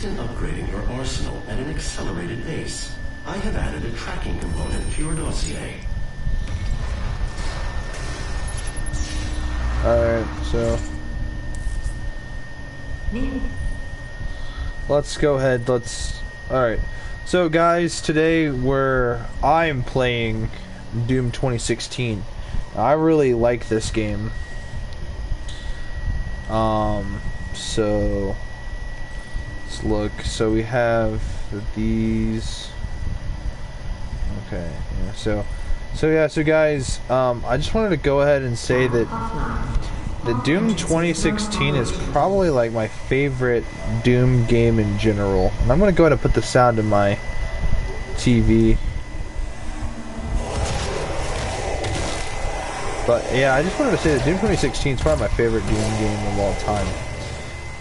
assist in upgrading your arsenal at an accelerated pace. I have added a tracking component to your dossier. Alright, so... let's go ahead, Alright. So guys, today I'm playing Doom 2016. I really like this game. So... let's look. So we have these... okay, yeah, so guys, I just wanted to go ahead and say that the Doom 2016 is probably like my favorite Doom game in general. And I'm going to go ahead and put the sound in my TV. But yeah, I just wanted to say that Doom 2016 is probably my favorite Doom game of all time.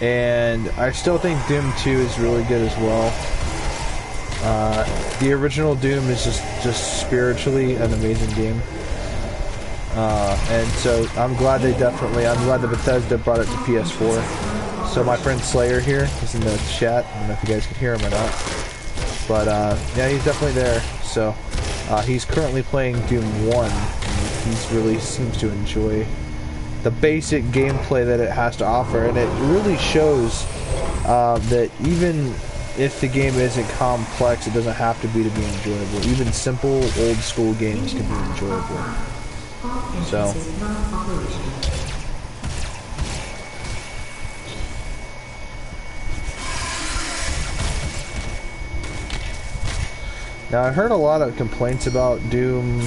And I still think Doom 2 is really good as well. The original Doom is just spiritually an amazing game. And so I'm glad that Bethesda brought it to PS4. So my friend Slayer here is in the chat. I don't know if you guys can hear him or not. But yeah, he's definitely there. So he's currently playing Doom 1. And he really seems to enjoy the basic gameplay that it has to offer. And it really shows that even if the game isn't complex, it doesn't have to be enjoyable. Even simple, old school games can be enjoyable. So, now I heard a lot of complaints about Doom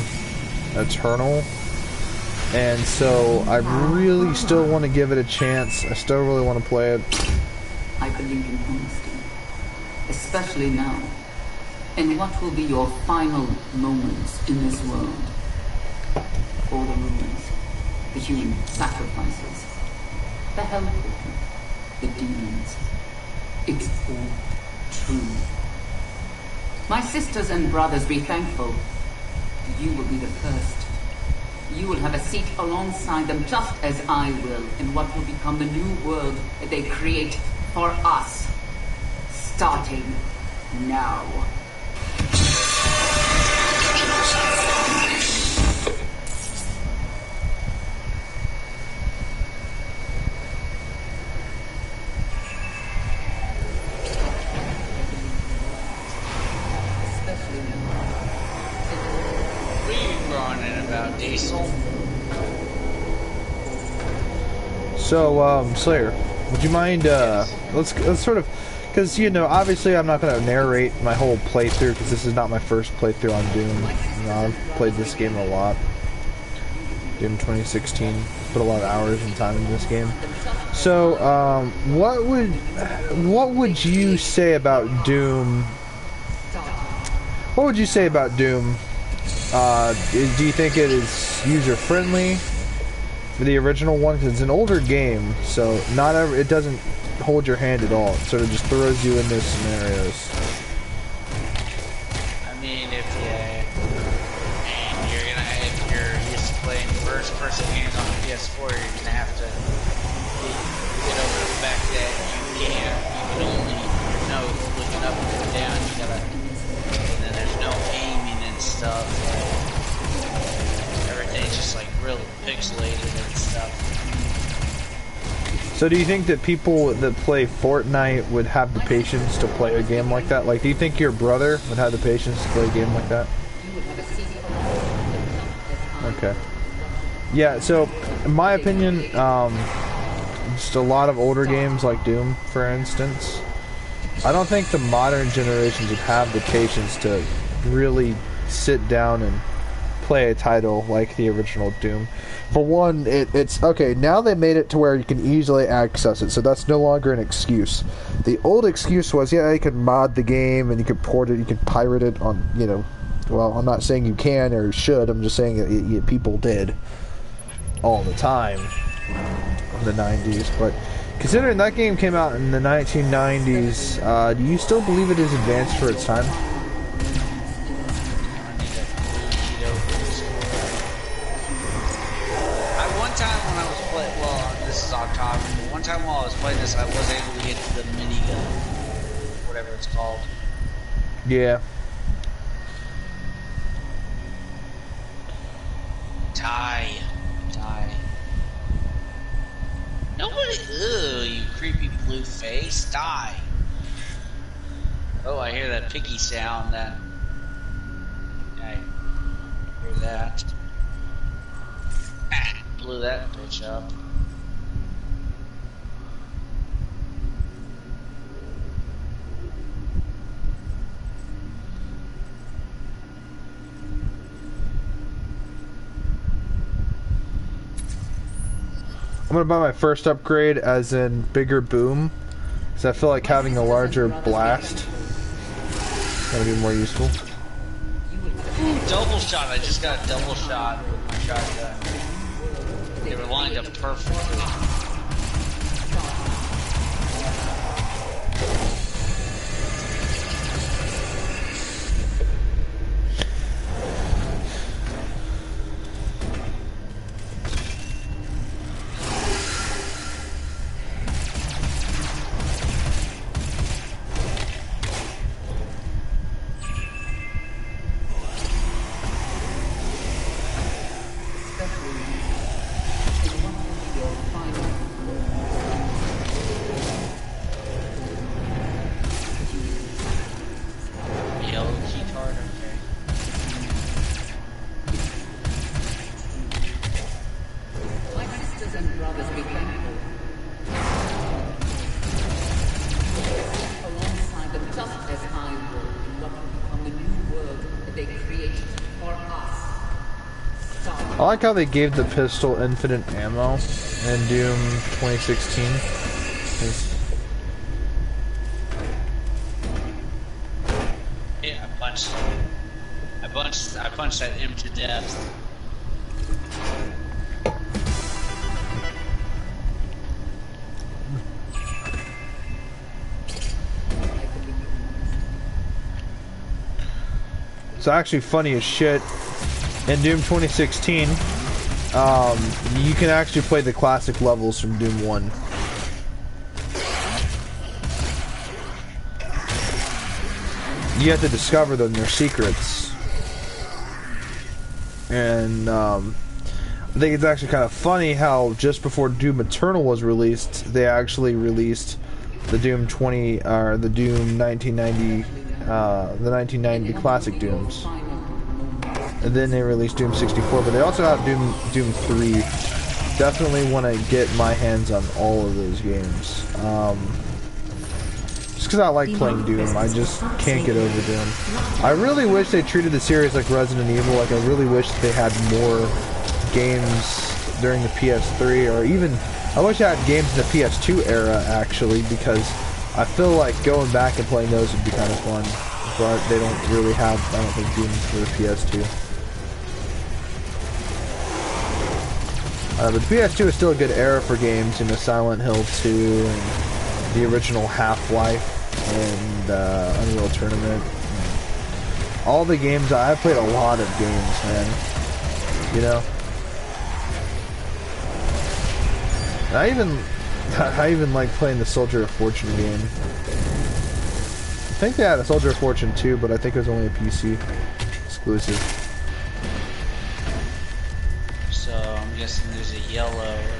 Eternal, and so I really still want to give it a chance. I still really want to play it. I believe in honesty, especially now. And what will be your final moments in this world? All the rumors, the human sacrifices, the hell portal, the demons. It's all true. My sisters and brothers, be thankful. You will be the first. You will have a seat alongside them, just as I will, in what will become the new world that they create for us. Starting now. Diesel. So, Slayer, would you mind, let's sort of, because, you know, obviously I'm not going to narrate my whole playthrough, because this is not my first playthrough on Doom. You know, I've played this game a lot. Doom 2016. Put a lot of hours and time in this game. So, what would you say about Doom? What would you say about Doom? Do you think it is user-friendly for the original one? Because it's an older game, so it doesn't hold your hand at all. It sort of just throws you in those scenarios. I mean, if you're used to playing first-person games on the PS4, you're gonna have to get over the fact that you can only looking up and down. And then there's no aiming and stuff. Everything's just like real pixelated and stuff. So do you think that people that play Fortnite would have the patience to play a game like that? Like, do you think your brother would have the patience to play a game like that? Okay. Yeah, so, in my opinion, just a lot of older games like Doom, for instance, I don't think the modern generations would have the patience to really sit down and play a title like the original Doom. For one, it's okay, now they made it to where you can easily access it, so that's no longer an excuse. The old excuse was, yeah, you could mod the game and you could port it, you could pirate it on, you know, well, I'm not saying you can or should, I'm just saying that people did all the time in the 90s, but considering that game came out in the 1990s, do you still believe it is advanced for its time? One time while I was playing this, I was able to get the minigun. it's called. Yeah. Die. Nobody. Ugh, you creepy blue face. Die. Oh, I hear that piggy sound. That. I hear that. Ah, blew that bitch up. I'm gonna buy my first upgrade as in bigger boom, because I feel like having a larger blast is gonna be more useful. Ooh, double shot. I just got a double shot with my shotgun. They were lined up perfectly. I like how they gave the pistol infinite ammo in Doom 2016. Yeah, I punched that imp to death. It's actually funny as shit. In Doom 2016, you can actually play the classic levels from Doom 1. You have to discover them, they're secrets. And I think it's actually kind of funny how just before Doom Eternal was released, they actually released the Doom 20 or the Doom 1990, the 1990 classic Dooms. And then they released Doom 64, but they also have Doom 3. Definitely want to get my hands on all of those games. Just because I like playing Doom, I just can't get over Doom. I really wish they treated the series like Resident Evil. Like, I really wish they had more games during the PS3, or even, I wish I had games in the PS2 era, actually, because I feel like going back and playing those would be kind of fun. But they don't really have, I don't think, Dooms for the PS2. But the PS2 is still a good era for games, you know, Silent Hill 2, and the original Half-Life, and Unreal Tournament. All the games, I've played a lot of games, man. You know? I even like playing the Soldier of Fortune game. I think they had a Soldier of Fortune 2, but I think it was only a PC exclusive. So I'm guessing there's a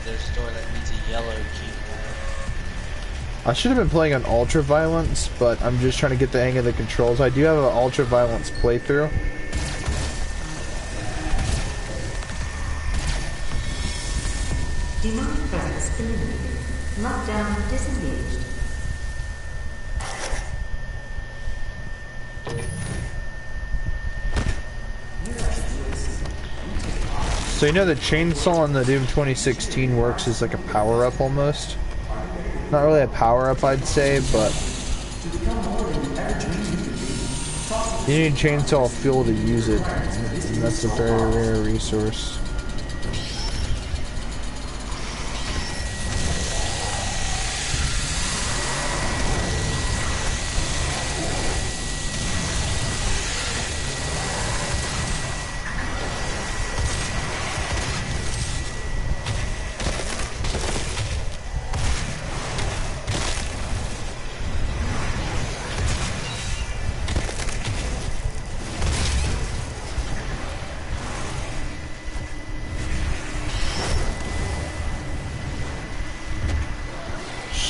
there's a door that needs a yellow keyboard. I should have been playing on Ultra Violence, but I'm just trying to get the hang of the controls. I do have an Ultra Violence playthrough. Demonic presence eliminated. Lockdown disengaged. So you know the chainsaw in the Doom 2016 works as like a power-up almost? Not really a power-up, I'd say, but you need chainsaw fuel to use it, and that's a very rare resource.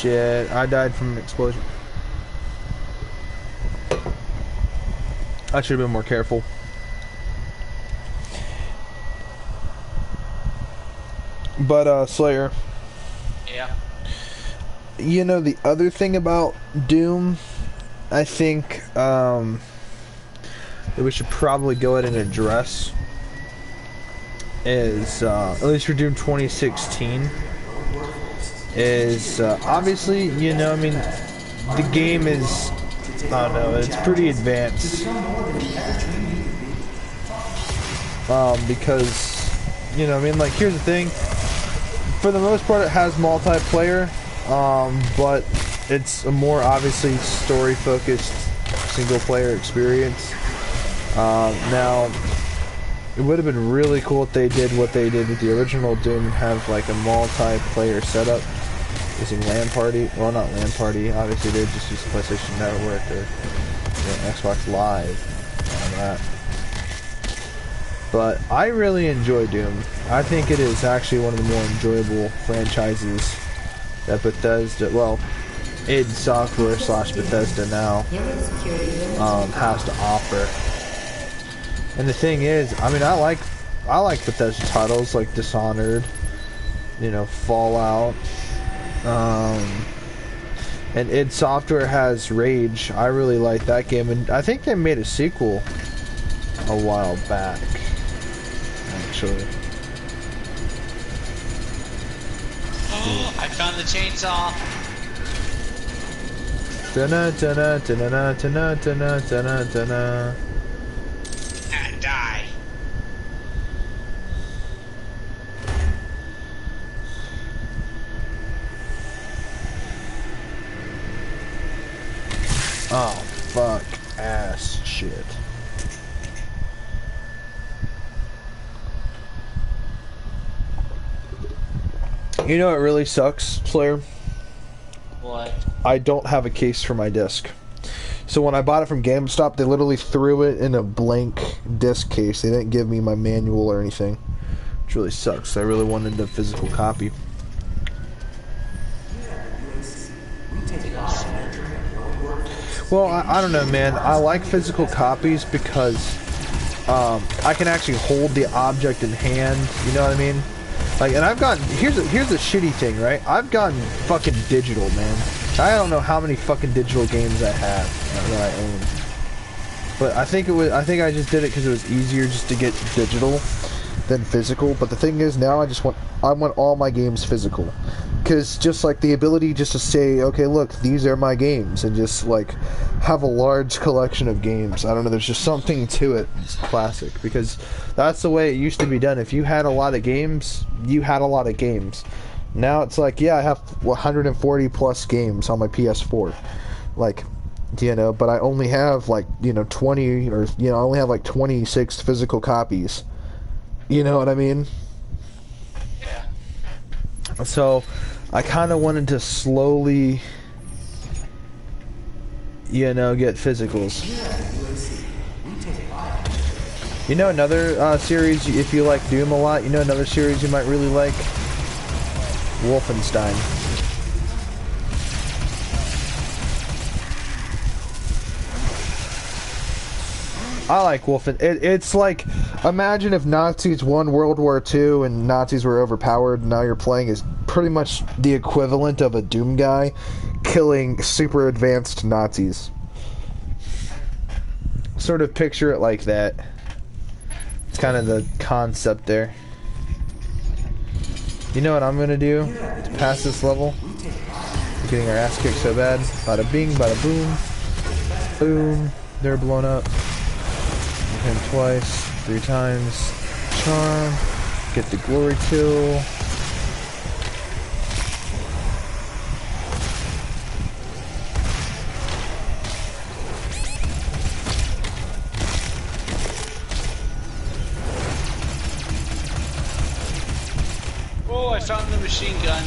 shit. I died from an explosion. I should have been more careful. But, Slayer. Yeah. You know, the other thing about Doom, I think, that we should probably go ahead and address is, at least for Doom 2016, is, obviously, you know, I mean, the game is, I don't know, it's pretty advanced. Because, you know, I mean, like, here's the thing. For the most part, it has multiplayer, but it's a more, obviously, story-focused single-player experience. Now, it would have been really cool if they did what they did with the original Doom and have, like, a multiplayer setup using LAN Party. Well, not LAN Party. Obviously, they just use PlayStation Network or, you know, Xbox Live and all that. But I really enjoy Doom. I think it is actually one of the more enjoyable franchises that Bethesda, well, id Software / Bethesda now, has to offer. And the thing is, I mean, I like Bethesda titles like Dishonored, you know, Fallout, and id Software has Rage. I really like that game, and I think they made a sequel a while back, actually. Oh, I found the chainsaw. Dun-na, dun-na, dun-na, dun-na, dun-na, dun-na, dun-na. And die. Oh, fuck ass shit. You know what really sucks, Slayer? What? I don't have a case for my disc. So when I bought it from GameStop, they literally threw it in a blank disc case. They didn't give me my manual or anything. Which really sucks. I really wanted a physical copy. Well, I don't know, man. I like physical copies because I can actually hold the object in hand. You know what I mean? Like, and I've gotten, here's a shitty thing, right? I've gotten fucking digital, man. I don't know how many fucking digital games I have that I own. But I think I just did it because it was easier just to get digital than physical. But the thing is, now I want all my games physical. Because just like the ability just to say, okay, look, these are my games, and just like have a large collection of games. I don't know, there's just something to it. It's classic, because that's the way it used to be done. If you had a lot of games, you had a lot of games. Now it's like, yeah, I have 140 plus games on my PS4. Like, you know, but I only have like, you know, 20 or, you know, I only have like 26 physical copies. You know what I mean? Yeah. So I kind of wanted to slowly, you know, get physicals. You know another series, if you like Doom a lot, you know another series you might really like? Wolfenstein. I like Wolfenstein. It's like, imagine if Nazis won World War II and Nazis were overpowered, and now you're playing as pretty much the equivalent of a Doom guy killing super advanced Nazis. Sort of picture it like that. It's kind of the concept there. You know what I'm gonna do to pass this level? We're getting our ass kicked so bad. Bada bing, bada boom. Boom. They're blown up. Hit him twice, 3 times. Charm. Get the glory kill. Oh, I found the machine gun.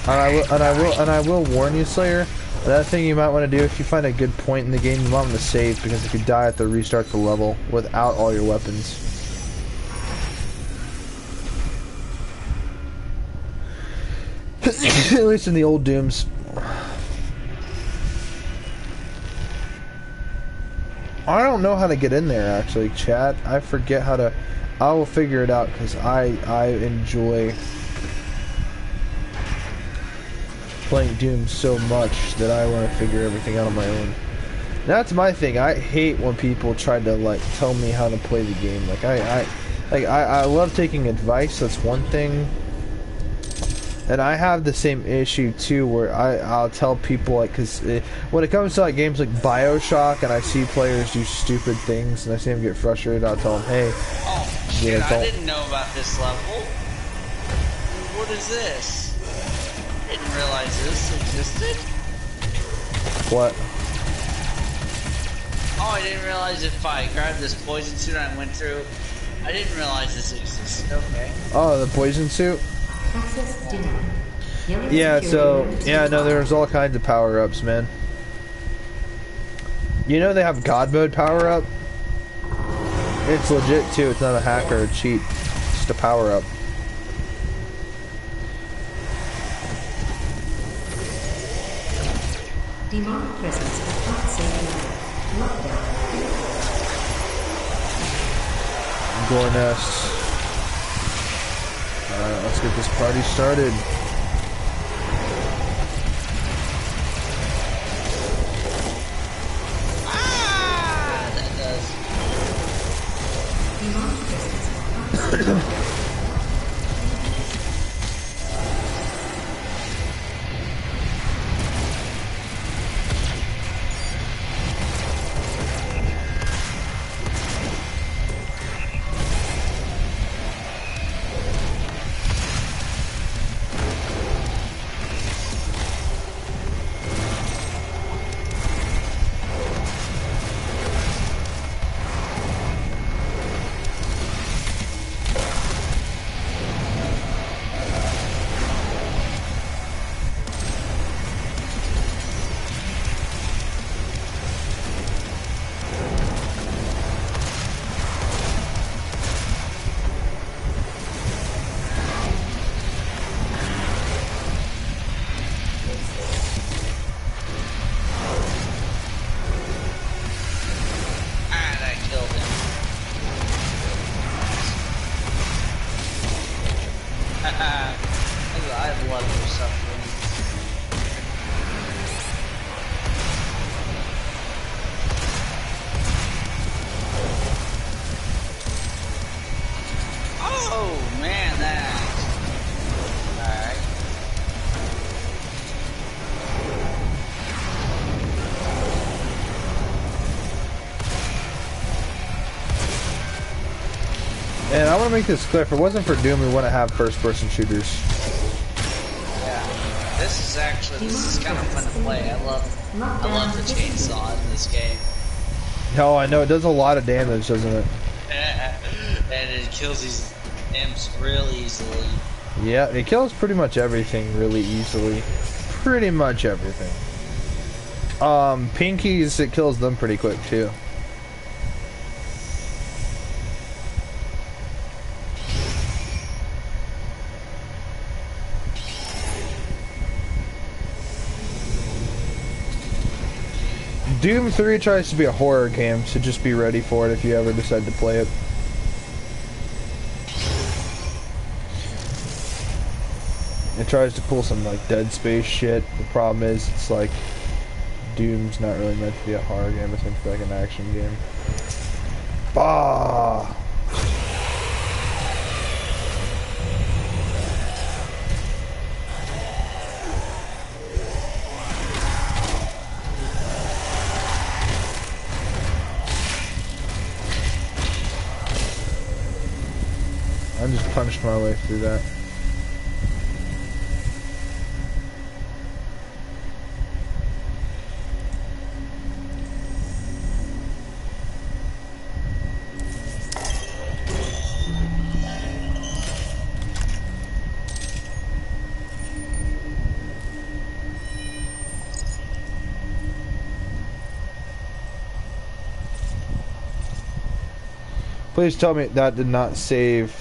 And I will warn you, Slayer. Another thing you might want to do if you find a good point in the game, you might want to save, because if you die, you have to restart the level without all your weapons. At least in the old Dooms. I don't know how to get in there, actually, chat. I forget how to... I will figure it out, because I enjoy playing Doom so much that I want to figure everything out on my own. That's my thing. I hate when people try to, like, tell me how to play the game. Like, I love taking advice, that's one thing. And I have the same issue too, where I'll tell people, like, because when it comes to like games like BioShock, and I see players do stupid things, and I see them get frustrated, I'll tell them, hey, oh shit, I didn't know about this level. What is this? I didn't realize this existed. What? Oh, I didn't realize if I grabbed this poison suit and I went through. I didn't realize this existed. Okay. Oh, the poison suit. Access denied. Yeah, so, yeah, no, there's all kinds of power-ups, man. You know they have God Mode power-up? It's legit, too. It's not a hack or a cheat. It's just a power-up. Demonic presence at not safe. Lockdown. Gore Nest. Alright, let's get this party started. Ah, that does. Demonic presence at not safe. I love your suffering. Oh man, that. Alright. And I want to make this clear, if it wasn't for Doom, we wouldn't have first-person shooters. Yeah. This is kind of fun to play. I love the chainsaw in this game. No, I know, it does a lot of damage, doesn't it? And it kills these imps real easily. Yeah, it kills pretty much everything really easily. Pretty much everything. Pinkies, it kills them pretty quick too. Doom 3 tries to be a horror game, so just be ready for it if you ever decide to play it. It tries to pull some like Dead Space shit. The problem is, it's like Doom's not really meant to be a horror game, it's meant to be like an action game. Bah! I just punched my way through that. Please tell me that did not save.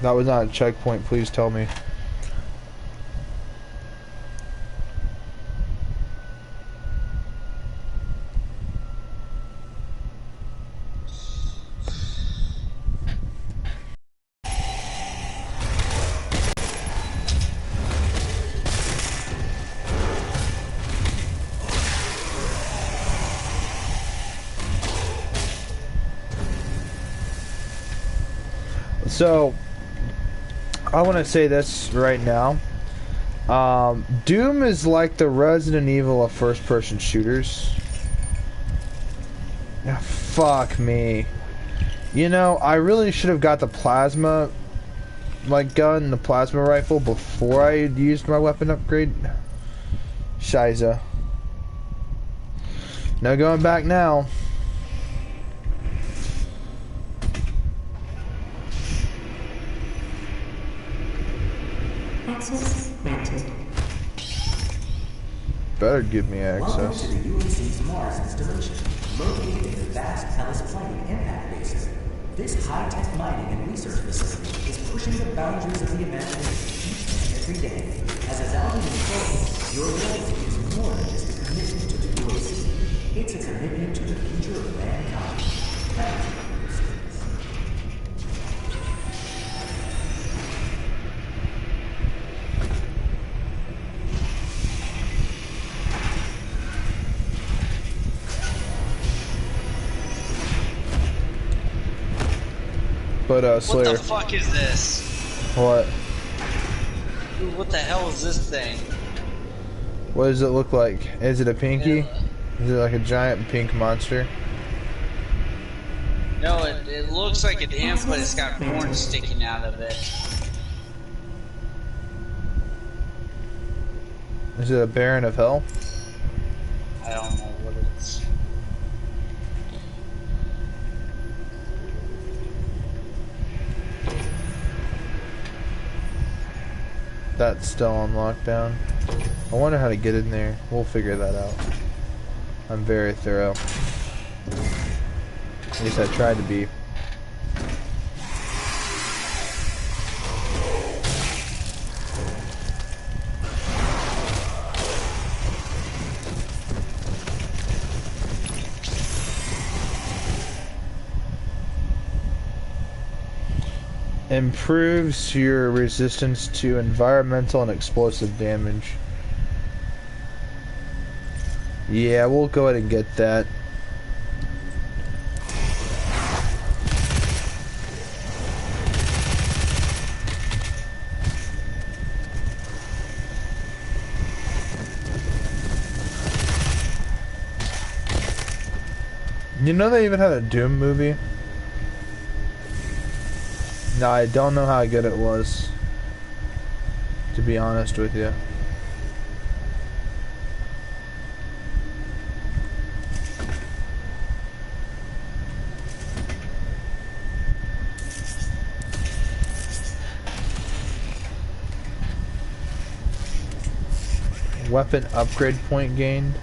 That was not a checkpoint. Please tell me. So, I want to say this right now. Doom is like the Resident Evil of first-person shooters. Ah, fuck me. You know, I really should have got the plasma, like, gun, the plasma rifle before I used my weapon upgrade. Shiza. No going back now. Access granted. Better give me Welcome access. to the UAC's Mars installation, located in the vast Hellas Plain impact basin. This high-tech mining and research facility is pushing the boundaries of the imagination each and every day. As Azaldi is told, your legacy is more than just a commitment to the UAC. It's a commitment to the future of mankind. Thank you for your service. But, What Slayer. the fuck is this? What? Dude, what the hell is this thing? What does it look like? Is it a pinky? Is it like a giant pink monster? No, it looks like an imp, but it's got horns sticking out of it. Is it a Baron of Hell? I don't know what it is. That's still on lockdown. I wonder how to get in there. We'll figure that out. I'm very thorough. At least I tried to be. Improves your resistance to environmental and explosive damage. Yeah, we'll go ahead and get that. You know they even had a Doom movie? No, I don't know how good it was, to be honest with you. Weapon upgrade point gained.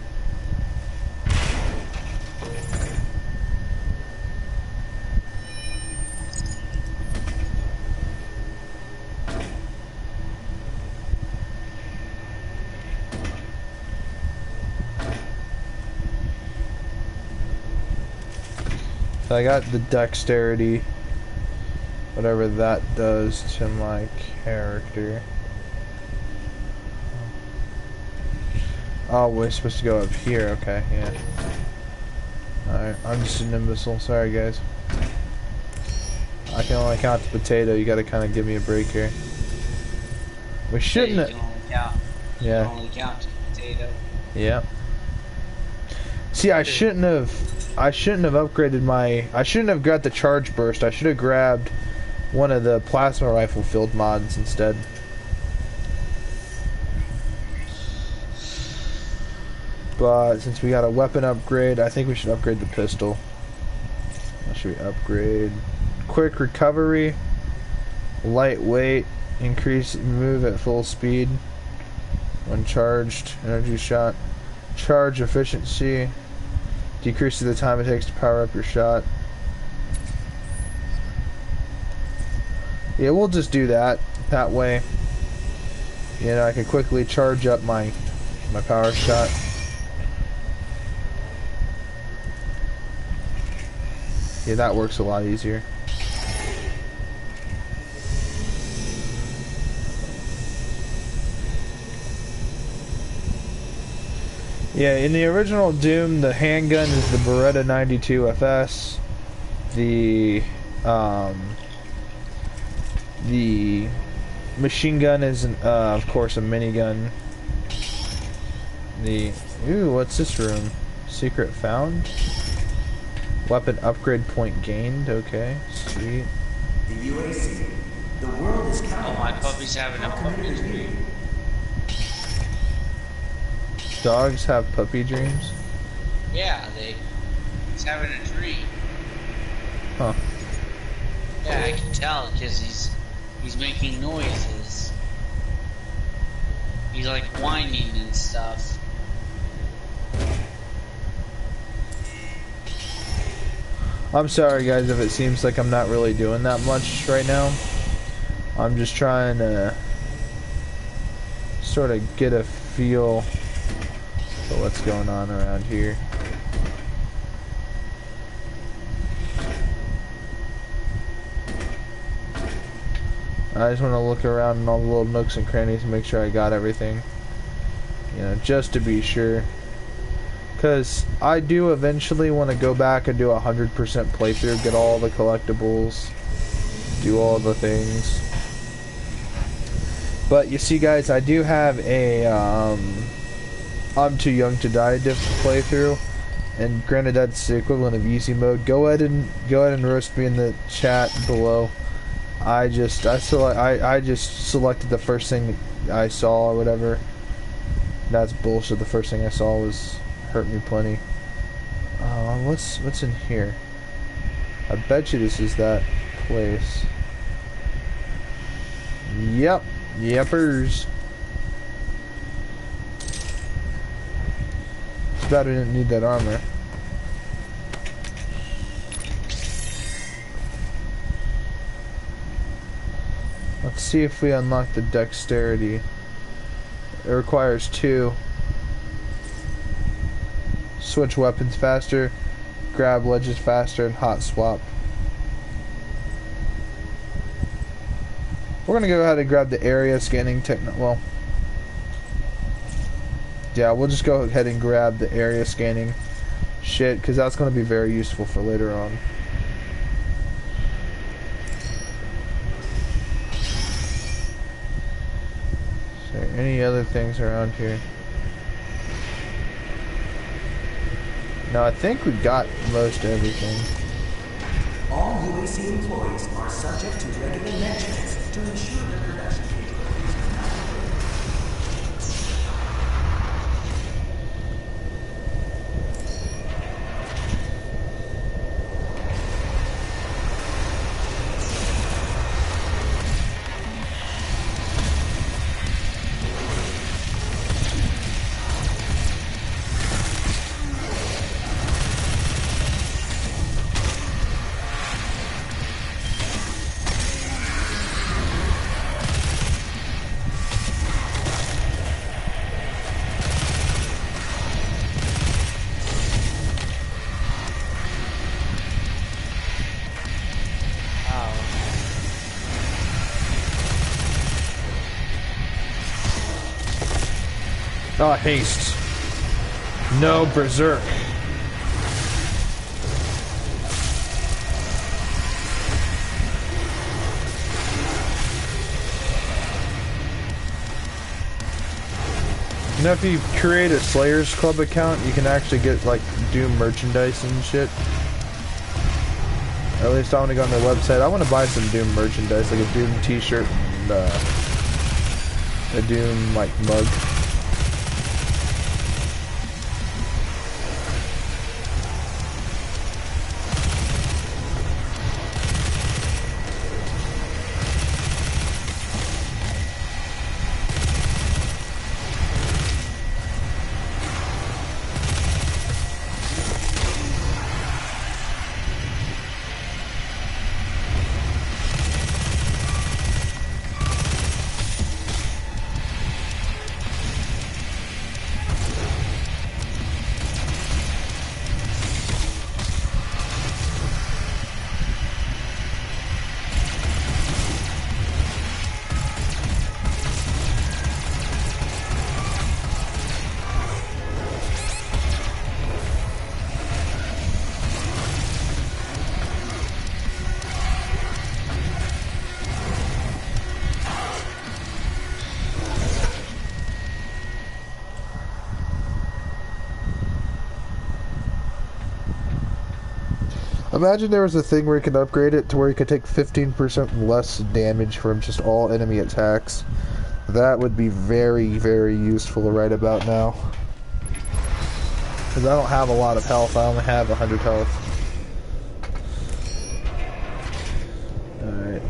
So I got the dexterity, whatever that does to my character. Oh, we're supposed to go up here. Okay, yeah. Alright, I'm just an imbecile. Sorry, guys. I can only count the potato. You gotta kind of give me a break here. We shouldn't You can only count. You Yeah. can only count to potato. Yeah. See, I shouldn't have upgraded my... I shouldn't have grabbed the charge burst. I should have grabbed one of the plasma rifle field mods instead. But since we got a weapon upgrade, I think we should upgrade the pistol. What should we upgrade? Quick recovery, lightweight, increase move at full speed when charged, energy shot, charge efficiency, decreases the time it takes to power up your shot. Yeah, we'll just do that. That way, you know, I can quickly charge up my power shot. Yeah, that works a lot easier. Yeah, in the original Doom, the handgun is the Beretta 92 FS. The machine gun is, of course, a minigun. Ooh, what's this room? Secret found? Weapon upgrade point gained. Okay, sweet. The UAC. The world is counting. Oh, my puppy's having a puppy dream. Dogs have puppy dreams? Yeah, he's having a dream. Huh. Yeah, I can tell because he's making noises. He's like whining and stuff. I'm sorry guys if it seems like I'm not really doing that much right now. I'm just trying to sort of get a feel for what's going on around here. I just want to look around in all the little nooks and crannies and make sure I got everything. You know, just to be sure. Because I do eventually want to go back and do a 100% playthrough, get all the collectibles, do all the things. But you see guys, I do have a I'm Too Young to Die diff playthrough, and granted that's the equivalent of easy mode. Go ahead and roast me in the chat below. I just selected the first thing I saw or whatever. That's bullshit. The first thing I saw was hurt me plenty. What's in here? I bet you this is that place. Yep. Yepers. It's bad I didn't need that armor. Let's see if we unlock the dexterity. It requires 2. Switch weapons faster, grab ledges faster, and hot swap. We're gonna go ahead and grab the area scanning well, yeah, we'll just go ahead and grab the area scanning shit, because that's gonna be very useful for later on. Is there any other things around here? No, I think we got most everything. All UAC employees are subject to regular med checks to ensure their production capabilities are not Oh, haste. No berserk. You know, if you create a Slayers Club account, you can actually get, like, Doom merchandise and shit. Or at least I want to go on their website. I want to buy some Doom merchandise, like a Doom t-shirt and a Doom, like, mug. Imagine there was a thing where you could upgrade it to where you could take 15% less damage from just all enemy attacks. That would be very, very useful right about now. Because I don't have a lot of health, I only have 100 health. Alright.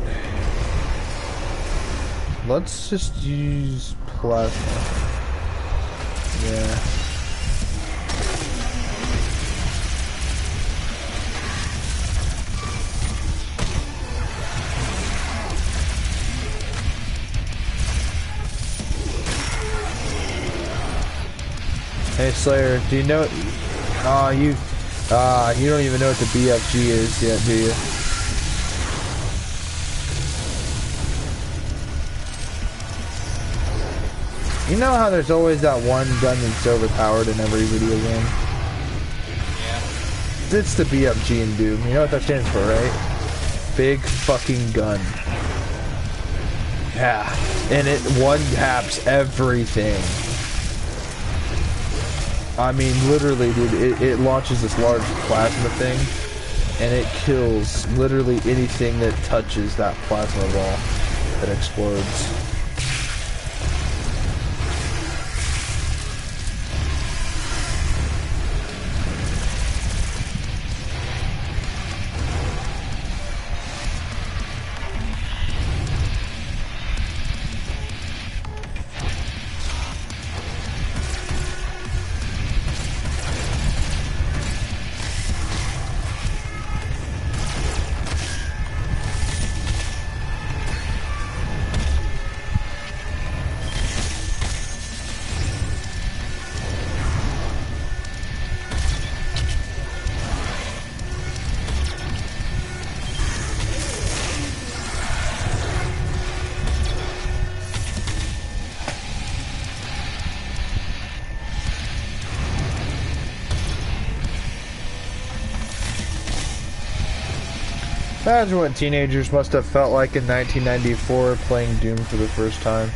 Let's just use plasma. Yeah. Hey Slayer, do you know? You don't even know what the BFG is yet, do you? You know how there's always that one gun that's overpowered in every video game? Yeah. It's the BFG in Doom. You know what that stands for, right? Big fucking gun. Yeah. And it one-taps everything. I mean, literally, dude, it launches this large plasma thing, and it kills literally anything that touches that plasma ball that explodes. Imagine what teenagers must have felt like in 1994 playing Doom for the first time.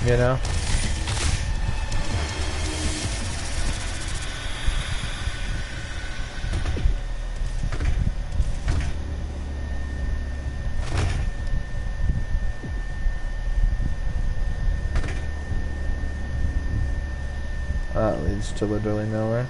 You know? That leads to literally nowhere.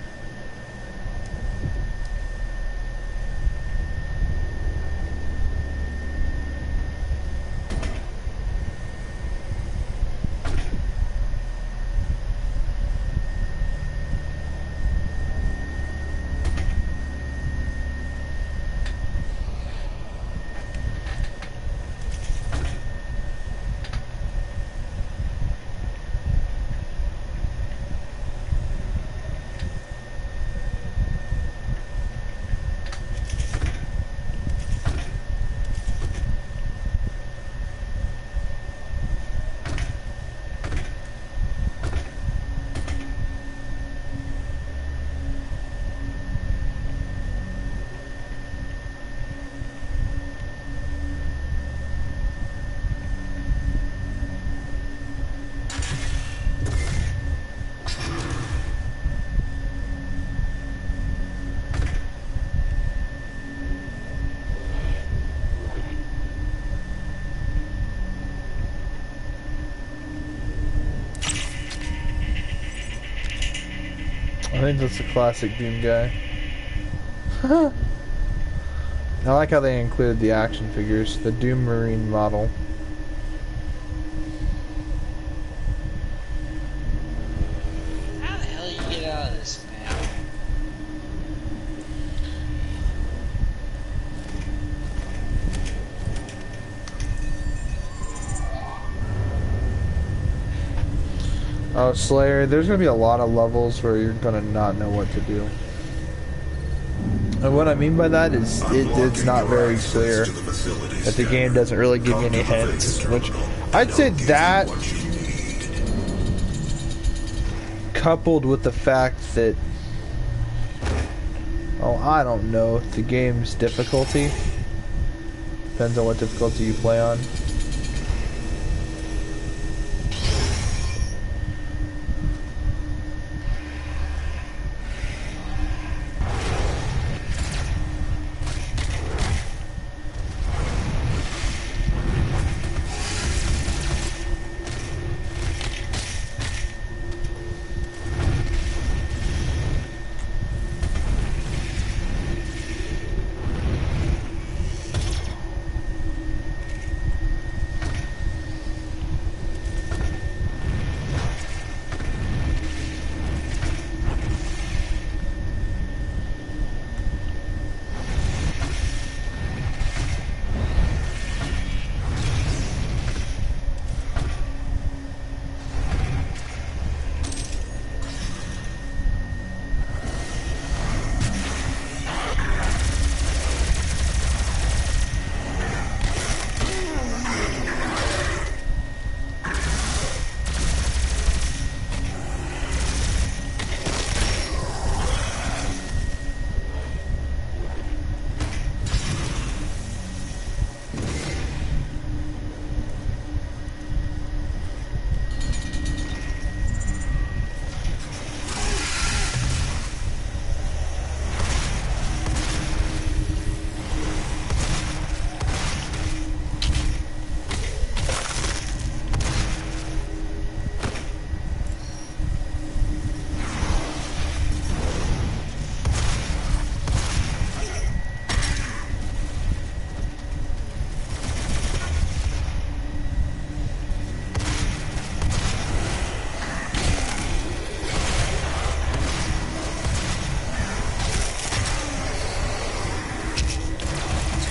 I think that's a classic Doom guy. I like how they included the action figures, the Doom Marine model. How the hell you get out of this map? Oh, Slayer, there's gonna be a lot of levels where you're gonna not know what to do. And what I mean by that is it's not very clear. That the game doesn't really give you any hints, which I'd say that coupled with the fact that, oh, I don't know, the game's difficulty depends on what difficulty you play on.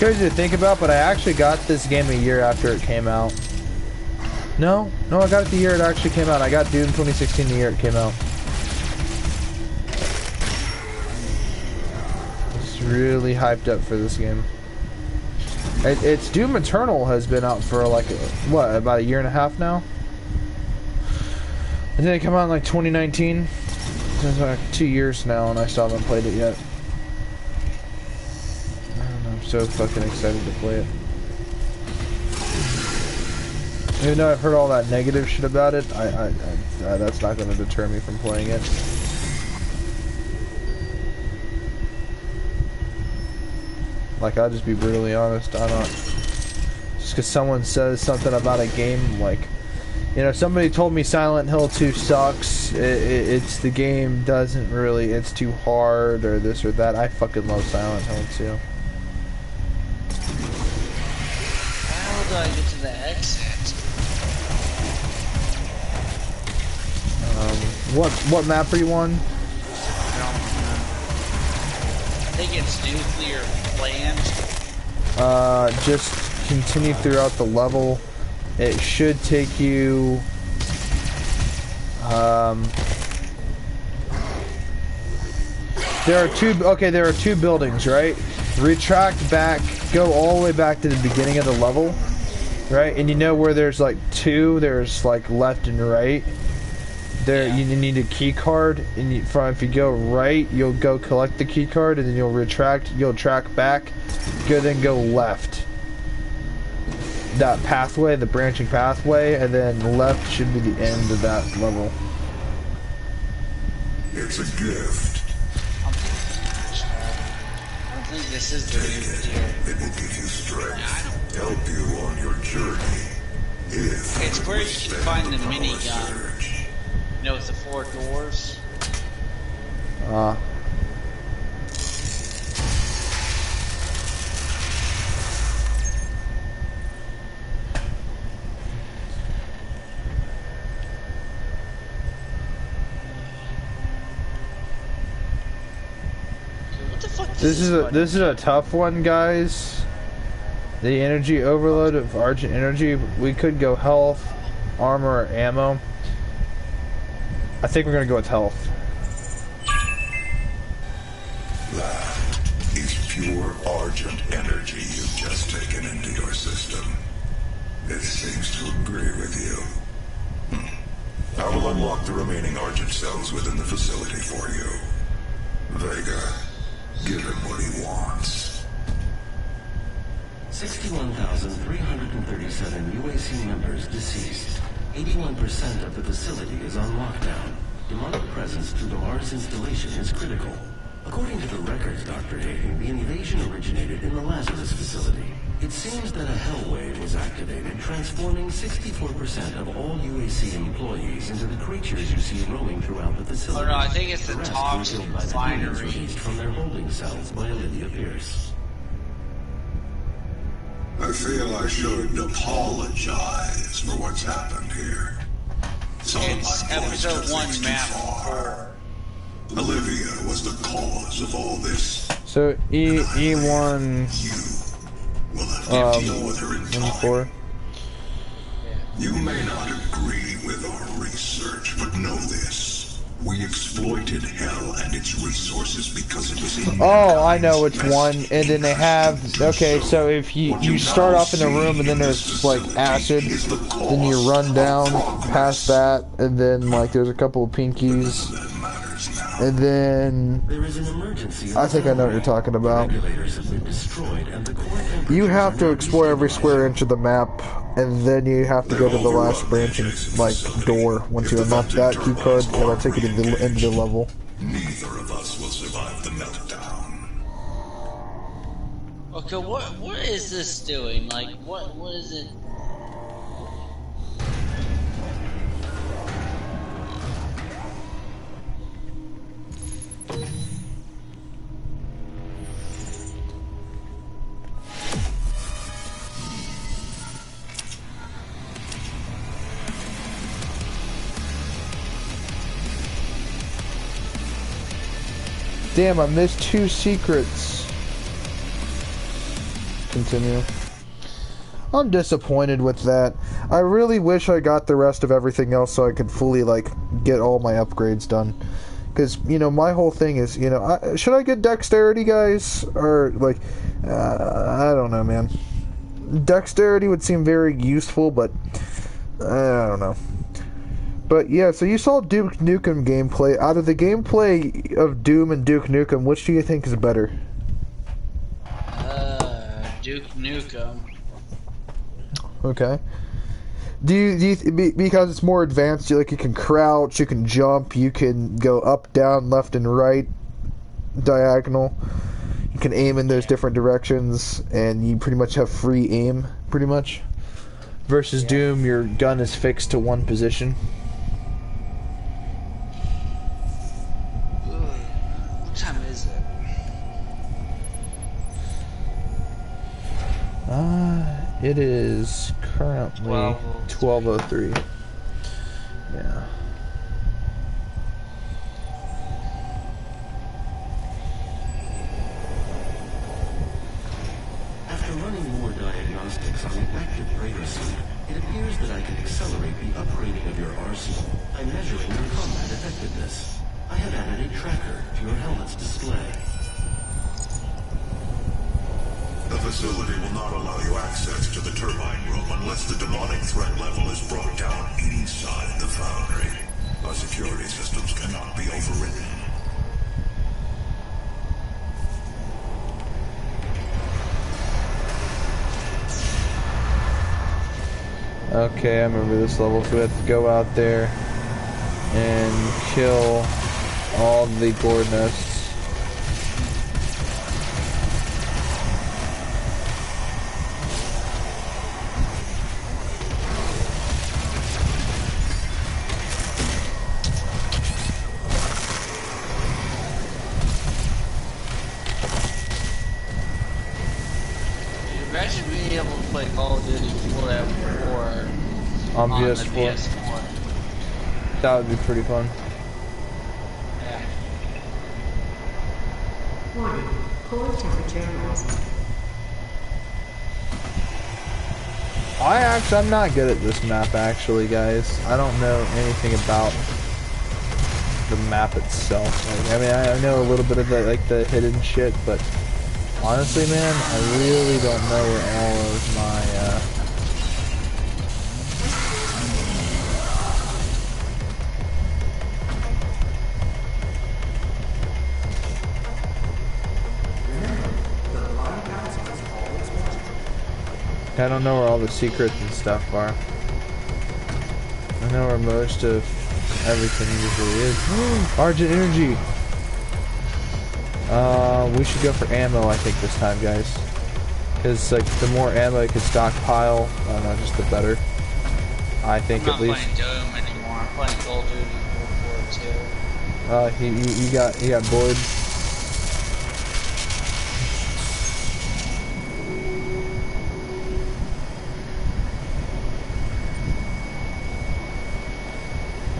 crazy to think about, but I actually got this game a year after it came out. No, I got it the year it actually came out. I got Doom 2016 the year it came out. Just really hyped up for this game. It's Doom Eternal has been out for like, what, about a year and a half now? And then it came out in like 2019. It's like 2 years now and I still haven't played it yet. I'm so fucking excited to play it. Even though I've heard all that negative shit about it, that's not going to deter me from playing it. Like, I'll just be brutally honest, I'm not... Just because someone says something about a game, like... You know, somebody told me Silent Hill 2 sucks, it's the game doesn't really, it's too hard, or this or that. I fucking love Silent Hill 2. How do I get to the exit? What map are you on? I think it's nuclear plant. Just continue throughout the level. It should take you there are two buildings, right? Retract back, go all the way back to the beginning of the level, right? And you know where there's like two, there's like left and right. There, yeah. You need a key card, and if you go right, you'll go collect the key card, and then you'll retract, you'll track back, then go left. That pathway, the branching pathway, and then left should be the end of that level. It's a gift. I don't think this is the It will give you strength, help you on your journey. It's where you can find the minigun. You know, with the 4 doors. What the fuck? This is a tough one, guys. The energy overload of Argent Energy. We could go health, armor, or ammo. I think we're gonna go with health. That is pure Argent energy you've just taken into your system. It seems to agree with you. I will unlock the remaining Argent cells within the facility for you. Vega, give him what he wants. 61,337 UAC members deceased. 81% of the facility is on lockdown. Demonic presence through the Mars installation is critical. According to the records, Dr. Hagen, the invasion originated in the Lazarus facility. It seems that a hell wave was activated, transforming 64% of all UAC employees into the creatures you see roaming throughout the facility. Oh no, I think it's the tops killed by the demons refinery. released from their holding cells by Olivia Pierce. I feel I should apologize for what's happened here. Some It's of my voice episode took 1, things too map far. Olivia was the cause of all this. So E1 You will have to deal with her in time. 4. You may not agree with our research, but know this. We exploited Hell and its resources because it was in Oh, I know which one. And then they have, okay, so if you start off in a room and then there's like acid, then you run down past that, and then like there's a couple of pinkies, and then There is an emergency. I think I know what you're talking about. Regulators have been destroyed and the core temperature You have to explore every square inch of the map, and then you have to go to the last branching like door. Once you unlock that key card, it'll take you to the end of the level. Neither of us will survive the meltdown. Okay, what is this doing? Like, what is it? Damn, I missed 2 secrets. continue. I'm disappointed with that. I really wish I got the rest of everything else so I could fully, like, get all my upgrades done. Because, you know, my whole thing is, you know, should I get dexterity, guys? Or, like, I don't know, man. Dexterity would seem very useful, but I don't know. But, yeah, so you saw Duke Nukem gameplay. Out of the gameplay of Doom and Duke Nukem, which do you think is better? Duke Nukem. Okay. Because it's more advanced, you can crouch, you can jump, you can go up, down, left, and right, diagonal. You can aim in those different directions, and you pretty much have free aim, pretty much. Versus Doom, your gun is fixed to one position. What time is it? It is currently 12:03. Yeah. After running more diagnostics on an active Praetor suit, it appears that I can accelerate the upgrading of your arsenal by measuring your combat effectiveness. I have added a tracker to your helmet's display. The facility will not allow you access to the turbine room unless the demonic threat level is brought down inside the foundry. Our security systems cannot be overridden. Okay, I remember this level. So we have to go out there and kill all the gourd nests. Imagine being able to play Call of Duty 4 On the PS4. PS4. That would be pretty fun. Yeah. Warning. Core temperature rising. I'm not good at this map, actually, guys. I don't know anything about the map itself. Like, I mean, I know a little bit of the hidden shit, but honestly, man, I really don't know where all of my, I don't know where all the secrets and stuff are. I know where most of everything usually is. Argent energy! We should go for ammo, I think, this time, guys. Because, like, the more ammo I can stockpile, I don't know, just the better. I think, at least. I'm not playing Doom anymore. I'm playing Call of Duty World War II. You got bored.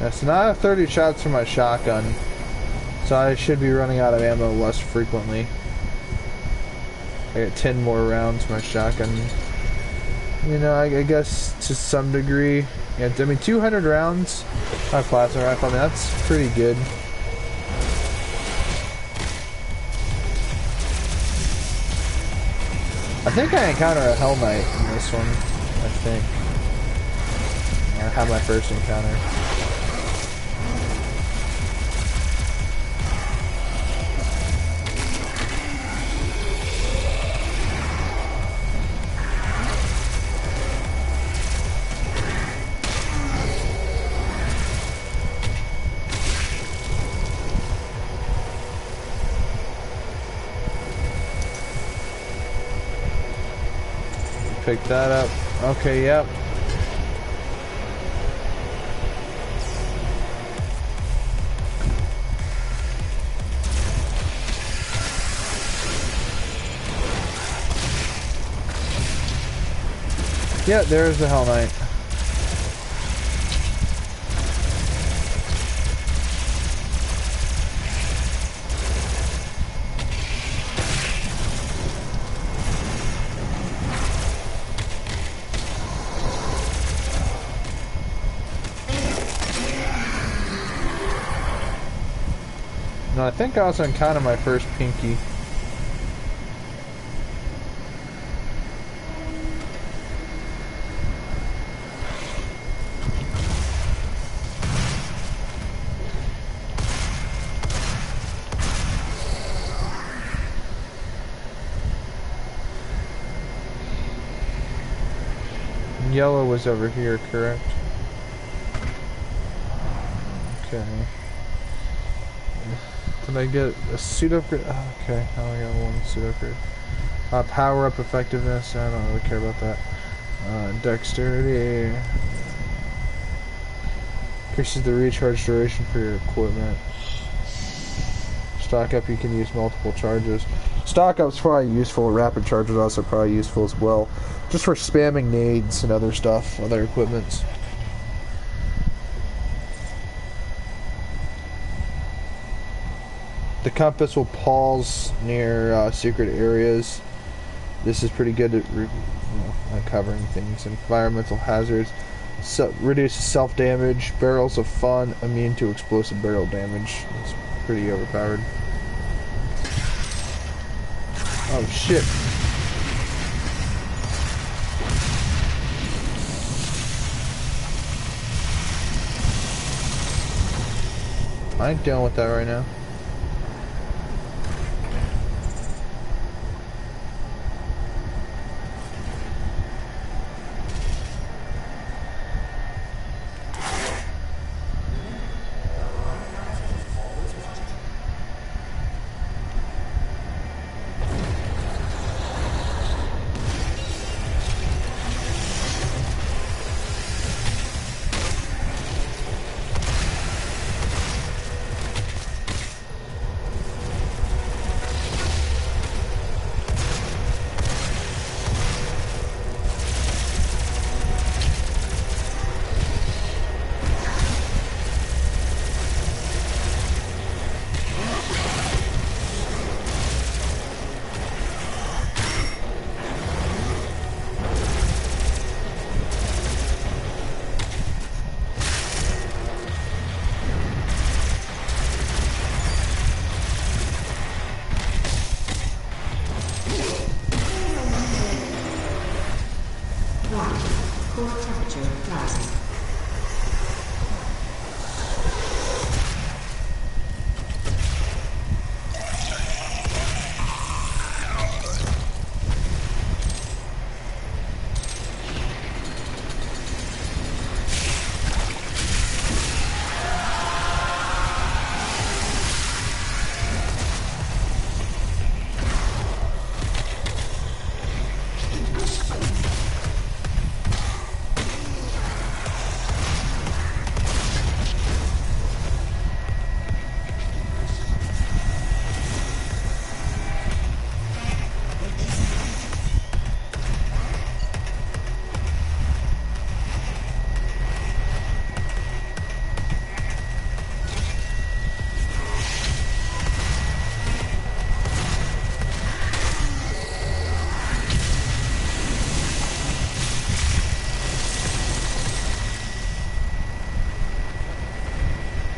Yeah, so now I have 30 shots for my shotgun. So I should be running out of ammo less frequently. I got 10 more rounds for my shotgun. You know, I guess to some degree. Yeah, I mean, 200 rounds on a plasma rifle, I mean, that's pretty good. I think I encounter a Hell Knight in this one. I think. I had my first encounter. Pick that up. Okay, yep. Yeah, there's the Hell Knight. No, I think I was on kind of my first pinky. Yellow was over here, correct? Okay. Did I get a suit upgrade? Oh, okay, I only got one suit upgrade. Power up effectiveness, I don't really care about that. Dexterity. Increases the recharge duration for your equipment. Stock up, you can use multiple charges. Stock up's probably useful. Rapid charge is also probably useful as well. Just for spamming nades and other stuff, other equipments. The compass will pause near secret areas. This is pretty good at uncovering things. Environmental hazards. Reduces self-damage. Barrels of fun. Immune to explosive barrel damage. It's pretty overpowered. Oh shit. I ain't dealing with that right now.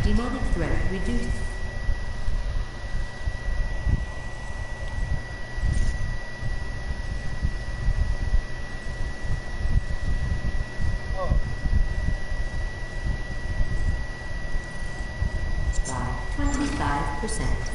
Demonic threat reduced. By 25%.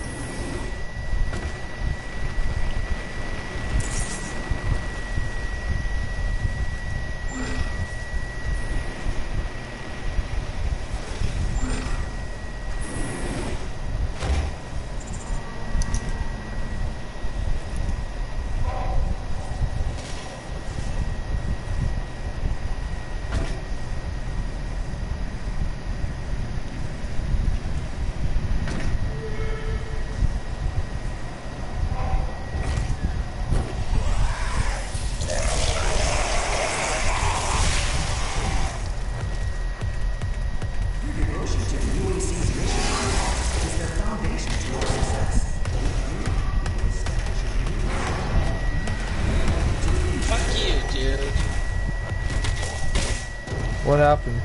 What happened?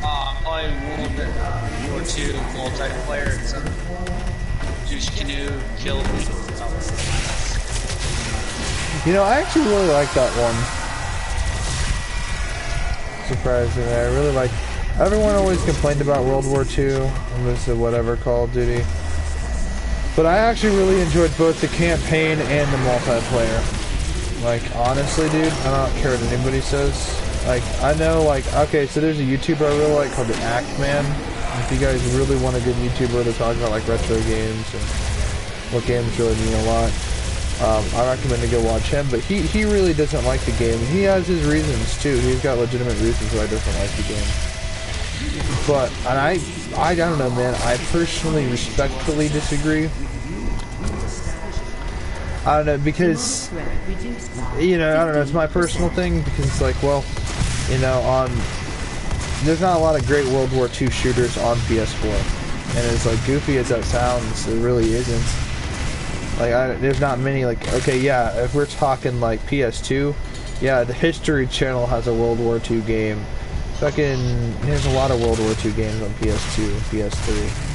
I'm probably World War II multiplayer and some douche canoe killed me. You know, I actually really like that one. Surprisingly, I really like. Everyone always complained about World War II and this whatever Call of Duty, but I actually really enjoyed both the campaign and the multiplayer. Like, honestly, dude, I don't care what anybody says. Like, I know, like, okay, so there's a YouTuber I really like called the Act Man. If you guys really want a good YouTuber to talk about, like, retro games and what games really mean a lot, I recommend to go watch him. But he really doesn't like the game. He has his reasons, too. He's got legitimate reasons why he doesn't like the game. But, and I don't know, man, I personally respectfully disagree. I don't know, because, you know, I don't know, it's my personal thing, because it's like, well, you know, there's not a lot of great World War II shooters on PS4, and as, like, goofy as that sounds, it really isn't. Like, there's not many, like, okay, yeah, if we're talking, like, PS2, yeah, the History Channel has a World War II game. Fucking, there's a lot of World War II games on PS2 and PS3.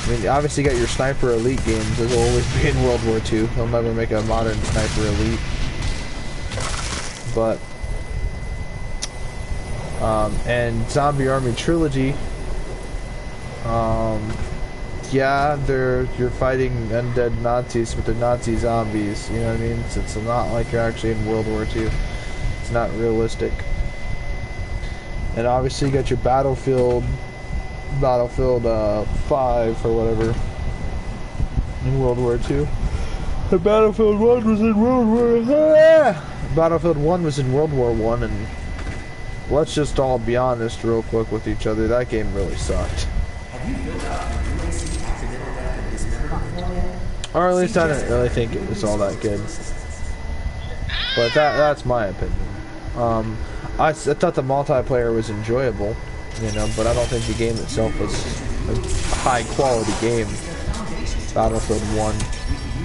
I mean, obviously you got your Sniper Elite games. Those will always be in World War II. They'll never make a modern Sniper Elite. But, and Zombie Army Trilogy, yeah, you're fighting undead Nazis, but they're Nazi zombies, you know what I mean? So it's not like you're actually in World War II. It's not realistic. And obviously you got your Battlefield 5 or whatever in World War II. The Battlefield 1 was in World War Battlefield 1 was in World War I, and let's just all be honest real quick with each other, that game really sucked. Or at least I didn't really think it was all that good. But that's my opinion. I thought the multiplayer was enjoyable, you know, but I don't think the game itself was a high-quality game, Battlefield 1.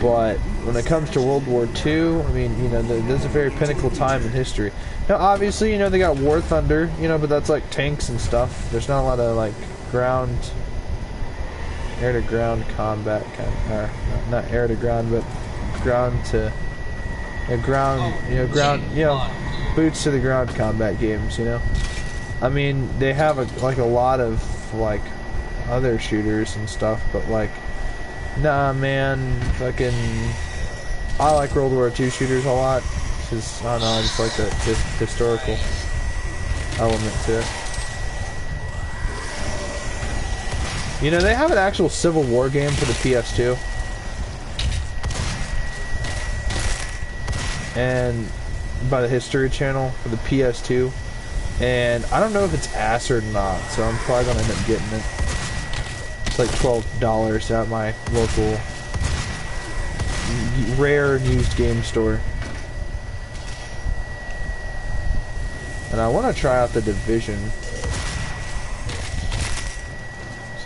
But when it comes to World War II, I mean, you know, there's a very pinnacle time in history. Now, obviously, you know, they got War Thunder, you know, but that's like tanks and stuff. There's not a lot of, like, air-to-ground combat, or not air-to-ground, but boots to the ground combat games, you know. I mean, they have a lot of like other shooters and stuff, but like, nah, man, fucking, I like World War II shooters a lot. Because I don't know, I just like the historical element to it. You know, they have an actual Civil War game for the PS2. And by the History Channel for the PS2. And I don't know if it's ass or not, so I'm probably going to end up getting it. It's like $12 at my local rare and used game store. And I want to try out The Division.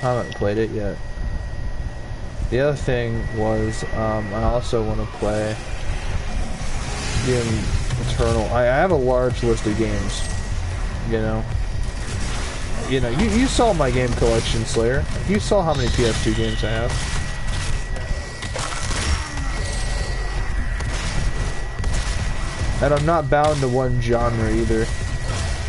I haven't played it yet. The other thing was, I also want to play Doom Eternal. I have a large list of games. You know, you saw my game collection, Slayer. You saw how many PS2 games I have. And I'm not bound to one genre either.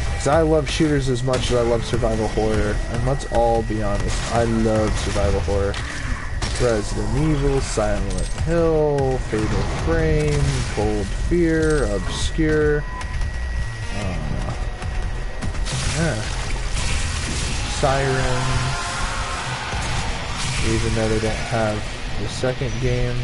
Because I love shooters as much as I love survival horror. And let's all be honest, I love survival horror. Resident Evil, Silent Hill, Fatal Frame, Cold Fear, Obscure. Siren, even though they don't have the second game.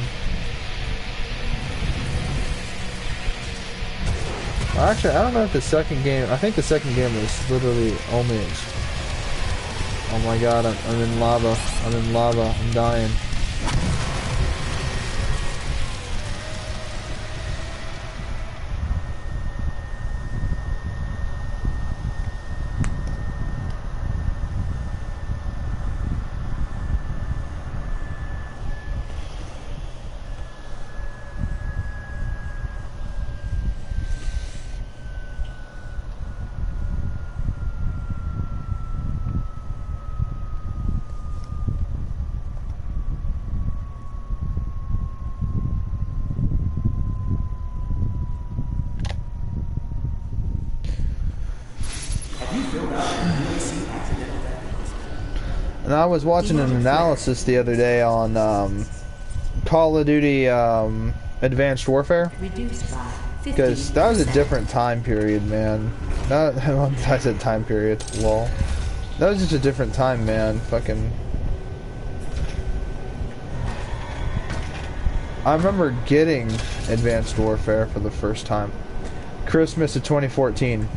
Well, actually, I don't know if the second game, I think the second game was literally only, oh my god, I'm in lava, I'm dying. And I was watching an analysis the other day on Call of Duty Advanced Warfare. Reduced by 50%. Because that was a different time period, man. I said time period, lol. That was just a different time, man. Fucking... I remember getting Advanced Warfare for the first time. Christmas of 2014.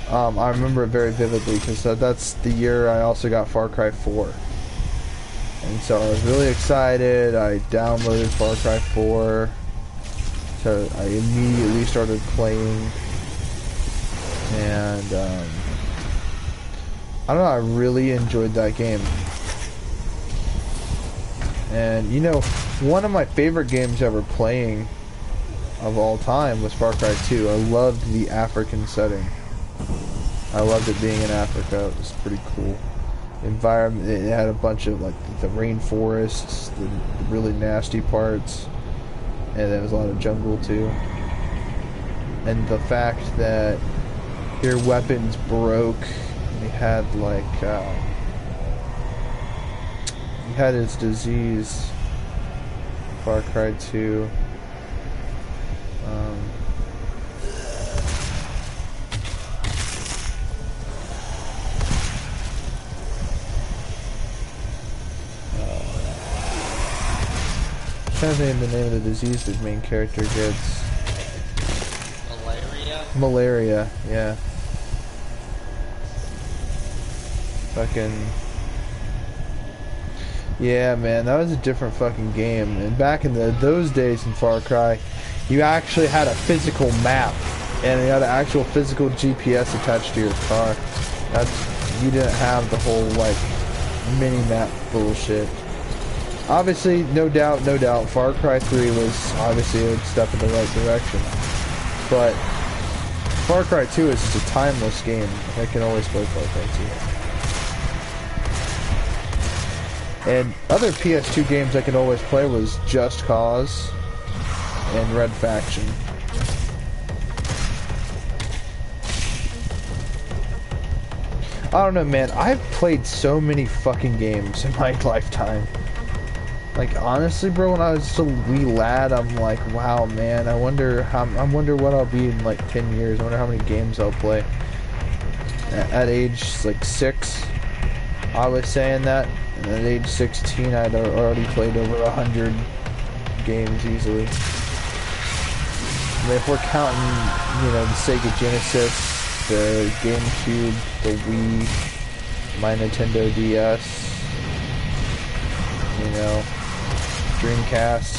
I remember it very vividly because that's the year I also got Far Cry 4. And so I was really excited. I downloaded Far Cry 4. So I immediately started playing. And I don't know, I really enjoyed that game. And you know, one of my favorite games ever playing of all time was Far Cry 2. I loved the African setting. I loved it being in Africa. It was pretty cool. The environment, it had a bunch of like the rainforests, the really nasty parts, and there was a lot of jungle too. And the fact that your weapons broke, you had like you had its disease. Far Cry 2. I'm trying to think of the name of the disease the main character gets. Malaria? Malaria, yeah. Fucking... Yeah, man, that was a different fucking game. And back in those days in Far Cry, you actually had a physical map. And you had an actual physical GPS attached to your car. You didn't have the whole, like, mini-map bullshit. Obviously, no doubt, Far Cry 3 was obviously a step in the right direction. But Far Cry 2 is just a timeless game. I can always play Far Cry 2. And other PS2 games I could always play was Just Cause and Red Faction. I don't know, man. I've played so many fucking games in my lifetime. Like, honestly, bro, when I was just a wee lad, I'm like, wow, man, I wonder what I'll be in, like, 10 years. I wonder how many games I'll play. At age, like, 6, I was saying that. And at age 16, I'd already played over 100 games easily. I mean, if we're counting, you know, the Sega Genesis, the GameCube, the Wii, my Nintendo DS, you know, Dreamcast,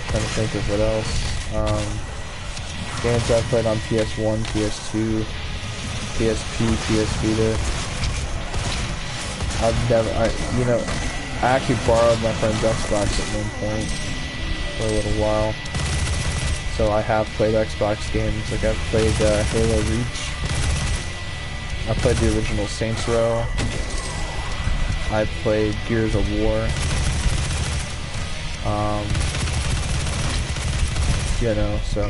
trying to think of what else, games I've played on PS1, PS2, PSP, PS Vita. I actually borrowed my friend's Xbox at one point for a little while, so I have played Xbox games. Like, I've played Halo Reach, I played the original Saints Row, I played Gears of War. You know, so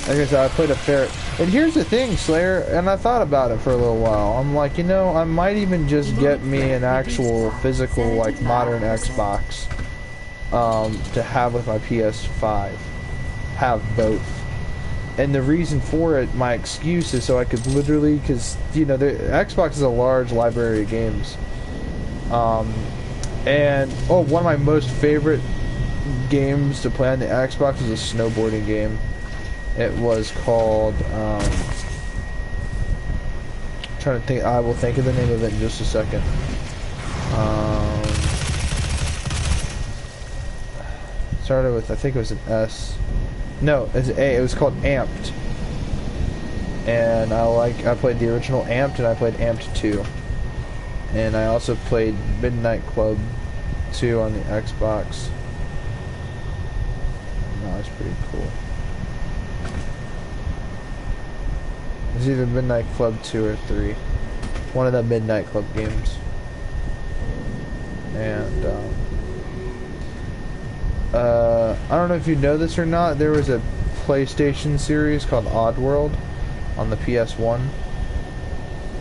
like I said, I played a fair. And here's the thing, Slayer, and I thought about it for a little while. I'm like, you know, I might even just get me an actual physical, like, modern Xbox to have with my PS5. Have both. And the reason for it, my excuse is so I could literally, because, you know, the Xbox is a large library of games. And one of my most favorite games to play on the Xbox is a snowboarding game. It was called, trying to think, I will think of the name of it in just a second. Started with, I think it was an S. No, it's an A. It was called Amped. And I played the original Amped, and I played Amped 2. And I also played Midnight Club 2 on the Xbox. No, it's pretty cool. It's either Midnight Club 2 or 3. One of the Midnight Club games. And, I don't know if you know this or not, there was a PlayStation series called Oddworld on the PS1.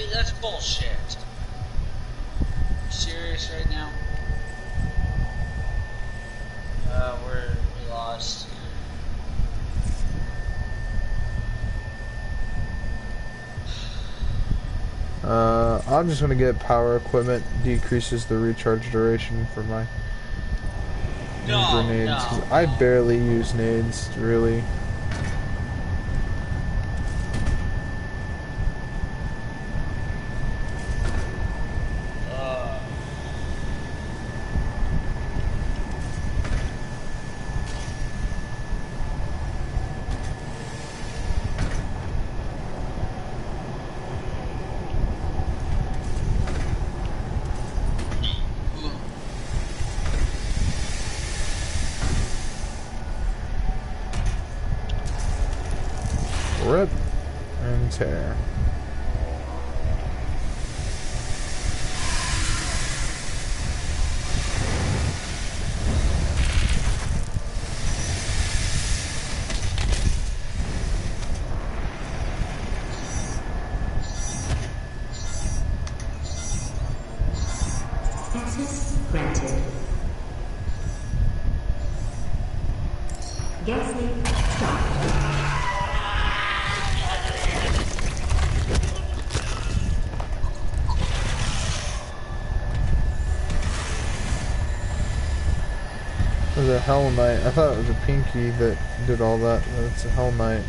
Dude, that's bullshit. You serious right now? We lost. I'm just gonna get power equipment, decreases the recharge duration for my grenades. 'Cause I barely use nades, really. Rip and tear. Access granted. Gas leak stopped. It was a Hell Knight. I thought it was a Pinky that did all that, but it's a Hell Knight.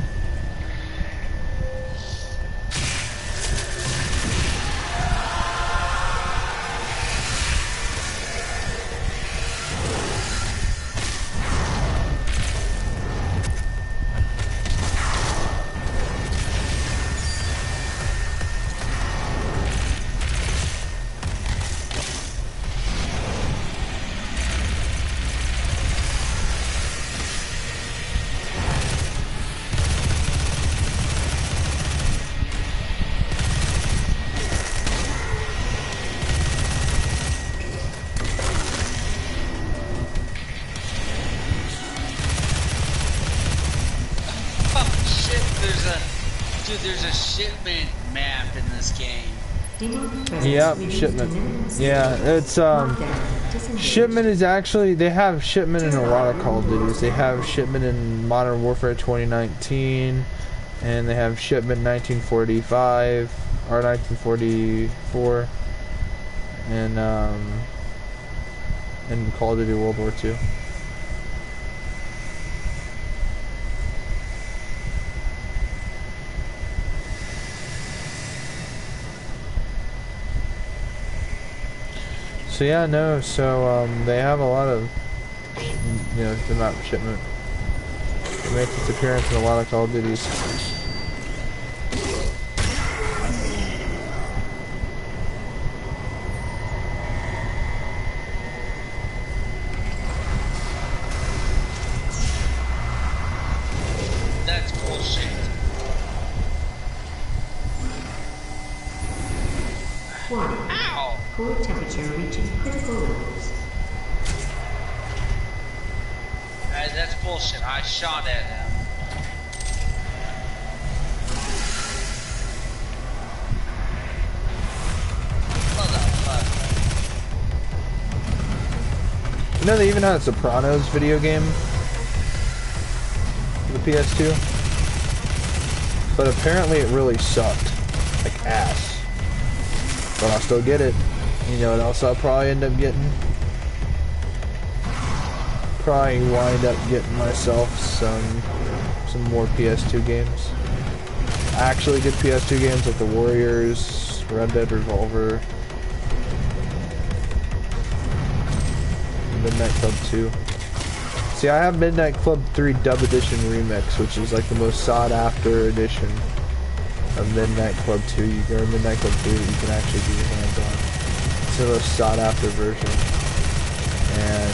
There's a shipment map in this game. Yep, shipment. Yeah, it's shipment is actually, they have shipment in a lot of Call of Duties. They have shipment in Modern Warfare 2019, and they have shipment 1945 or 1944, and in Call of Duty World War II. So yeah, no, so they have a lot of, you know, the map shipment. It makes its appearance in a lot of Call of Duties. That's bullshit. Warning. Ow! Core temperature reaching critical levels. That's bullshit. I shot at him. What the fuck? You know, they even had a Sopranos video game for the PS2, but apparently it really sucked, like ass. But I'll still get it. You know what else I'll probably end up getting? Probably wind up getting myself some more PS2 games. Actually good PS2 games like The Warriors, Red Dead Revolver, Midnight Club 2. See, I have Midnight Club 3 Dub Edition Remix, which is like the most sought after edition of Midnight Club 2, or Midnight Club 3 that you can actually get your hands on. It's the most sought after version. And,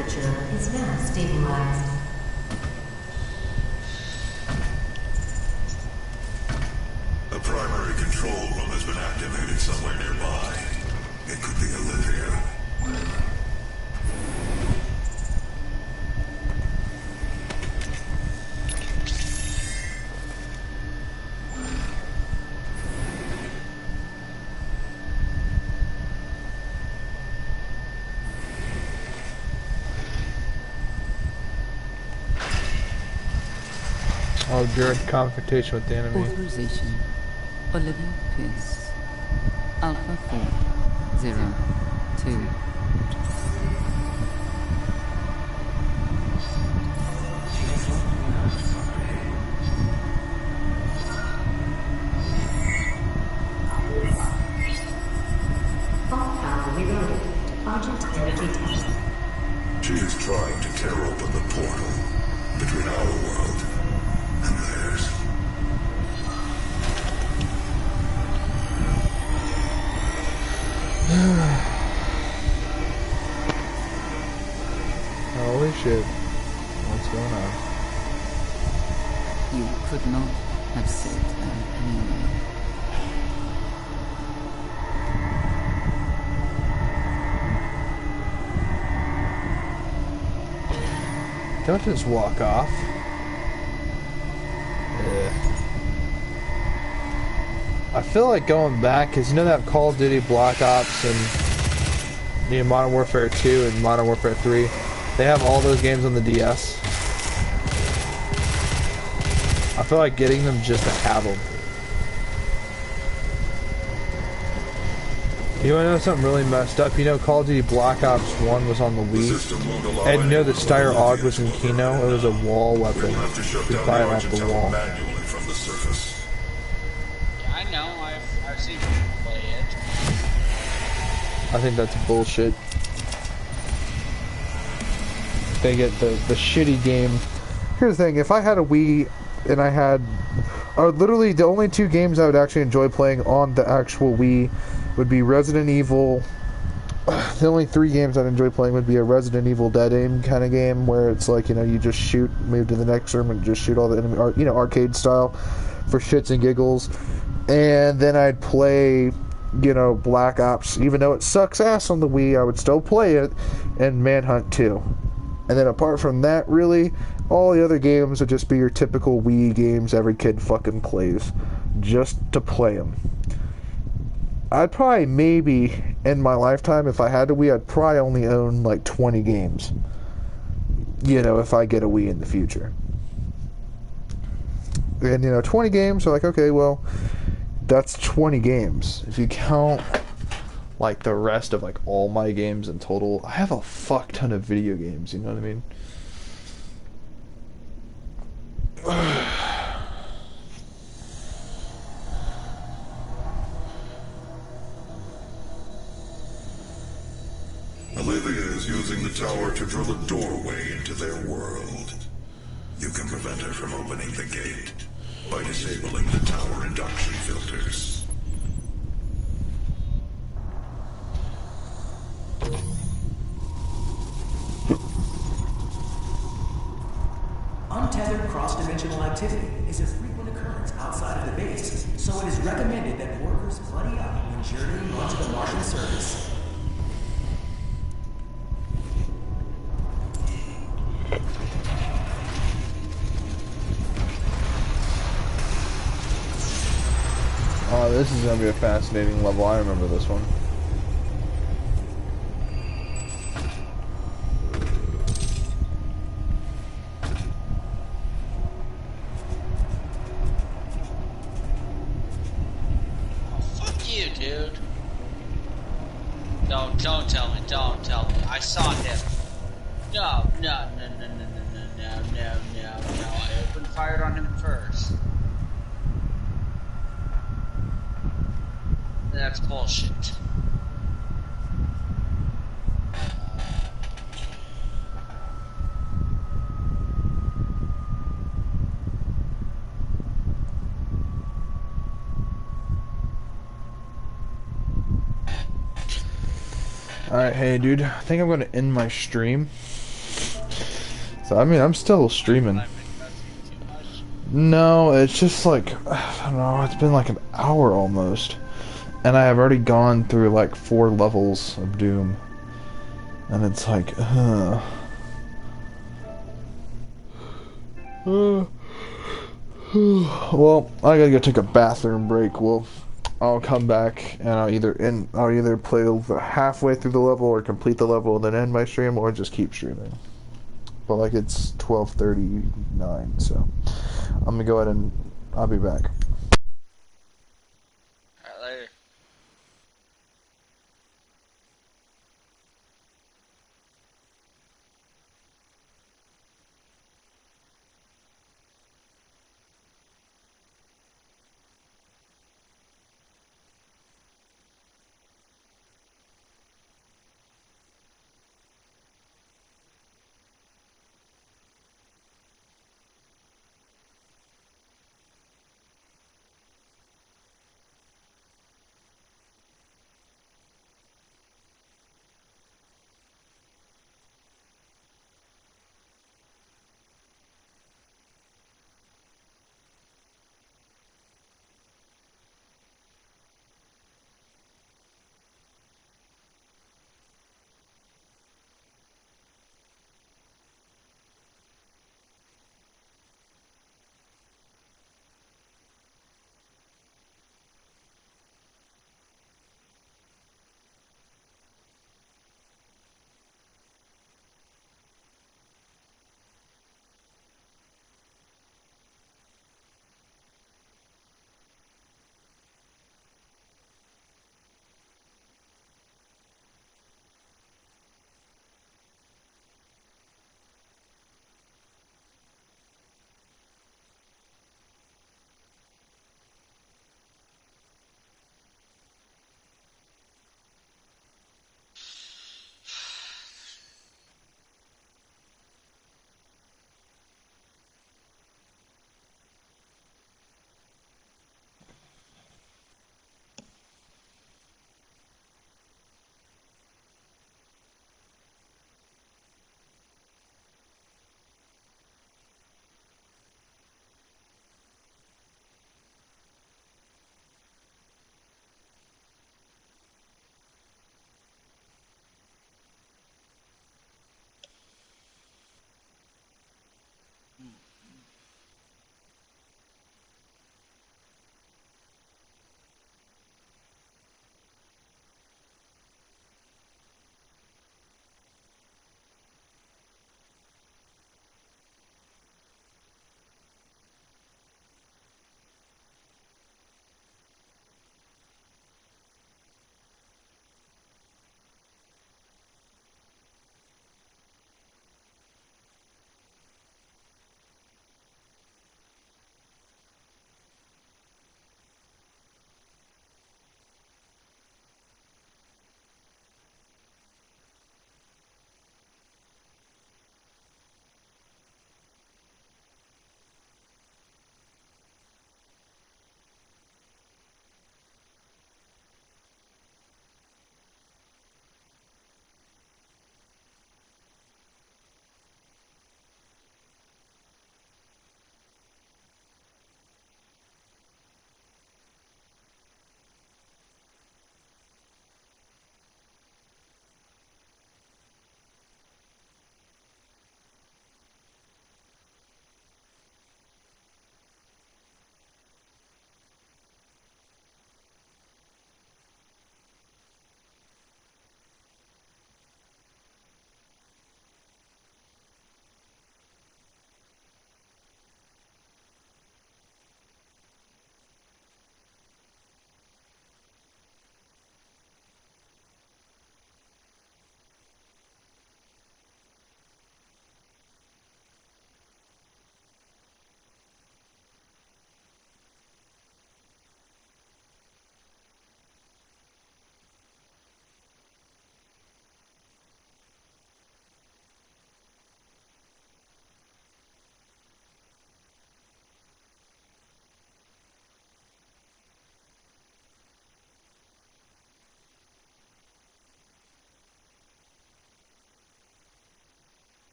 temperature is now stabilized. A primary control room has been activated somewhere nearby. It could be Olivia. Oh, direct confrontation with the enemy. Authorization. Olivia Pierce. Alpha 402. Vault valve reloaded. Argent energy test. She is trying to tear open the portal between our world and theirs. Holy shit. What's going on? You could not have said that anyway. Don't just walk off. I feel like going back, because you know that Call of Duty Black Ops and Modern Warfare 2 and Modern Warfare 3, they have all those games on the DS. I feel like getting them just to have them. You wanna know something really messed up? You know Call of Duty Black Ops 1 was on the Wii? And you know the Steyr AUG was in Kino? It was a wall weapon. You buy it off the wall. From the surface. Yeah, I know. I've seen people play it. I think that's bullshit. They get the shitty game. Here's the thing, if I had a Wii and I had... literally, the only two games I would actually enjoy playing on the actual Wii would be Resident Evil. The only three games I'd enjoy playing would be a Resident Evil Dead Aim kind of game, where it's like, you know, you just shoot, move to the next room, and just shoot all the enemy, or, you know, arcade style, for shits and giggles. And then I'd play, you know, Black Ops. Even though it sucks ass on the Wii, I would still play it, and Manhunt 2. And then apart from that, really, all the other games would just be your typical Wii games every kid fucking plays, just to play them. I'd probably, maybe, in my lifetime, if I had a Wii, I'd probably only own, like, 20 games. You know, if I get a Wii in the future. And, you know, 20 games, so like, okay, well, that's 20 games. If you count, like, the rest of, like, all my games in total, I have a fuck ton of video games, you know what I mean? Olivia is using the tower to drill a doorway into their world. You can prevent her from opening the gate by disabling the tower induction filters. Untethered cross-dimensional activity is a frequent occurrence outside of the base, so it is recommended that workers buddy up when journeying onto the Martian surface. Oh, this is going to be a fascinating level. I remember this one. Oh, fuck you, dude. Don't tell me. Don't tell me. I saw him. No. I opened fire on him first. That's bullshit. Alright, hey dude, I think I'm going to end my stream. So I mean, I'm still streaming. I've been cussing too much. No, it's just like I don't know. It's been like an hour almost, and I have already gone through like 4 levels of Doom, and it's like, well, I gotta go take a bathroom break. Well, I'll come back and I'll either play halfway through the level or complete the level and then end my stream, or just keep streaming. But like it's 12:39, so I'm gonna go ahead and I'll be back. Alright, later.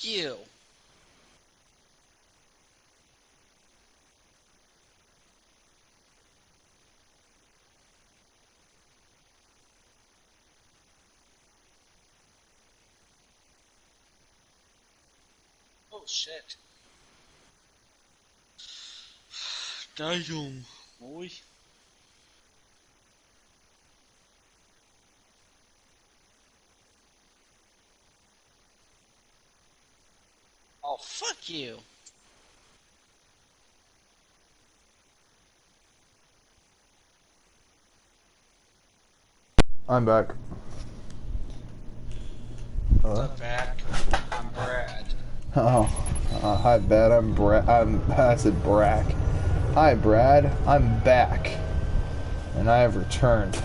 you. Oh shit. Damn, boy. Oh, fuck you. I'm back. What's up, back? I'm Brad. Oh, hi, Brad. I said Brack. Hi, Brad. I'm back, and I have returned.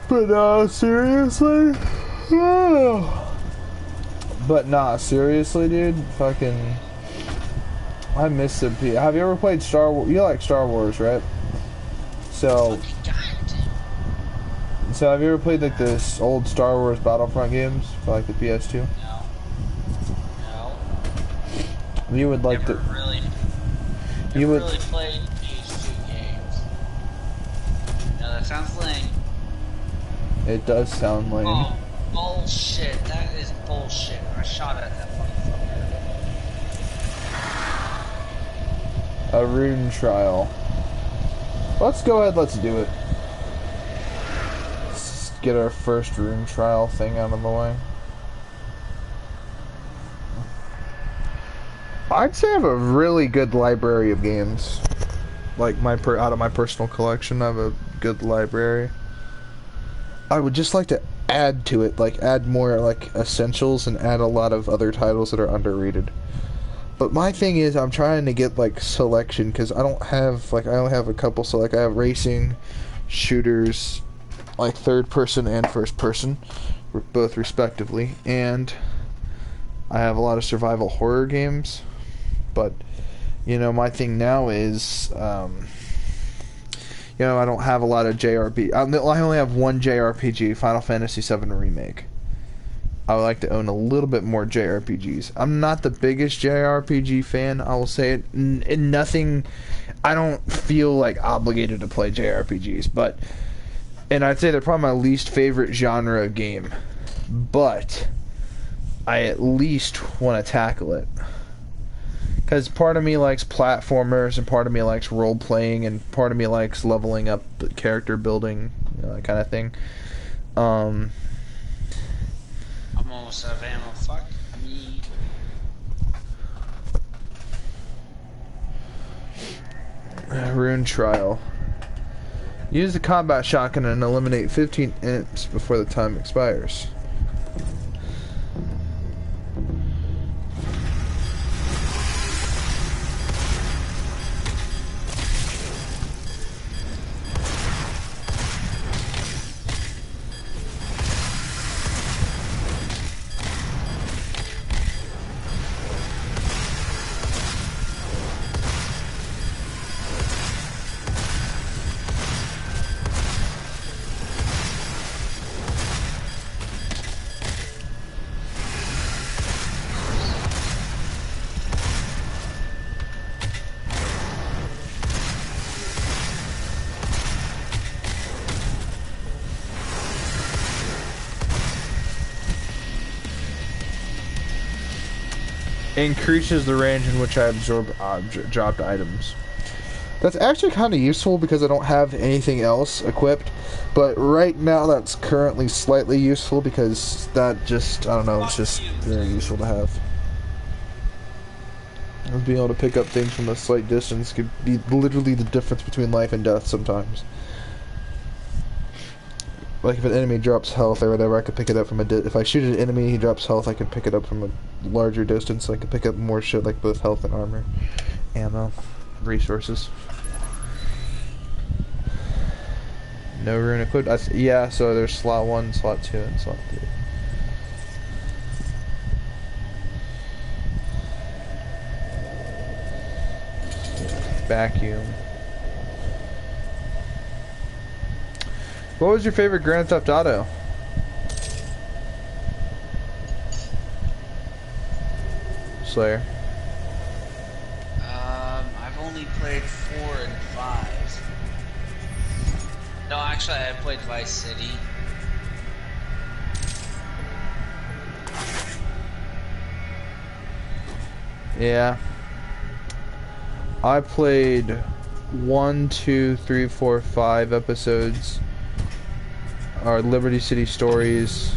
But seriously? But nah, seriously, dude. Fucking, I miss the P. Have you ever played Star Wars? You like Star Wars, right? So have you ever played like this old Star Wars Battlefront games for like the PS2? No. No. You would like Never to. really. You Never would. really played these 2 games. No, that sounds lame. It does sound lame. Oh, bullshit. That is bullshit. I shot at that motherfucker. A rune trial. Let's go ahead, let's do it. Let's get our first rune trial thing out of the way. I'd say I have a really good library of games. Like out of my personal collection, I have a good library. I would just like to add to it, like add more like essentials and add a lot of other titles that are underrated. But my thing is, I'm trying to get like selection because I don't have I only have a couple. So like I have racing, shooters, like third person and first person, both respectively, and I have a lot of survival horror games. But you know, my thing now is, I don't have a lot of JRPG. I only have one JRPG, Final Fantasy VII Remake. I would like to own a little bit more JRPGs. I'm not the biggest JRPG fan, I will say it. Nothing, I don't feel like obligated to play JRPGs, but, and I'd say they're probably my least favorite genre of game, but I at least want to tackle it. Because part of me likes platformers, and part of me likes role-playing, and part of me likes leveling up, the character building, that kind of thing. I'm almost out of ammo. Fuck me. Rune trial. Use the combat shotgun and eliminate 15 imps before the time expires. Increases the range in which I absorb dropped items. That's actually kind of useful because I don't have anything else equipped, but right now that's currently slightly useful because that just, I don't know, it's just very useful to have. Being able to pick up things from a slight distance could be literally the difference between life and death sometimes. Like if an enemy drops health or whatever, I could pick it up from if I shoot an enemy, he drops health, I can pick it up from a larger distance. I can pick up more shit like both health and armor, ammo, resources. No rune equipped. Yeah, so there's slot 1, slot 2, and slot 3. Vacuum. What was your favorite Grand Theft Auto? Slayer. I've only played 4 and 5. No, actually, I played Vice City. Yeah. I played 1, 2, 3, 4, 5 episodes. Or Liberty City Stories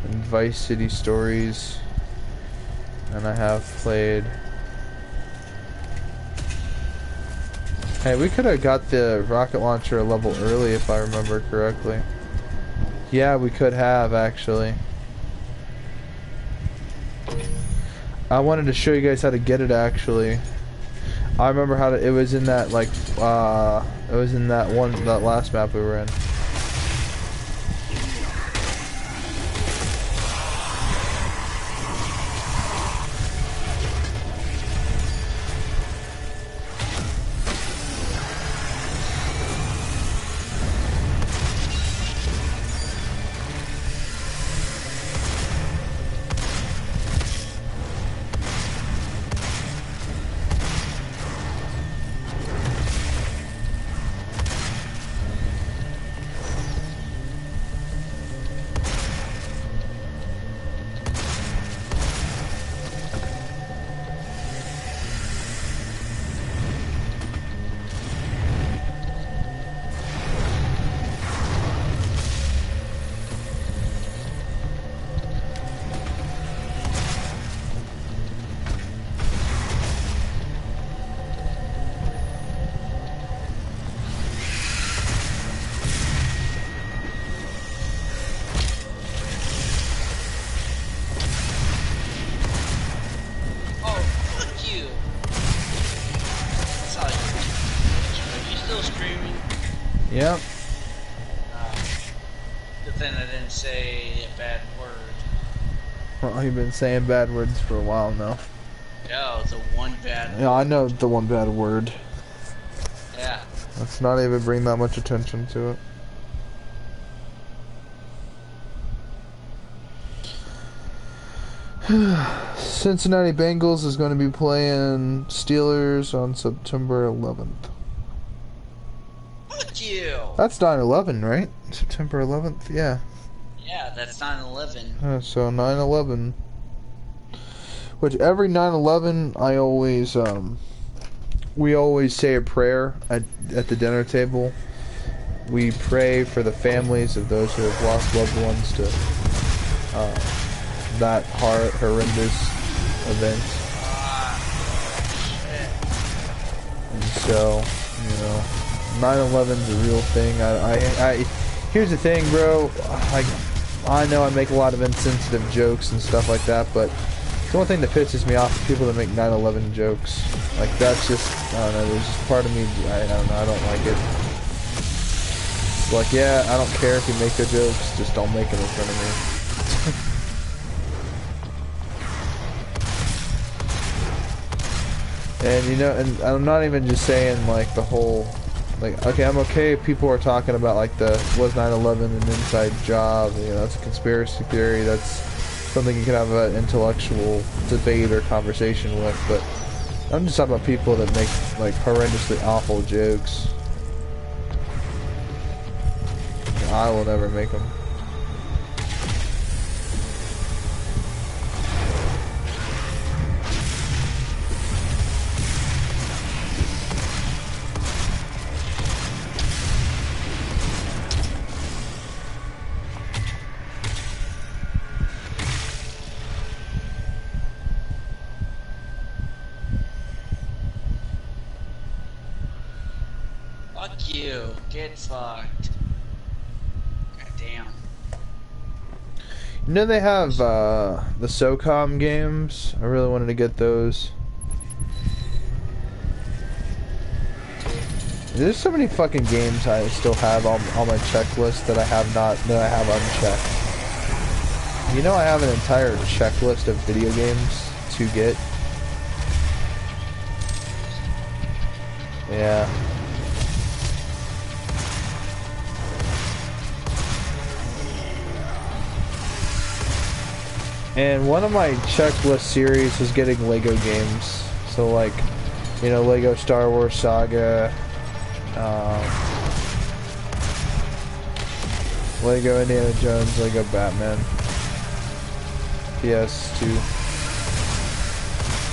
and Vice City Stories. And I have played... Hey, we could have got the rocket launcher a level early if I remember correctly. Yeah, we could have actually. I wanted to show you guys how to get it actually. I remember how to, it was in that like it was in that last map we were in. Yep. Good thing I didn't say a bad word. Well, you've been saying bad words for a while now. No, the one bad word. Yeah, I know the one bad word. Yeah. Let's not even bring that much attention to it. Cincinnati Bengals is going to be playing Steelers on September 11th. Fuck you! That's 9/11, right? September 11th? Yeah. Yeah, that's 9/11. So 9/11. Which every 9/11, I always, we always say a prayer at the dinner table. We pray for the families of those who have lost loved ones to that horrendous event. And so, you know, 9/11's a real thing. I here's the thing, bro. I know I make a lot of insensitive jokes and stuff like that, but the one thing that pisses me off is people that make 9/11 jokes. Like, that's just, I don't know, there's just part of me, I don't know, I don't like it. It's like, yeah, I don't care if you make the jokes, just don't make them in front of me. And, you know, and I'm not even just saying, like, the whole, like, okay, I'm okay if people are talking about, like, was 9/11 an inside job, you know, that's a conspiracy theory, that's something you can have an intellectual debate or conversation with, but I'm just talking about people that make, like, horrendously awful jokes. I will never make them. Fuck you. Get fucked. God damn. You know they have the SOCOM games? I really wanted to get those. There's so many fucking games I still have on my checklist that I have unchecked. You know I have an entire checklist of video games to get. Yeah. And one of my checklist series was getting Lego games. So like, you know, Lego Star Wars Saga, Lego Indiana Jones, Lego Batman, PS2.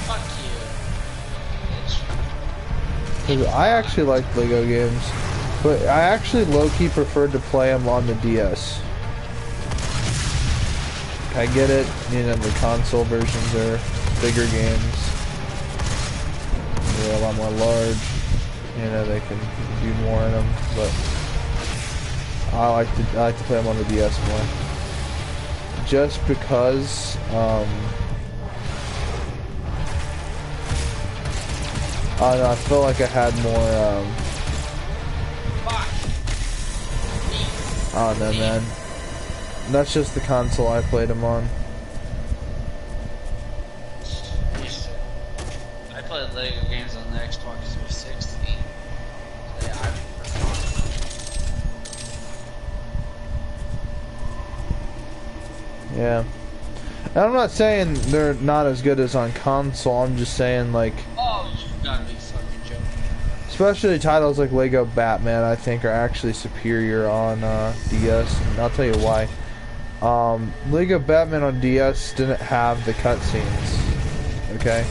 Fuck you. Bitch. I actually like Lego games, but I actually low-key preferred to play them on the DS. I get it, you know, the console versions are bigger games. They're a lot more large. You know, they can do more in them, but I like to play them on the DS more. Just because, I don't know, I feel like I had more, I don't know, man. That's just the console I played them on. I played Lego games on the Xbox 360. So yeah, I prefer. Yeah. And I'm not saying they're not as good as on console, I'm just saying, like, Oh, you gotta be fucking joking. especially titles like Lego Batman, I think are actually superior on DS, and I'll tell you why. Lego Batman on DS didn't have the cutscenes, okay?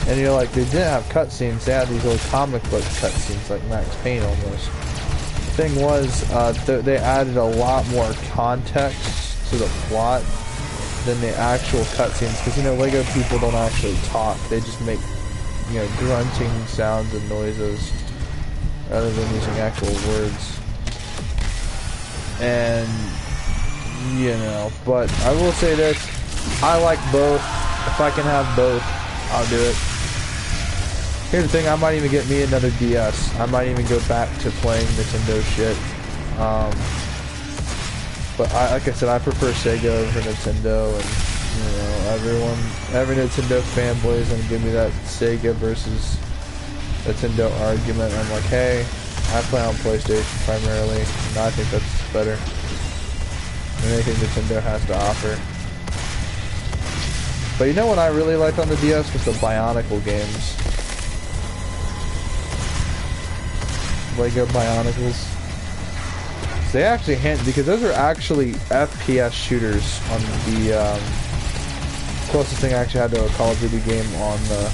And you're like, they didn't have cutscenes, they had these little comic book cutscenes, like Max Payne almost. The thing was, they added a lot more context to the plot than the actual cutscenes, because, you know, Lego people don't actually talk, they just make, you know, grunting sounds and noises rather than using actual words. And, you know, but I will say this, I like both. If I can have both, I'll do it. Here's the thing, I might even get me another DS. I might even go back to playing Nintendo shit. But like I said, I prefer Sega over Nintendo, and, you know, every Nintendo fanboy is gonna give me that Sega versus Nintendo argument. I'm like, hey, I play on PlayStation primarily, and I think that's better than anything Nintendo has to offer. But you know what I really liked on the DS was the Bionicle games. Lego Bionicles. They actually because those are actually FPS shooters on the closest thing I actually had to a Call of Duty game on the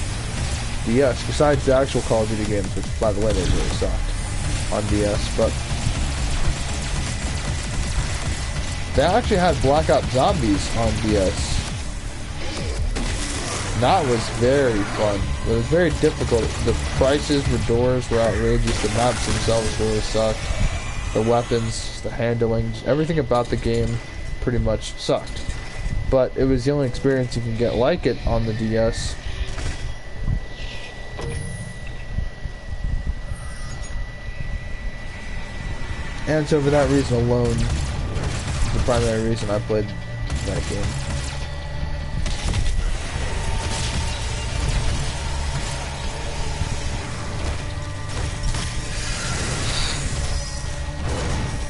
DS, besides the actual Call of Duty games, which, by the way, they really sucked on DS, but they actually had Black Ops Zombies on DS. That was very fun. It was very difficult. The prices for doors were outrageous. The maps themselves really sucked. The weapons, the handling, everything about the game pretty much sucked. But it was the only experience you can get like it on the DS. And so for that reason alone, the primary reason I played that game.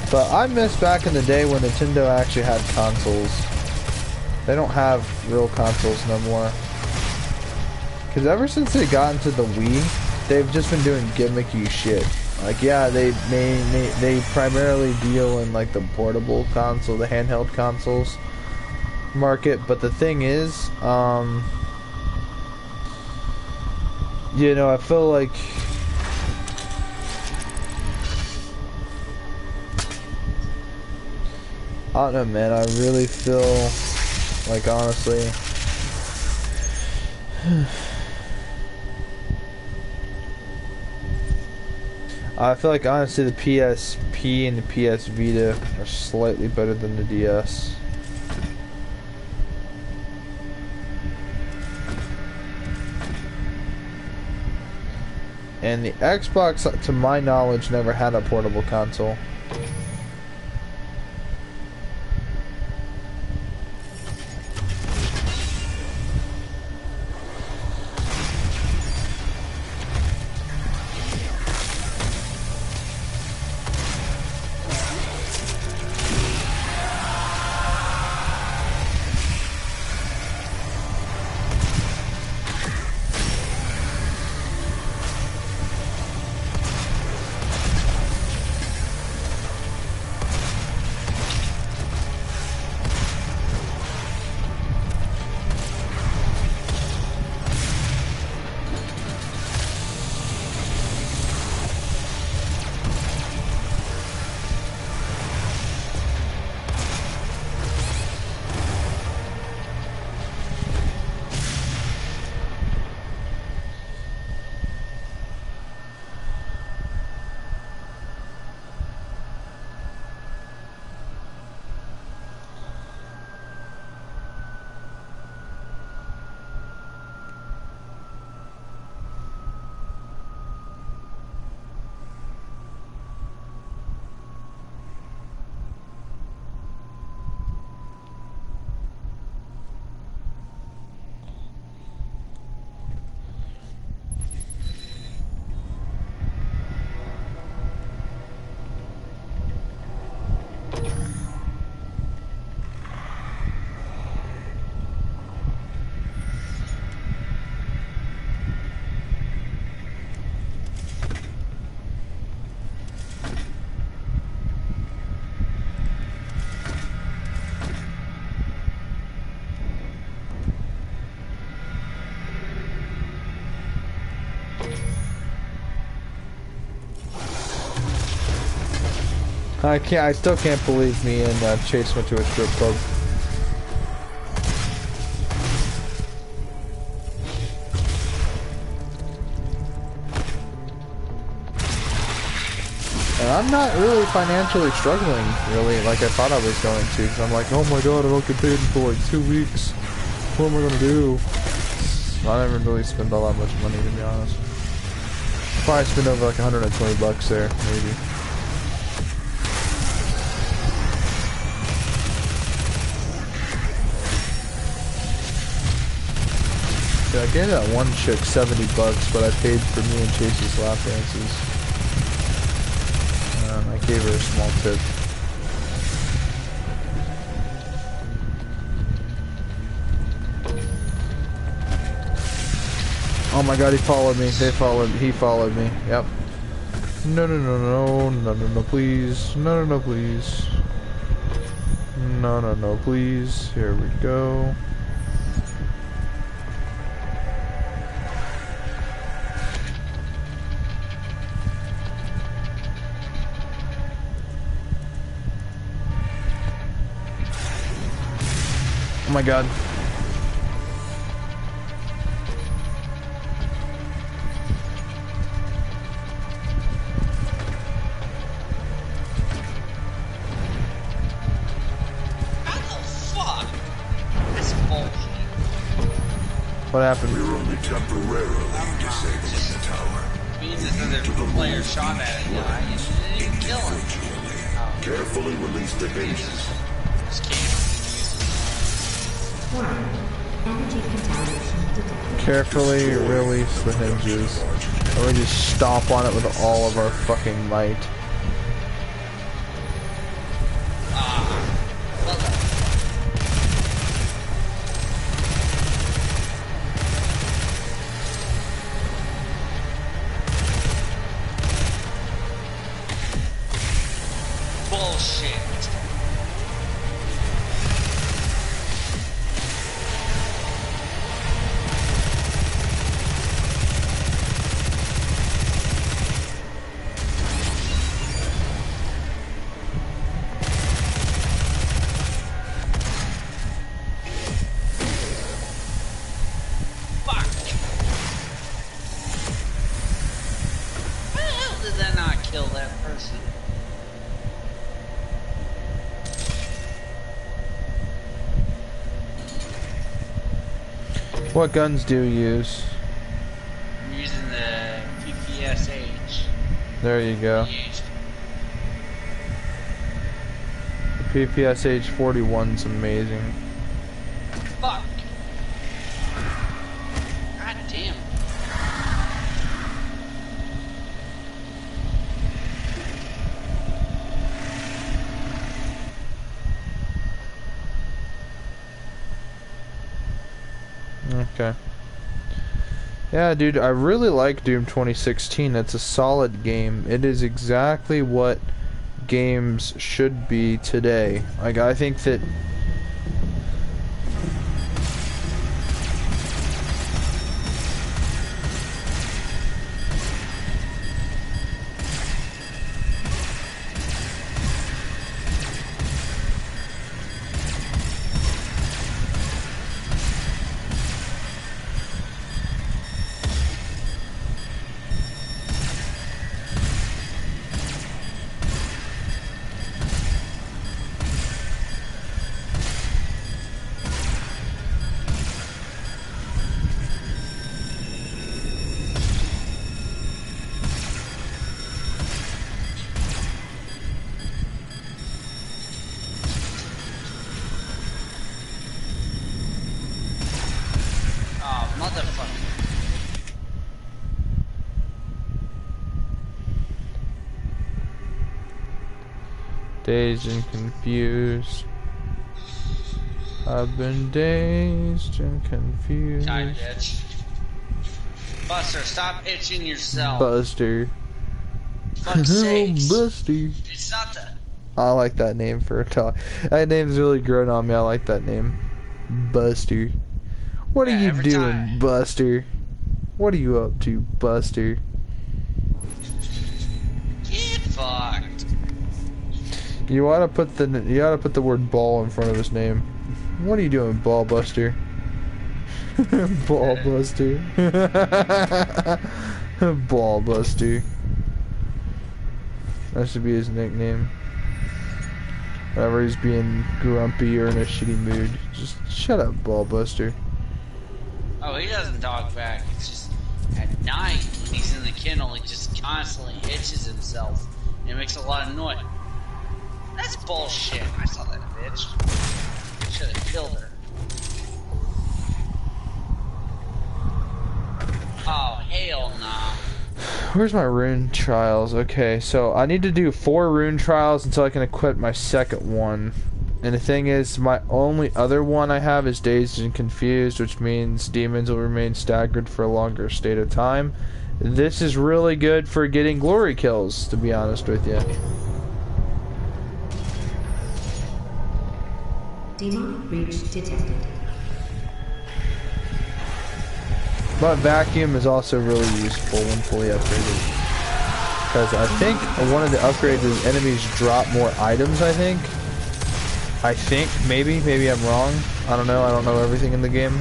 But I miss back in the day when Nintendo actually had consoles. They don't have real consoles no more. Because ever since they got into the Wii, they've just been doing gimmicky shit. Like, yeah, they primarily deal in, like, the portable console, the handheld consoles market. But the thing is, you know, I feel like I don't know, man. I really feel like, honestly, I feel like, honestly, the PSP and the PS Vita are slightly better than the DS. And the Xbox, to my knowledge, never had a portable console. I still can't believe me and Chase went to a strip club. And I'm not really financially struggling, really, like I thought I was going to. Cause I'm like, oh my god, I don't get paid for like 2 weeks. What am I gonna do? I never really spend all that much money, to be honest. Probably spend over like 120 bucks there, maybe. Yeah, I gave that one chick 70 bucks, but I paid for me and Chase's lap dances. I gave her a small tip. Oh my god, he followed me. He followed me. Yep. No, please. No, please. No, please. Here we go. Oh my god. What happened? We're only temporarily disabling the tower. Means another player shot at it. I didn't kill him. Carefully release the hinges. Warning. Energy contamination detected. Carefully release the hinges. And we just stomp on it with all of our fucking might. What guns do you use? I'm using the PPSH. There you go. The PPSH 41's amazing. Fuck. God damn. Okay. Yeah, dude, I really like Doom 2016. It's a solid game. It is exactly what games should be today. Like, I think that dazed and confused. I've been dazed and confused. Die, bitch. Buster, stop itching yourself. Buster. Fuck's sakes. Buster. It's not the... I like that name for a dog. That name's really grown on me. I like that name. Buster. What are you doing, time. Buster? What are you up to, Buster? Get fucked. You ought to put the word ball in front of his name. What are you doing, Ball Buster? Ball Buster. Ball Buster. That should be his nickname. Whenever he's being grumpy or in a shitty mood, just shut up, Ball Buster. Oh, he doesn't talk back. It's just at night when he's in the kennel, he just constantly itches himself. And it makes a lot of noise. That's bullshit. I saw that bitch. Should have killed her. Oh, hell nah. Where's my rune trials? Okay, so I need to do 4 rune trials until I can equip my second one. And the thing is, my only other one I have is Dazed and Confused, which means demons will remain staggered for a longer state of time. This is really good for getting glory kills, to be honest with you. Demonic breach detected. But Vacuum is also really useful when fully upgraded. Because I think one of the upgrades is enemies drop more items, I think. Maybe I'm wrong. I don't know everything in the game.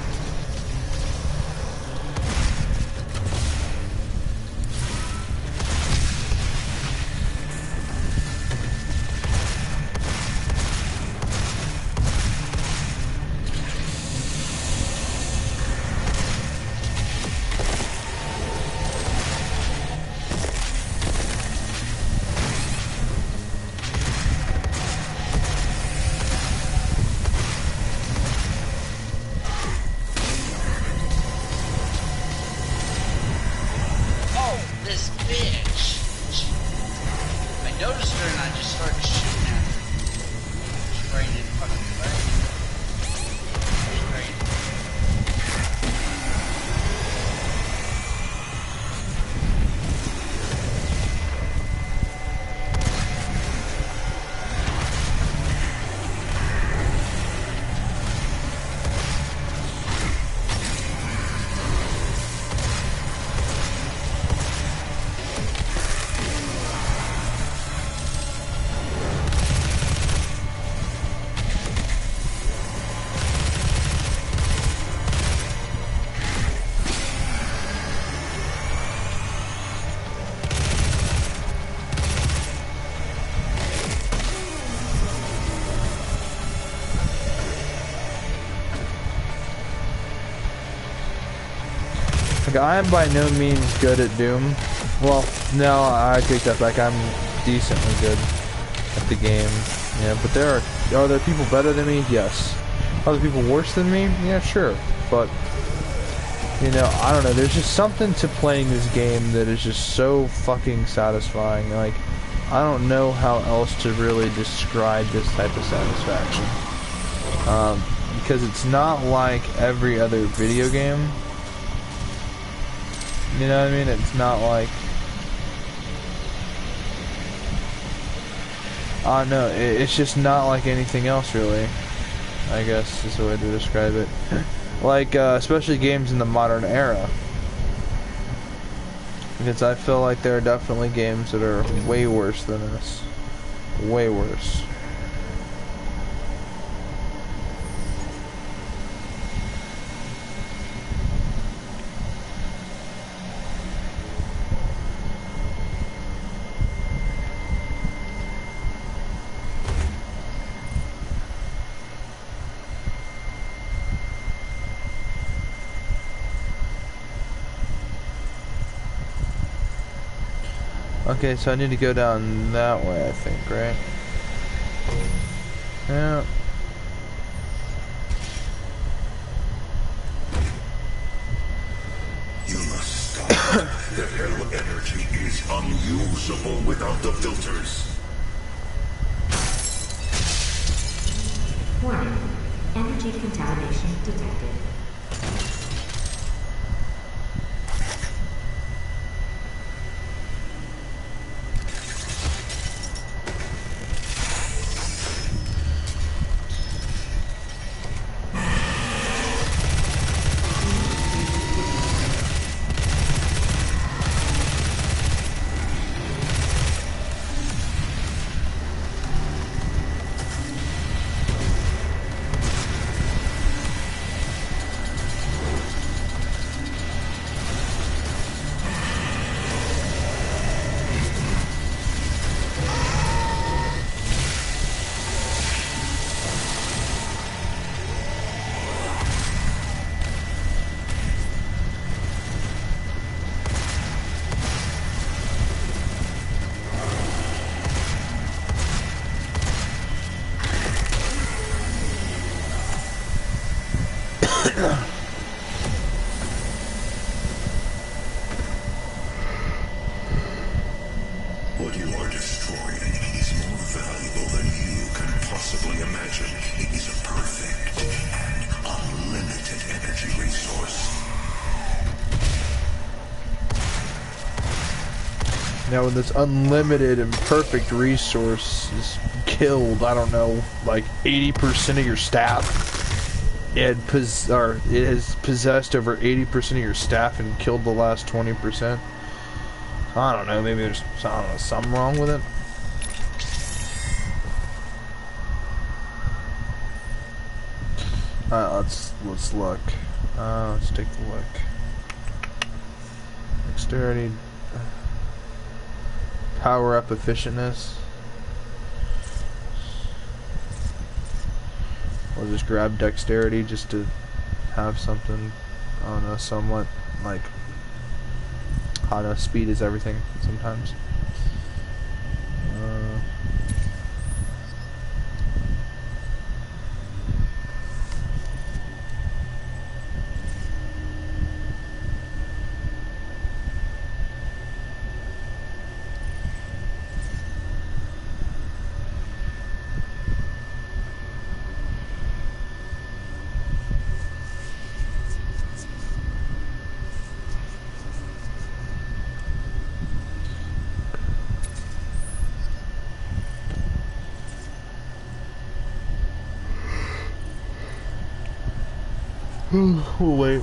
I am by no means good at Doom. Well, no, I take that back. I'm decently good at the game. Yeah, but are there people better than me? Yes. Are there people worse than me? Yeah, sure. But, you know, I don't know. There's just something to playing this game that is just so fucking satisfying. Like, I don't know how else to really describe this type of satisfaction. Because it's not like every other video game. You know what I mean? It's not like... no, it's just not like anything else, really. I guess is the way to describe it. Like, especially games in the modern era. Because I feel like there are definitely games that are way worse than this. Way worse. Okay, so I need to go down that way, I think, right? Yeah. You must stop. The hell energy is unusable without the filters. Warning. Energy contamination detected. What you are destroying is more valuable than you can possibly imagine. It is a perfect and unlimited energy resource. Now, when this unlimited and perfect resource is killed, I don't know, like 80% of your staff, it has possessed over 80% of your staff and killed the last 20%. I don't know, maybe there's, I don't know, something wrong with it. Let's look. Let's take a look. Dexterity. Power up efficientness. We'll just grab dexterity just to have something, I don't know, somewhat like, I don't know, speed is everything sometimes. We'll wait.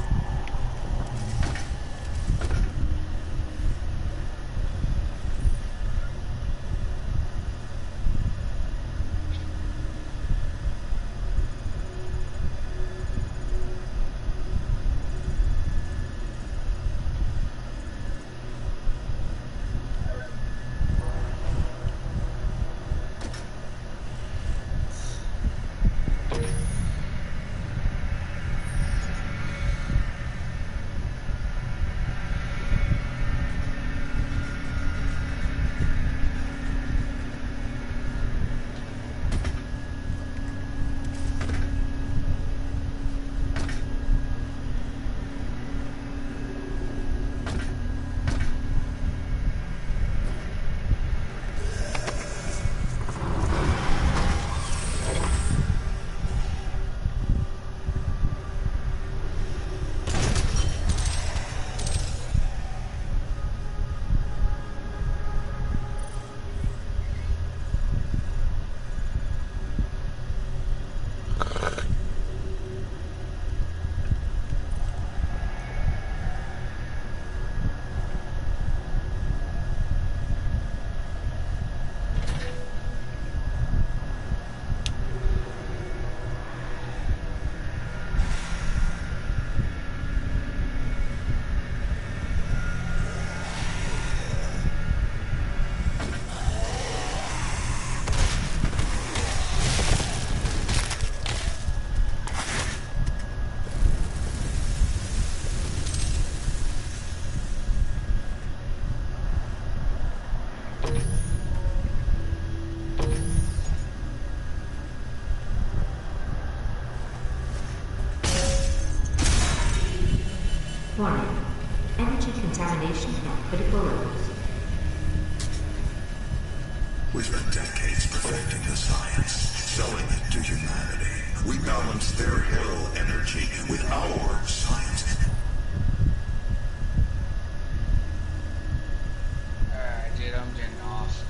Warning. Energy contamination at critical levels. We spent decades perfecting the science, selling it to humanity. We balanced their hell energy with our science. Alright, dude, I'm getting off.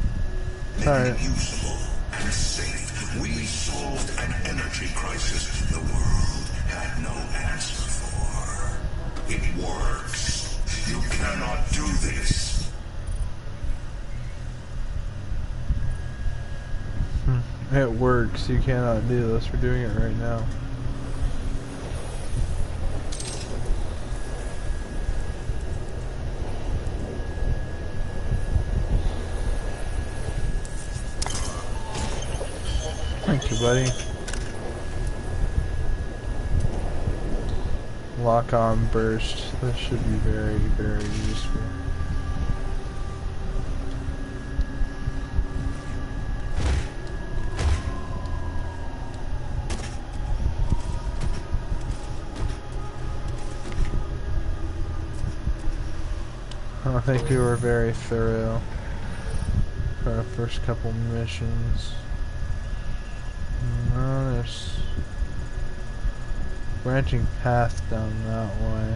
Making it usable and safe, we solved an energy crisis the world had no answer for. It works. You cannot do this. It works. You cannot do this. We're doing it right now. Thank you, buddy. Lock on burst. This should be very, very useful. I think we were very thorough. for our first couple missions. No, there's branching path down that way.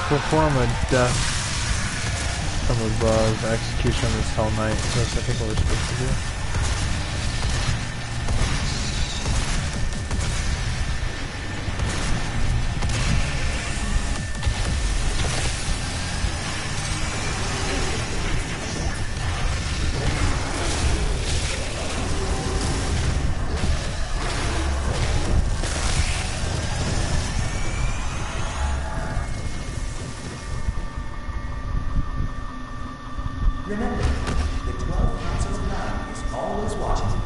Perform a death from above, execution on this Hell Knight. That's I think what we're supposed to do. Remember, the 12 Council of Nine is always watching you.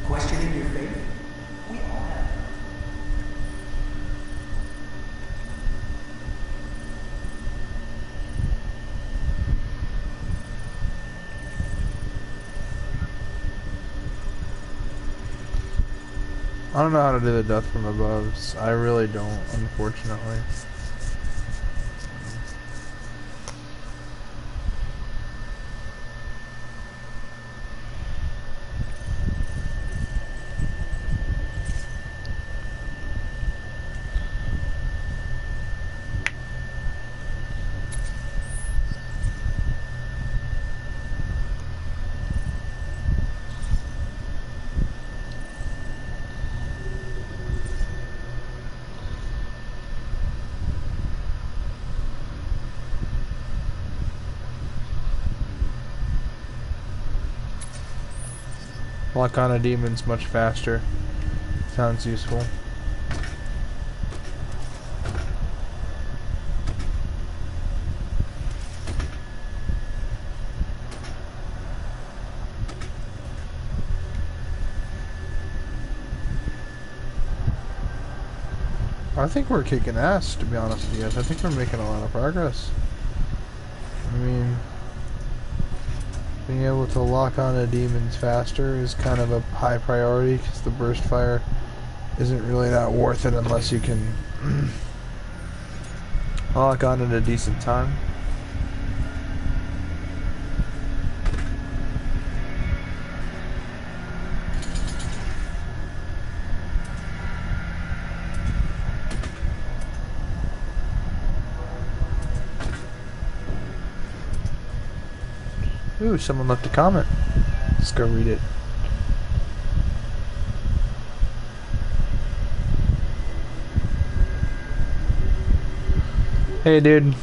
Questioning your faith? We all have them. I don't know how to do the death from above. I really don't, unfortunately. Lock on a demon's much faster. Sounds useful. I think we're kicking ass, to be honest with you guys. I think we're making a lot of progress. I mean, being able to lock on a demons faster is kind of a high priority because the burst fire isn't really that worth it unless you can lock on at a decent time. Ooh, someone left a comment. Let's go read it. Hey, dude.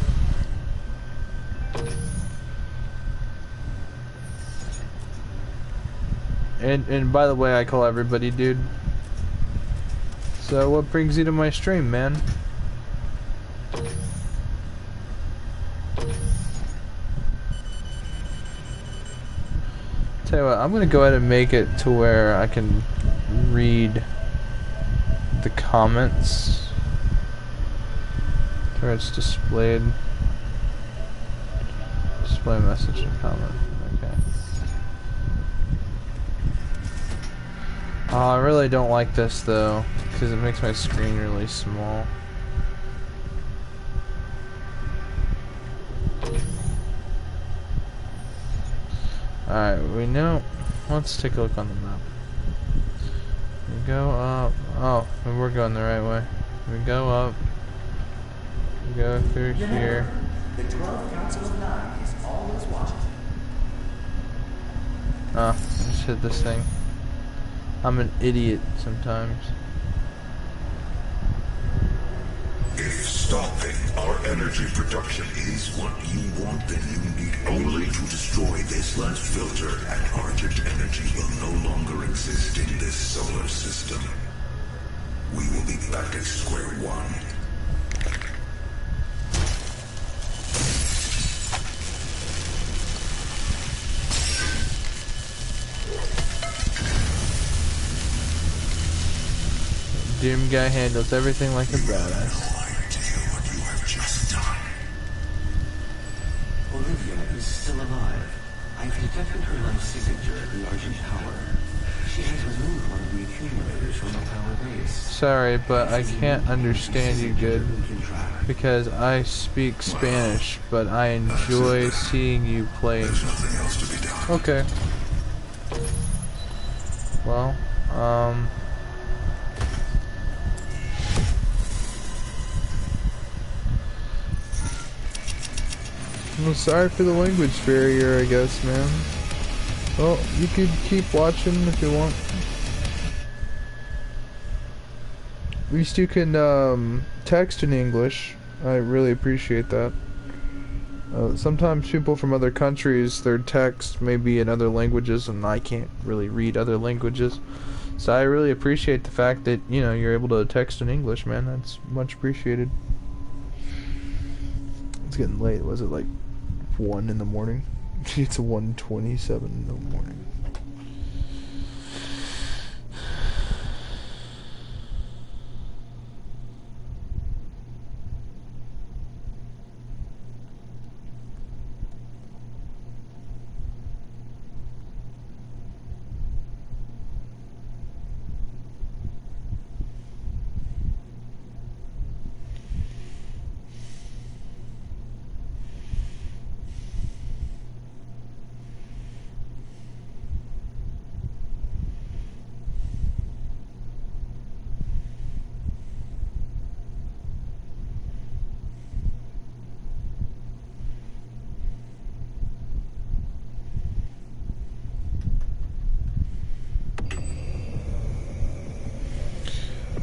And by the way, I call everybody dude. So what brings you to my stream, man? Tell you what, I'm gonna go ahead and make it to where I can read the comments. Where it's displayed. Display message and comment. Okay. Oh, I really don't like this though, because it makes my screen really small. Alright, we know. Let's take a look on the map. We go up. Oh, we're going the right way. We go up. We go through here. The 12 Council of Nine is always watching. Oh, I just hit this thing. I'm an idiot sometimes. If stopping our energy production is what you want, then you need only to destroy this last filter, and Argent energy will no longer exist in this solar system. We will be back at square one. Doom guy handles everything like a badass. Olivia is still alive. I've detected her life signature at the Argent Tower. She has removed one of the accumulators from the tower base. Sorry, but I can't understand you good because I speak Spanish, but I enjoy seeing you play. Okay. Well, well, sorry for the language barrier, I guess, man. Well, you could keep watching if you want. At least you can text in English. I really appreciate that. Sometimes people from other countries, their text may be in other languages, and I can't really read other languages. So I really appreciate the fact that, you know, you're able to text in English, man. That's much appreciated. It's getting late. Was it like 1 in the morning? It's 1:27 in the morning.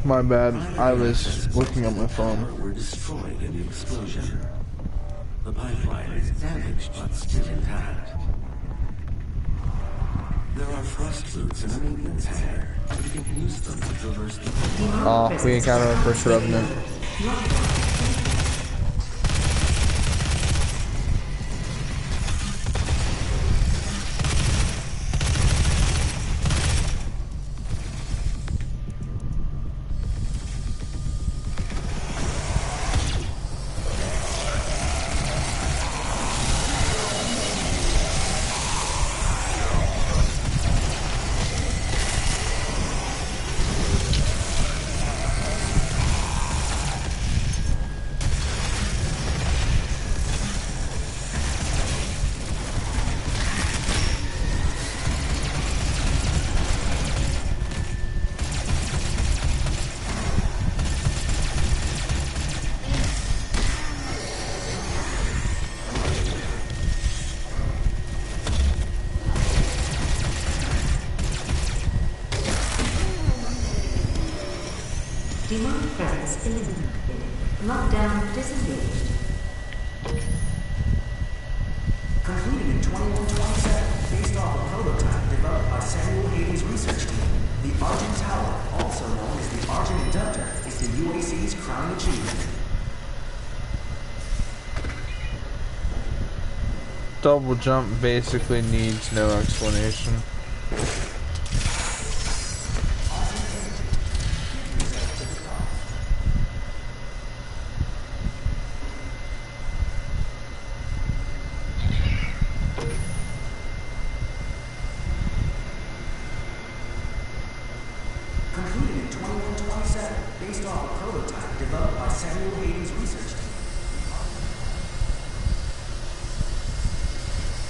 My bad. I was looking at my phone. Were destroyed in the explosion. The pipeline is damaged but still intact. There are thrust routes in the maintenance hangar. You can use them to traverse the... Oh, we encountered our first revenant. Demonic presence eliminated. Lockdown disengaged. Completed in 2127, based off a prototype developed by Samuel Hades' research team, the Argent Tower, also known as the Argent Inductor, UAC's crowning achievement. Double jump basically needs no explanation. Completed in 2127, based off a prototype developed by Samuel Hayden's research team.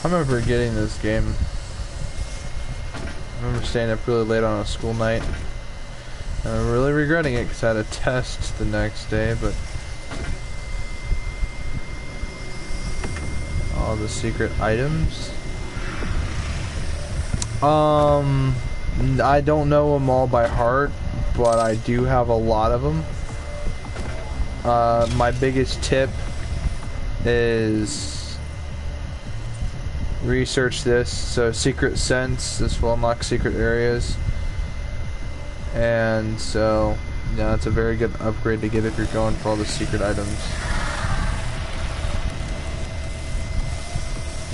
I remember getting this game. I remember staying up really late on a school night. And I'm really regretting it because I had a test the next day, but all the secret items. I don't know them all by heart, but I do have a lot of them. My biggest tip is research this. So secret sense, this will unlock secret areas. And so, yeah, it's a very good upgrade to get if you're going for all the secret items.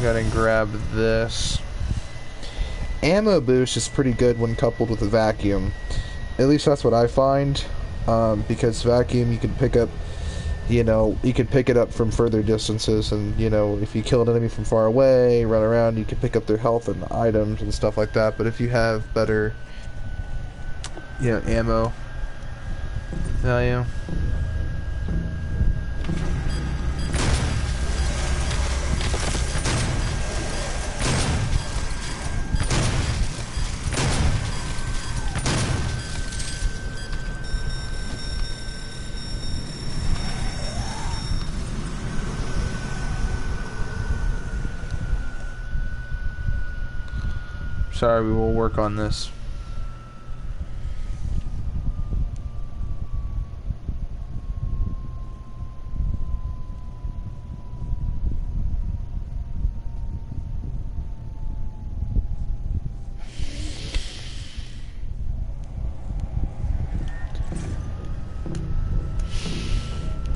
Go ahead and grab this. Ammo boost is pretty good when coupled with a vacuum. At least that's what I find. Because vacuum you can pick up, you can pick it up from further distances, and if you kill an enemy from far away, run around, you can pick up their health and items and stuff like that. But if you have better, ammo value. Sorry, we will work on this.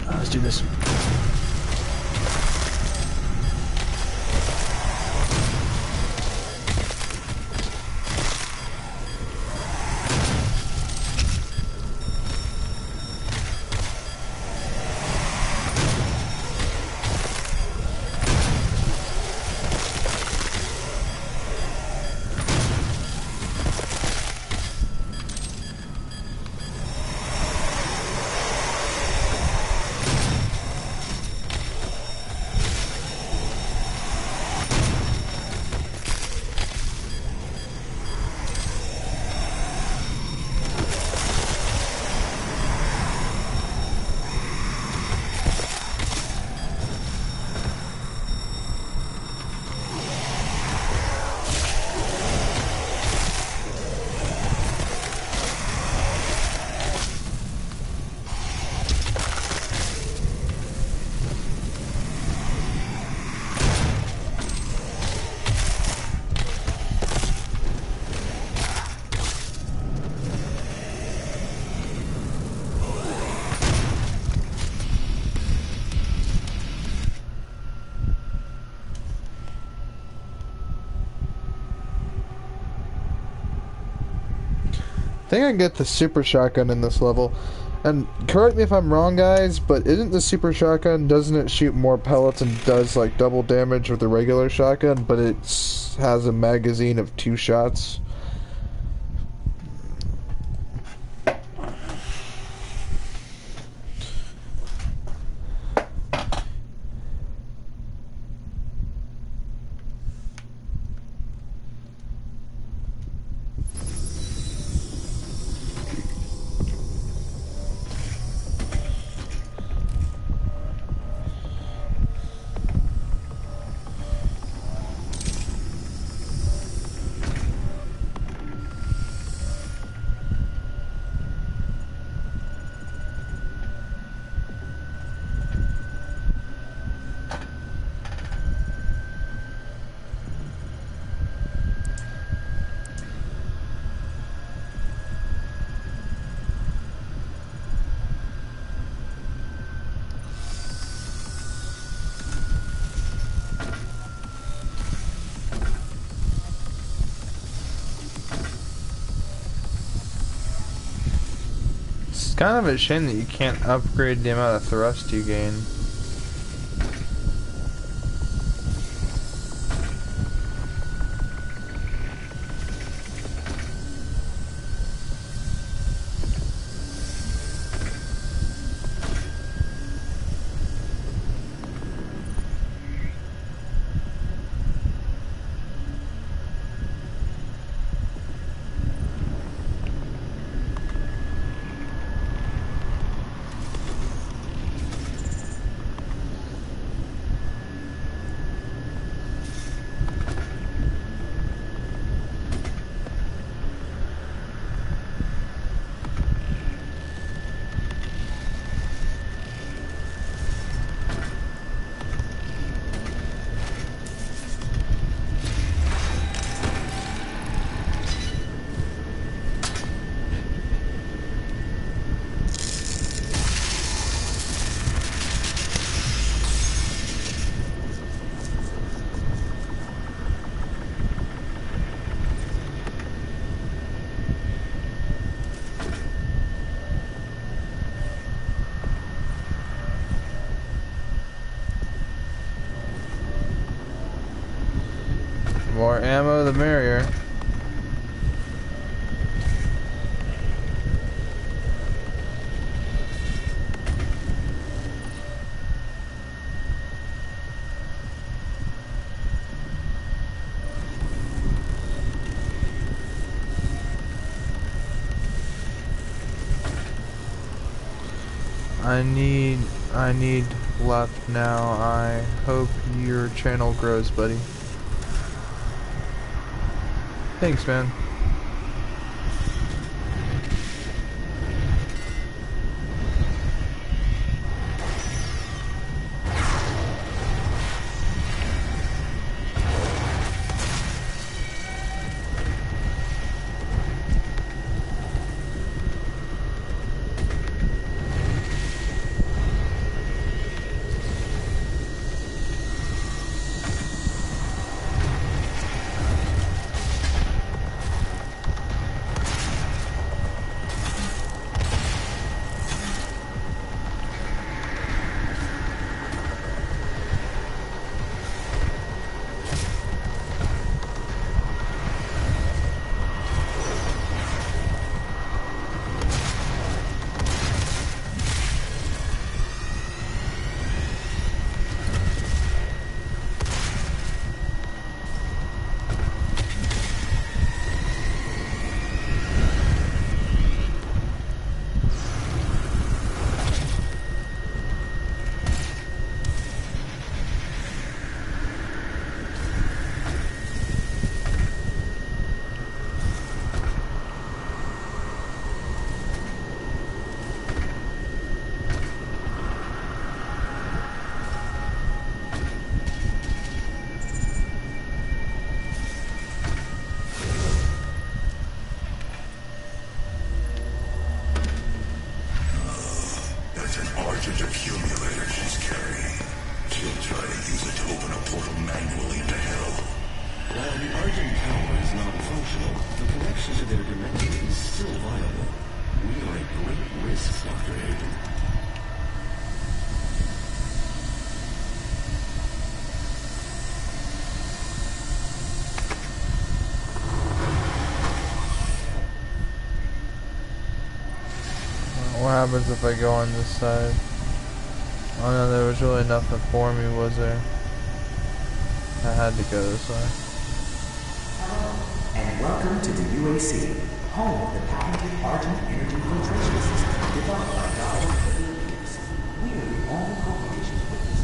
Let's do this. I think I can get the super shotgun in this level. And correct me if I'm wrong, guys, but isn't the super shotgun, doesn't it shoot more pellets and does like double damage with the regular shotgun, but it has a magazine of 2 shots? It's kind of a shame that you can't upgrade the amount of thrust you gain. More ammo, the merrier. I need left now. I hope your channel grows, buddy. Thanks, man. What happens if I go on this side? Oh no, there was really nothing for me, was there? I had to go this way. And welcome to the UAC, home of the patented Argent Energy Filtration System developed by Goddard for 8 years. We are the only corporation with this.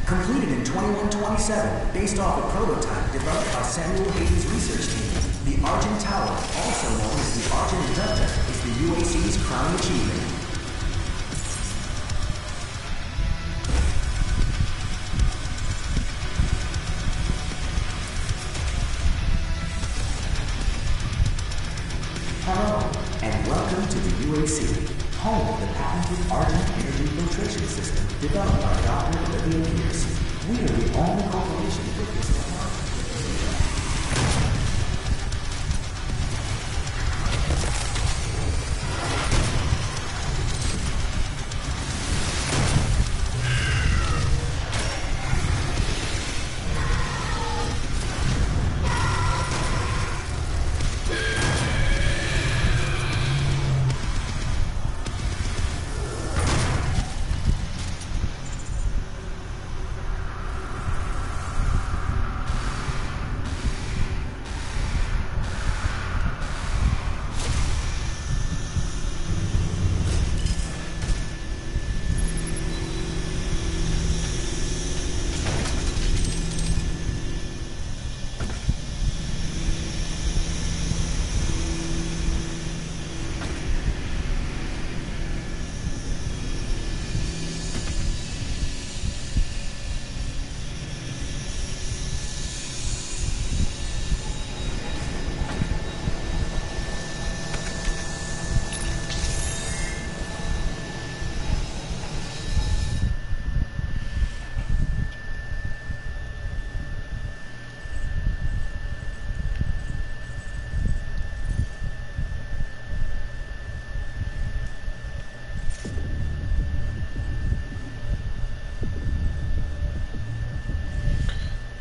Completed in 2127, based off a prototype developed by Samuel Hayden's research team, the Argent Tower, also known as the Argent Vector, is the UAC's crowning achievement. Hello, and welcome to the UAC, home of the patented Argent Energy Filtration System developed by Dr. Olivia Pierce. We are the only corporation with this technology.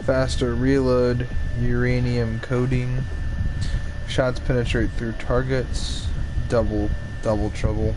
Faster reload, uranium coating, shots penetrate through targets, double trouble.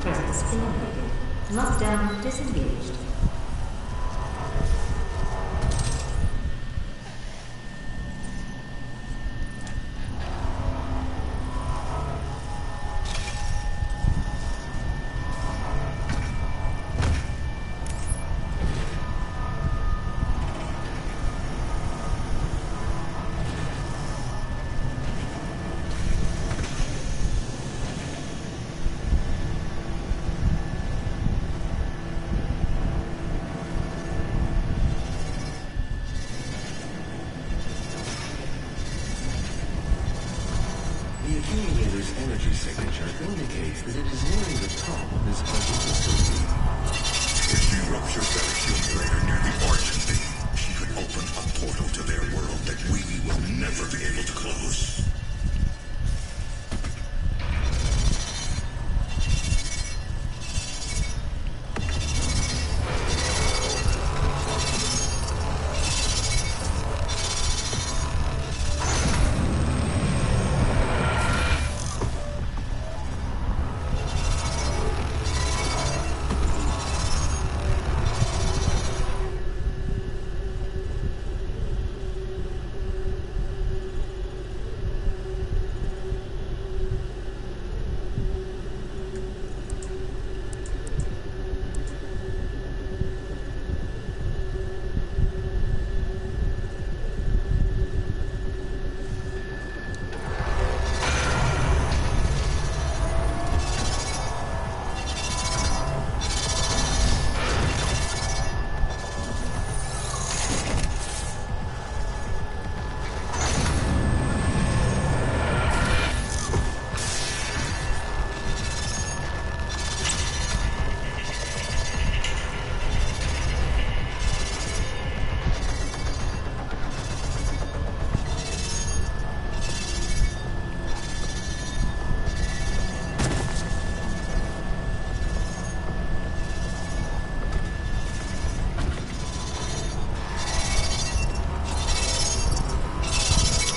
presence eliminated. Lockdown disengaged. The accumulator's energy signature indicates that it is nearing the top of this present facility. If she ruptures that accumulator near the origin beam, she could open a portal to their world that we will never be able to close.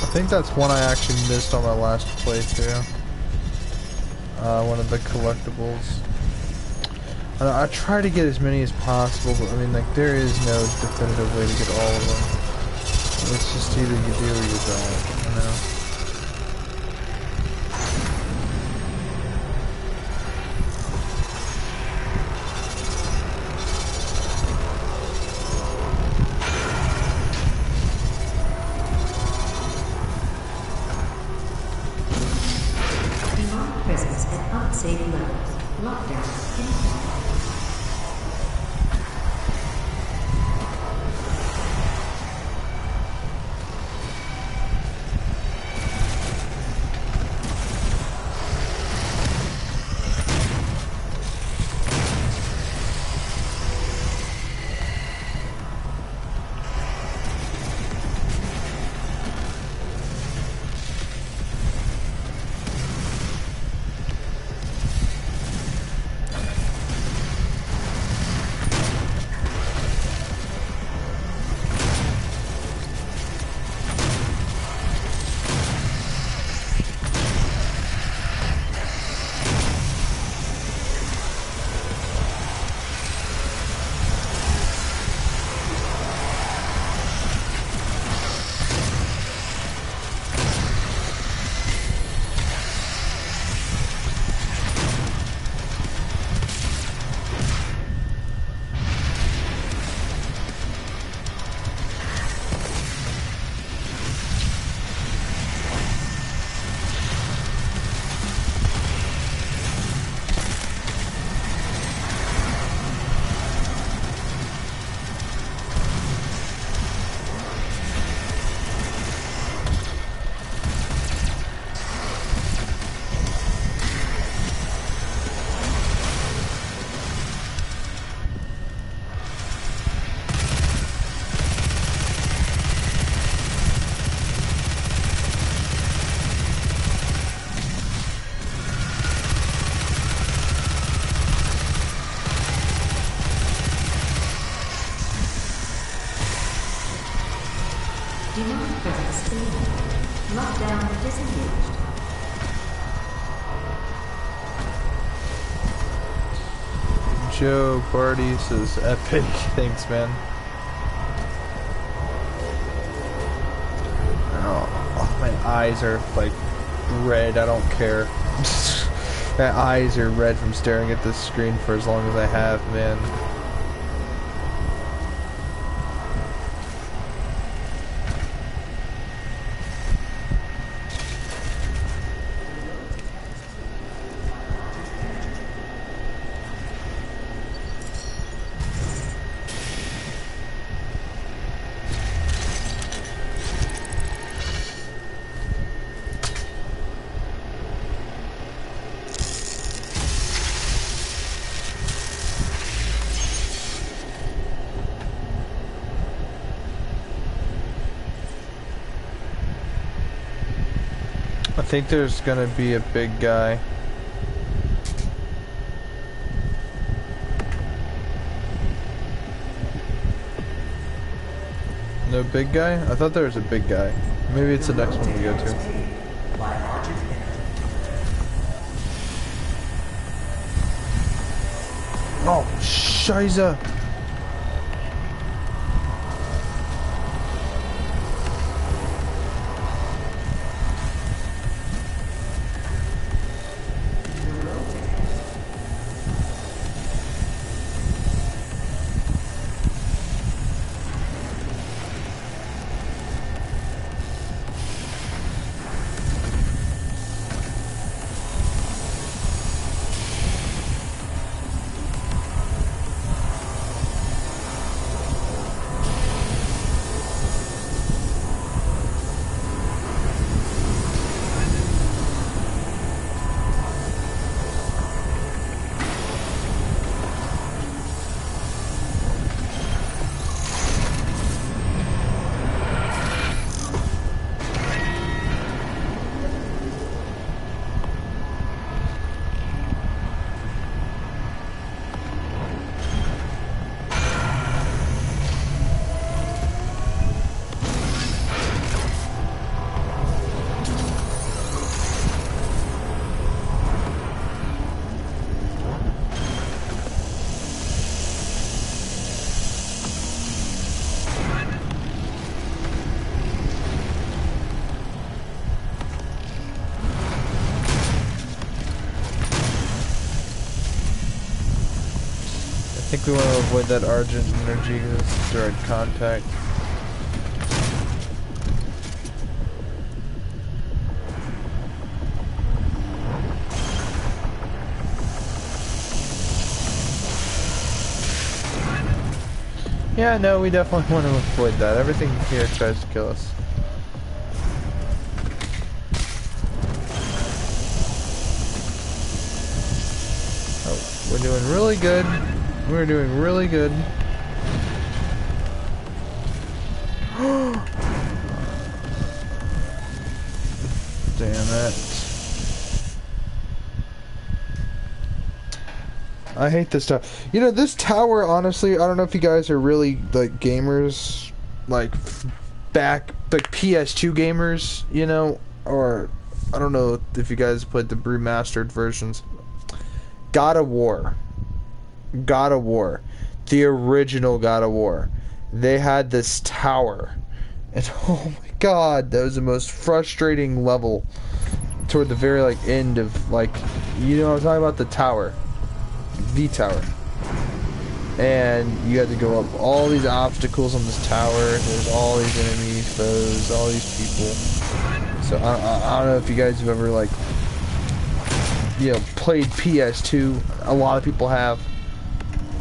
I think that's one I actually missed on my last playthrough. One of the collectibles. I try to get as many as possible, but I mean, like, there is no definitive way to get all of them. It's just either you do or you don't, you know? Demonic presence at unsafe levels. Lockdown impact. show party says epic. Thanks, man. Oh, my eyes are like red. I don't care. My eyes are red from staring at this screen for as long as I have, man. I think there's gonna be a big guy. No big guy? I thought there was a big guy. Maybe it's the next one we go to. Oh, Shiza! I think we want to avoid that Argent energy because it's direct contact. Yeah, no, we definitely want to avoid that. Everything here tries to kill us. Oh, we're doing really good. We're doing really good. Damn it. I hate this tower. You know, this tower, honestly, I don't know if you guys are really, like, gamers, like, back, like, PS2 gamers, you know, or, I don't know if you guys played the remastered versions. God of War. God of War, the original God of War, they had this tower, and oh my god, that was the most frustrating level toward the very like end of like, you know what I'm talking about, the tower, and you had to go up all these obstacles on this tower. There's all these enemies, foes, all these people. So I don't know if you guys have ever like, you know, played PS2. A lot of people have.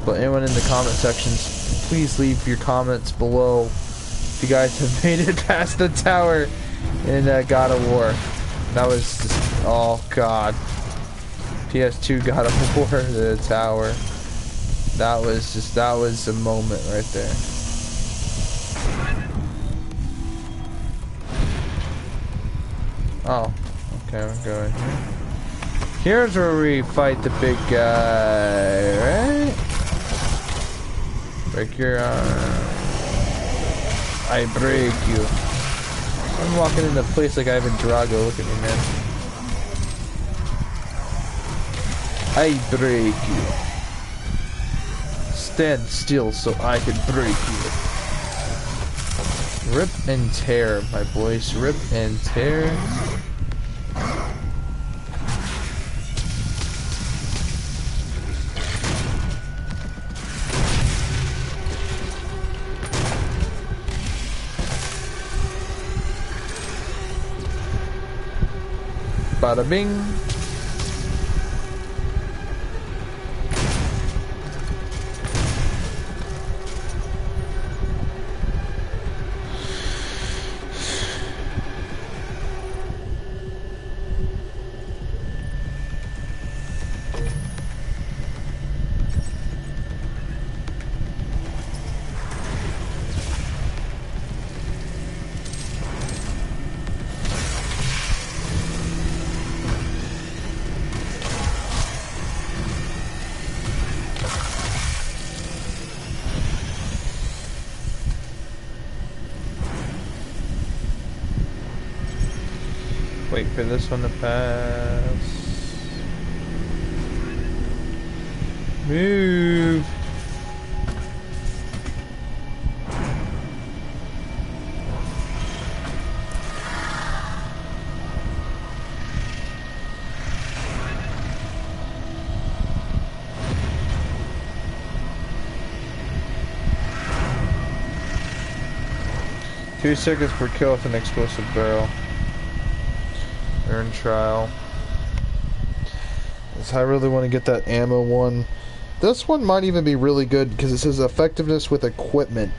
But anyone in the comment sections, please leave your comments below if you guys have made it past the tower in God of War. That was just, oh god. PS2 God of War, the tower. That was a moment right there. Oh, okay, I'm going here. Here's where we fight the big guy, right? Break your arm. I break you. I'm walking into place like Ivan Drago. Look at me, man. I break you. stand still so I can break you. Rip and tear, my boys. Rip and tear. Bada bing. Wait for this one to pass. Move. Two seconds per kill with an explosive barrel. Earn trial. So I really want to get that ammo one. This one might even be really good because it says effectiveness with equipment.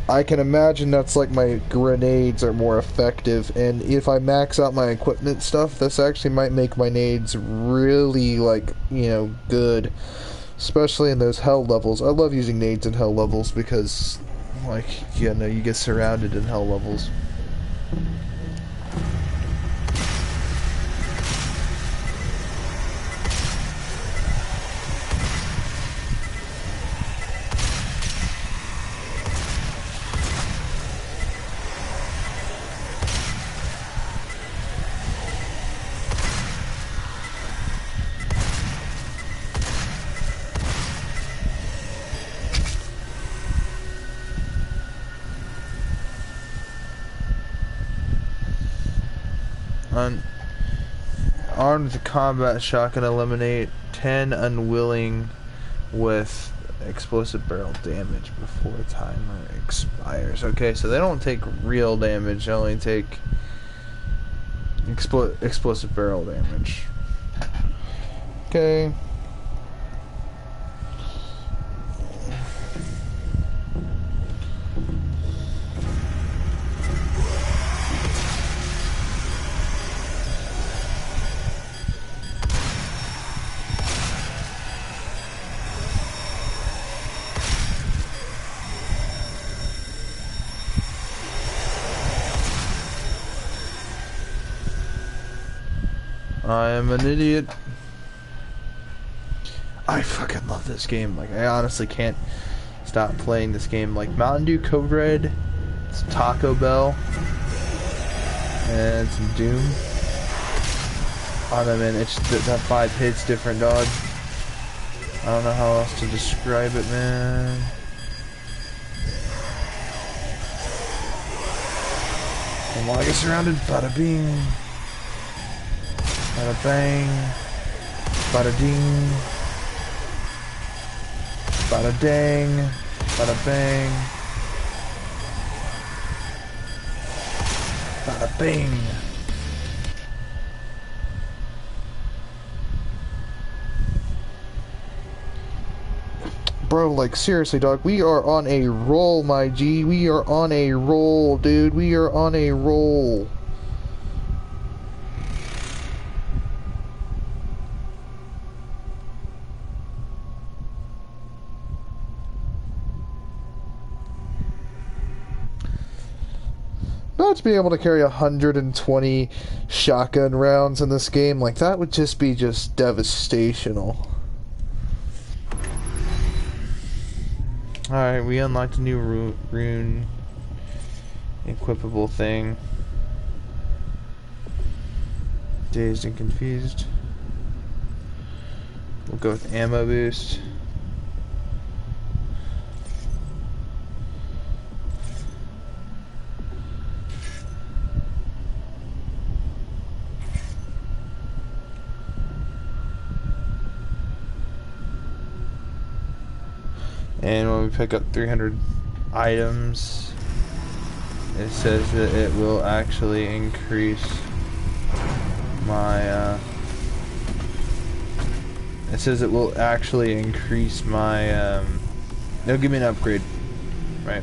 I can imagine that's like my grenades are more effective, and if I max out my equipment stuff, this actually might make my nades really, like, you know, good. Especially in those hell levels. I love using nades in hell levels because, like, you know, you get surrounded in hell levels. Armed with a combat shotgun, eliminate 10 unwilling with explosive barrel damage before timer expires. Okay, so they don't take real damage, they only take explosive barrel damage. Okay. I am an idiot. I fucking love this game. Like, I honestly can't stop playing this game. Like, Mountain Dew Code Red, it's Taco Bell, and some Doom. Oh no, man, it's that 5 hits different, dog. I don't know how else to describe it, man. And while I get surrounded, bada bing. Bada bang, bada ding, bada dang, bada bang, bada bing. Bro, like, seriously, dog, we are on a roll, my G. We are on a roll, dude. We are on a roll. Not to be able to carry 120 shotgun rounds in this game, like, that would just be just devastational. Alright, we unlocked a new rune equipable thing. Dazed and confused. We'll go with ammo boost. And when we pick up 300 items, it says that it will actually increase my, it says it will actually increase my, it'll give me an upgrade, right?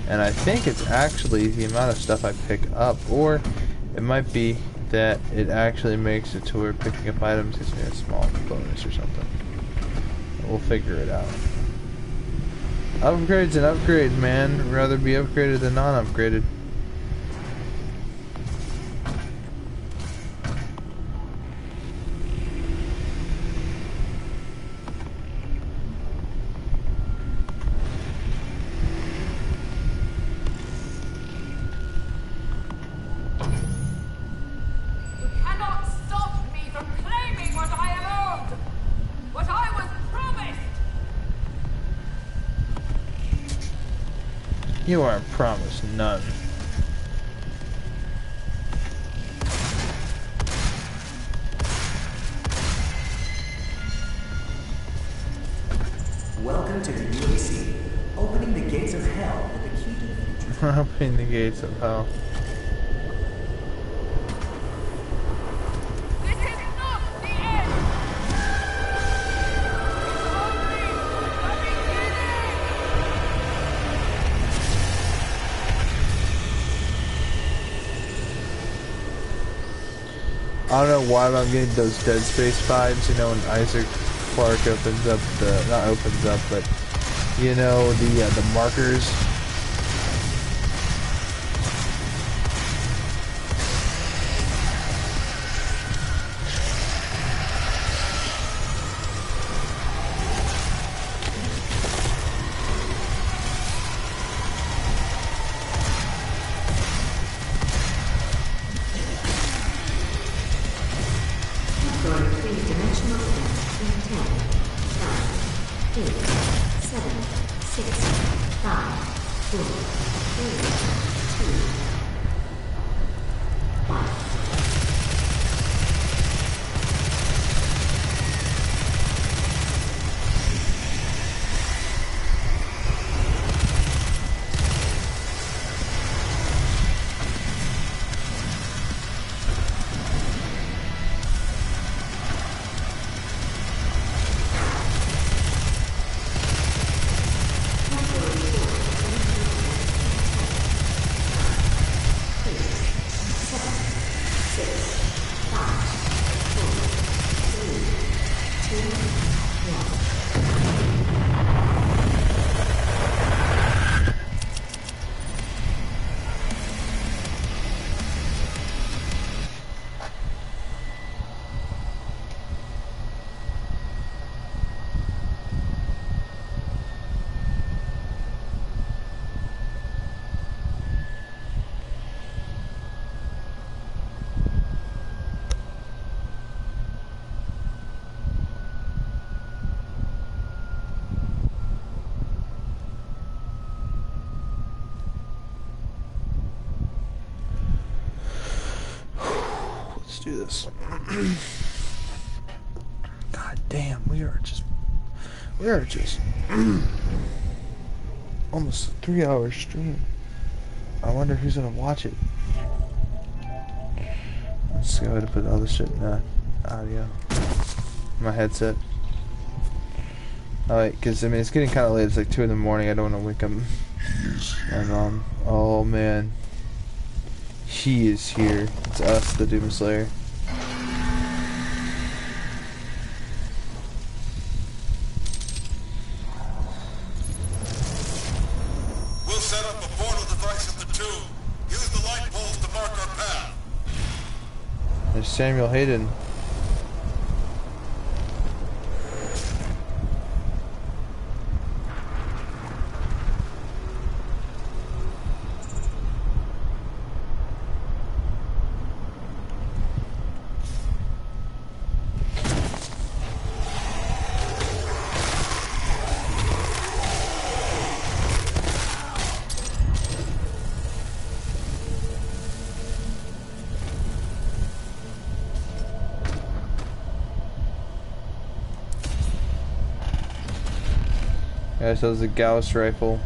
And I think it's actually the amount of stuff I pick up, or it might be that it actually makes it to where picking up items gives me a small bonus or something. We'll figure it out. Upgrade's an upgrade, man. I'd rather be upgraded than non-upgraded. You cannot stop me from claiming what I am owed! What I was promised! You aren't promised none. Welcome to the UAC, opening the gates of hell with the key to the future. Opening the gates of hell. This is not the end! It's only the beginning! I don't know why, but I'm getting those Dead Space vibes, you know, when Isaac Clarke opens up the, not opens up, but, you know, the markers. Going three-dimensional depth in 10, 9, 8, 7, 6, 5, 4, 3, 2, 1. Let's do this. God damn, we are just almost a 3-hour stream. I wonder who's gonna watch it. Let's go ahead and put all this shit in audio. My headset. Alright, because I mean it's getting kind of late. It's like 2 in the morning. I don't want to wake up my mom. Oh man, he is here. It's us, the Doomslayer. We'll set up a portal device in the tomb. Use the light poles to mark our path. There's Samuel Hayden. Yeah, so it's a Gauss rifle.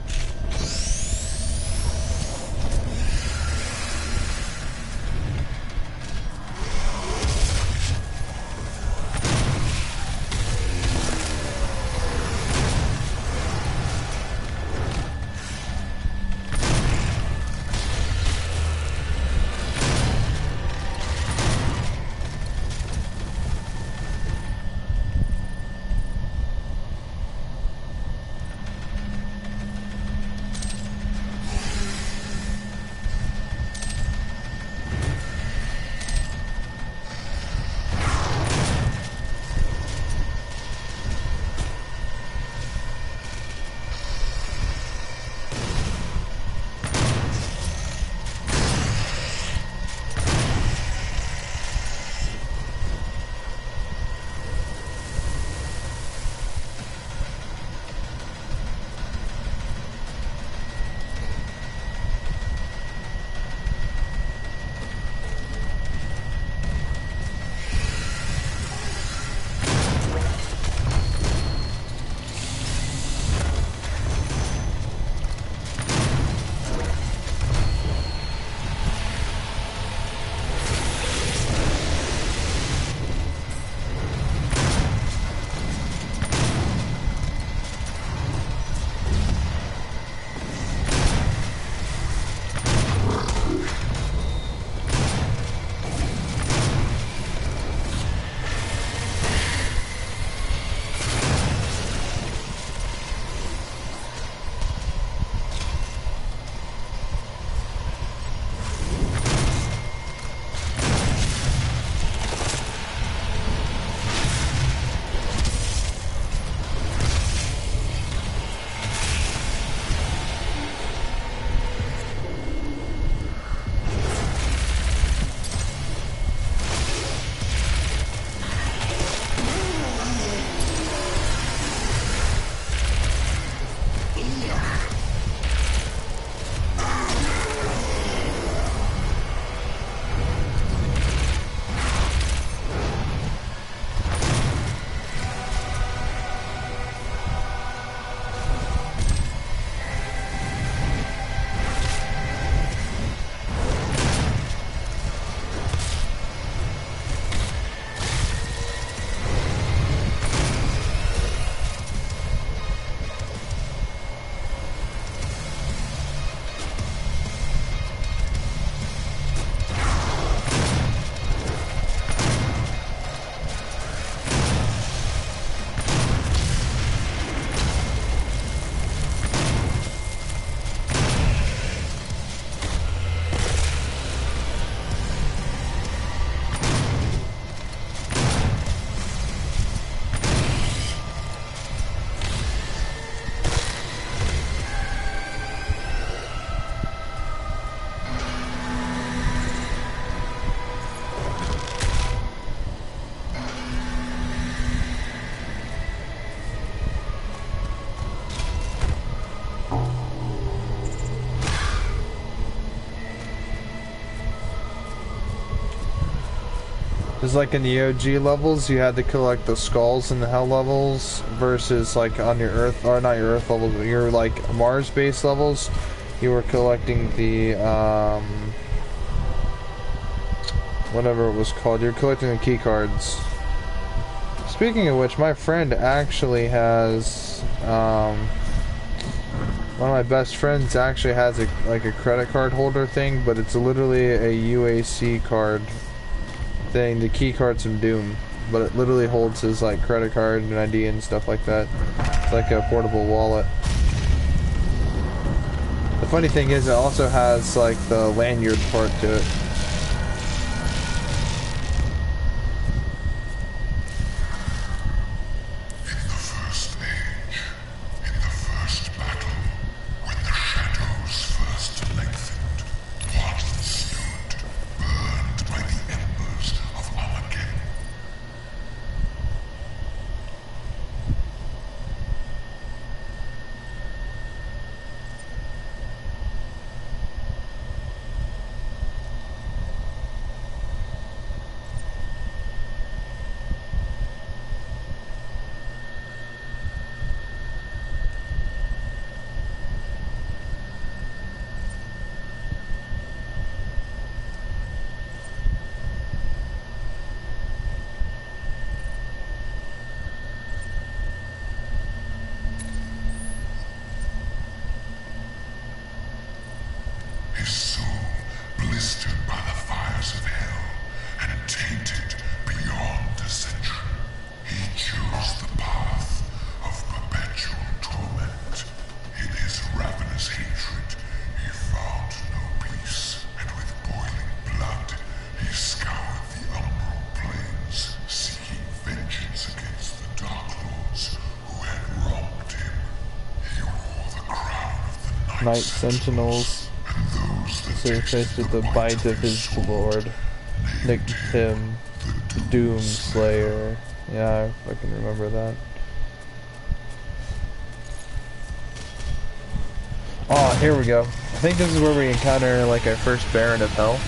Because like in the OG levels, you had to collect the skulls in the Hell levels versus like on your Earth, or not your Earth levels, but your like Mars-based levels, you were collecting the, whatever it was called, you're collecting the key cards. Speaking of which, my friend actually has, one of my best friends actually has a, like a credit card holder thing, but it's literally a UAC card thing, the key cards from Doom, but it literally holds his like credit card and ID and stuff like that. It's like a portable wallet. The funny thing is it also has like the lanyard part to it. Night Sentinels surfaced at the bite of his lord. Nicked him Doom Slayer. Yeah, I can remember that. Oh, here we go. I think this is where we encounter like our first Baron of Hell.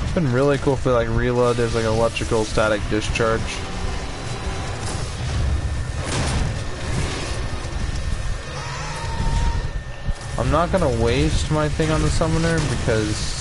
It's been really cool for like reload. There's like electrical static discharge. I'm not gonna waste my thing on the summoner because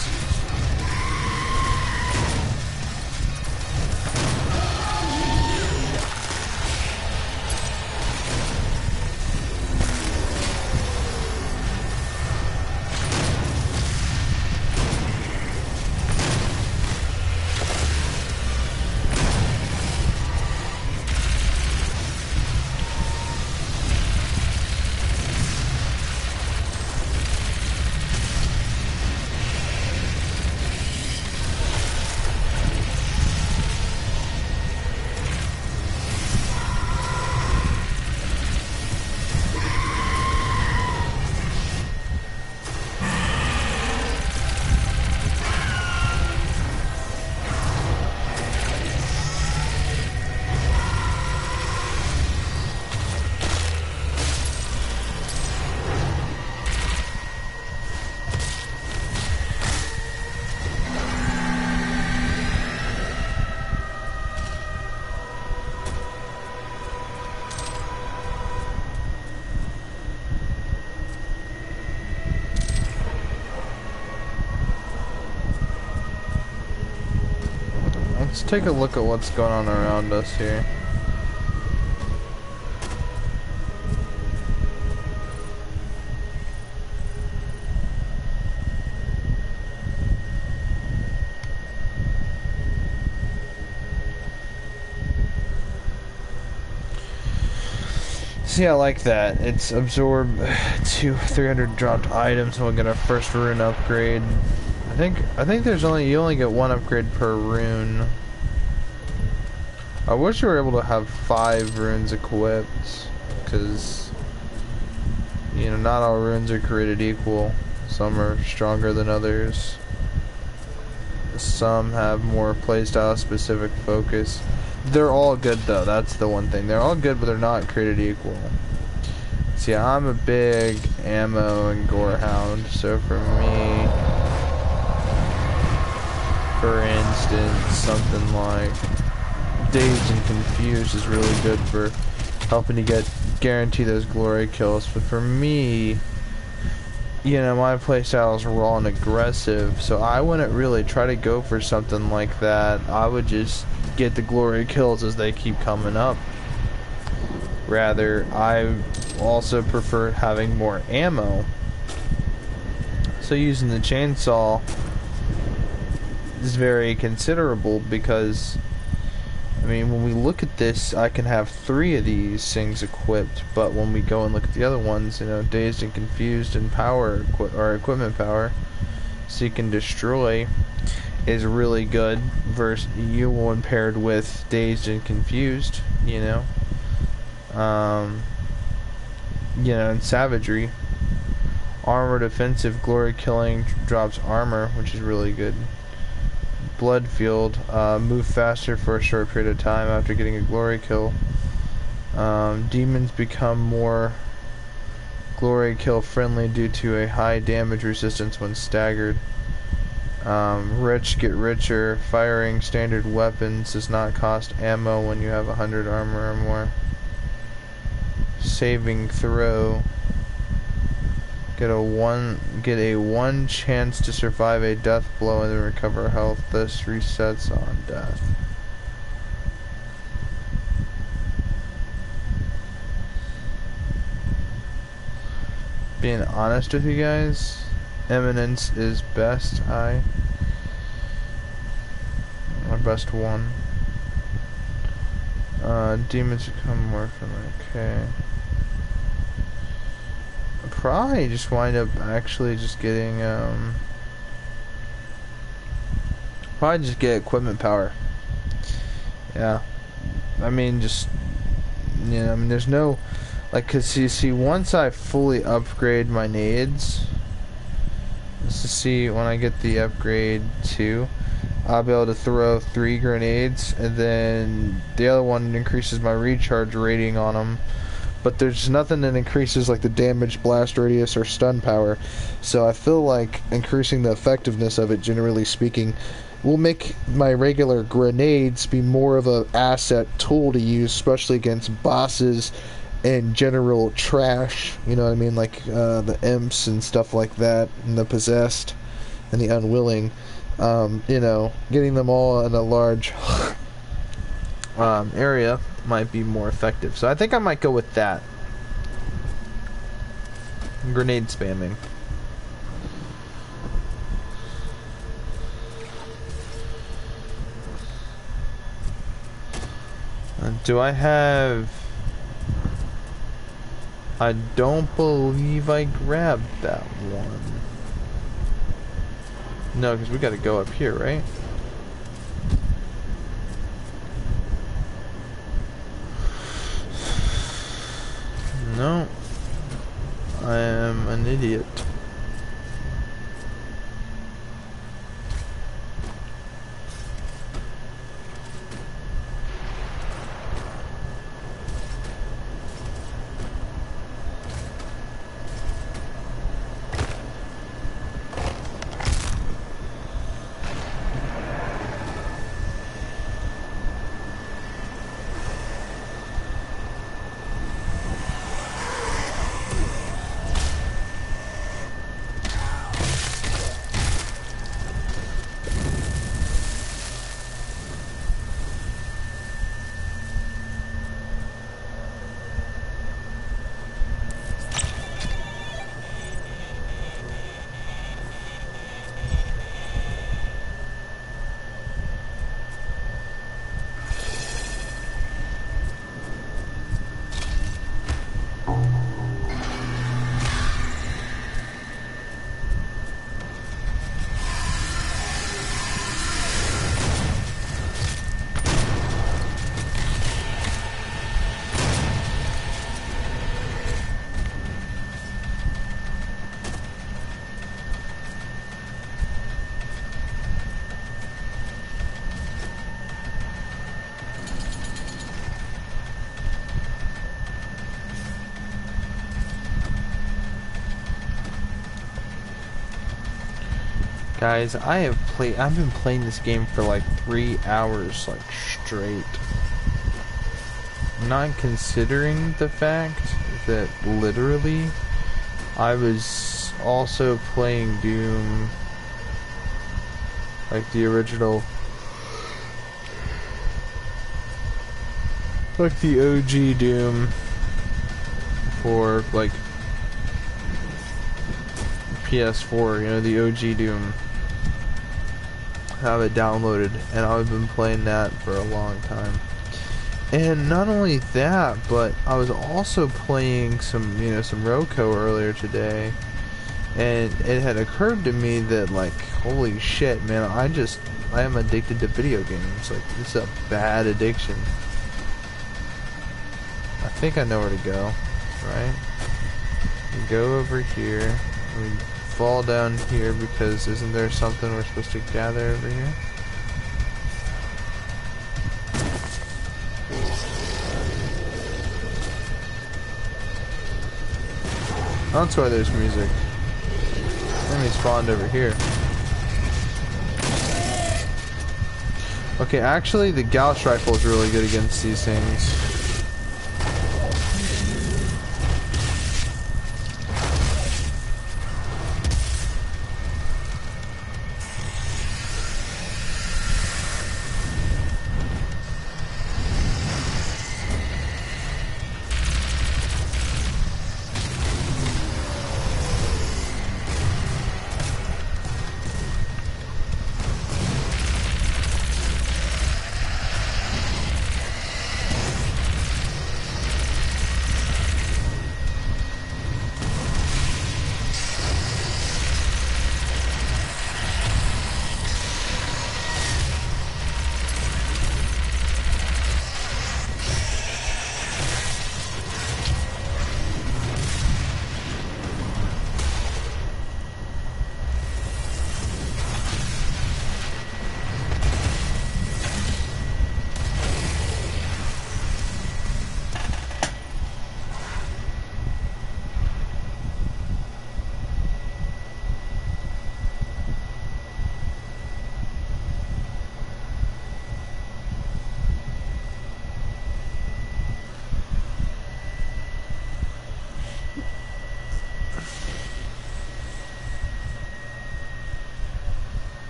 let's take a look at what's going on around us here. See, I like that. It's absorb 300 dropped items and we'll get our first rune upgrade. I think there's you only get one upgrade per rune. I wish you were able to have 5 runes equipped, because you know not all runes are created equal. Some are stronger than others. Some have more playstyle specific focus. They're all good though, that's the one thing. They're all good, but they're not created equal. See, I'm a big ammo and gore hound, so for me, for instance, something like Dazed and Confused is really good for helping to guarantee those glory kills. But for me, you know, my playstyle is raw and aggressive, so I wouldn't really try to go for something like that. I would just get the glory kills as they keep coming up. Rather, I also prefer having more ammo. So using the chainsaw is very considerable because, I mean, when we look at this, I can have 3 of these things equipped, but when we go and look at the other ones, you know, Dazed and Confused and Power, or Equipment Power, Seek and Destroy, is really good versus you when paired with Dazed and Confused, you know. You know, and Savagery. Armored Offensive, Glory Killing drops armor, which is really good. Bloodfield, move faster for a short period of time after getting a glory kill. Demons become more glory kill friendly due to a high damage resistance when staggered. Rich get richer. Firing standard weapons does not cost ammo when you have 100 armor or more. Saving throw. Get a one chance to survive a death blow and then recover health. This resets on death. Being honest with you guys, Eminence is best. My best one. Demons become more friendly. Okay. Probably just wind up actually just getting probably just get Equipment Power. Yeah. I mean, just, you know, I mean, there's no, like, cause you see, once I fully upgrade my nades, let's just see, when I get the upgrade 2, I'll be able to throw 3 grenades, and then the other one increases my recharge rating on them. But there's nothing that increases like the damage, blast radius, or stun power. So I feel like increasing the effectiveness of it, generally speaking, will make my regular grenades be more of an asset tool to use, especially against bosses and general trash. You know what I mean? Like the imps and stuff like that, and the possessed and the unwilling. You know, getting them all in a large area might be more effective. So I think I might go with that. Grenade spamming. Do I have... I don't believe I grabbed that one. No, because we gotta go up here, right? No. I am an idiot. Guys, I've been playing this game for like 3 hours, like straight. Not considering the fact that literally I was also playing Doom, like the original, like the OG Doom for like PS4, you know, the OG Doom. Have it downloaded, and I've been playing that for a long time. And not only that, but I was also playing some, you know, some Roku earlier today, and it had occurred to me that, like, holy shit, man, I am addicted to video games. Like, this is a bad addiction. I think I know where to go, right? We go over here, we fall down here, because isn't there something we're supposed to gather over here? That's why there's music. Enemy spawned over here. Okay, actually the Gauss rifle is really good against these things.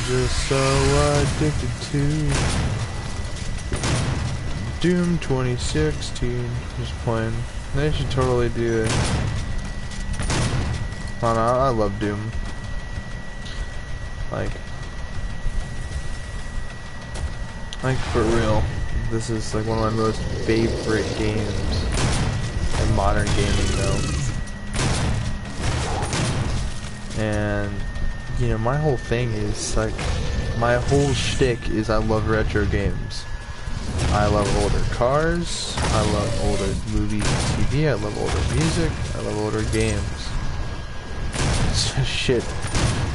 just so addicted to Doom 2016. Just playing. They should totally do it. I don't know, I love Doom. Like for real, this is like one of my most favorite games in modern gaming though. And you know, my whole thing is like, my whole shtick is I love retro games. I love older cars, I love older movies and TV, I love older music, I love older games. Shit,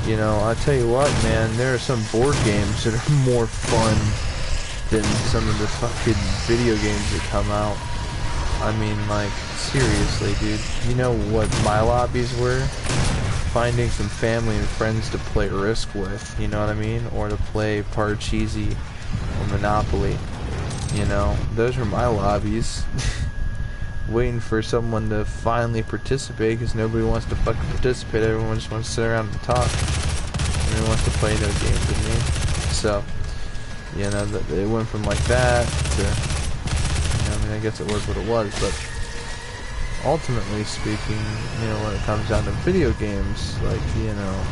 you know, I tell you what, man, there are some board games that are more fun than some of the fucking video games that come out. I mean, like, seriously, dude, you know what my lobbies were? Finding some family and friends to play Risk with, you know what I mean? Or to play Parcheesi or Monopoly. You know, those were my lobbies. Waiting for someone to finally participate, because nobody wants to fucking participate. Everyone just wants to sit around and talk. Everyone wants to play no games with me. So, you know, it went from like that to, you know, I mean, I guess it was what it was, but ultimately speaking, you know, when it comes down to video games, like, you know,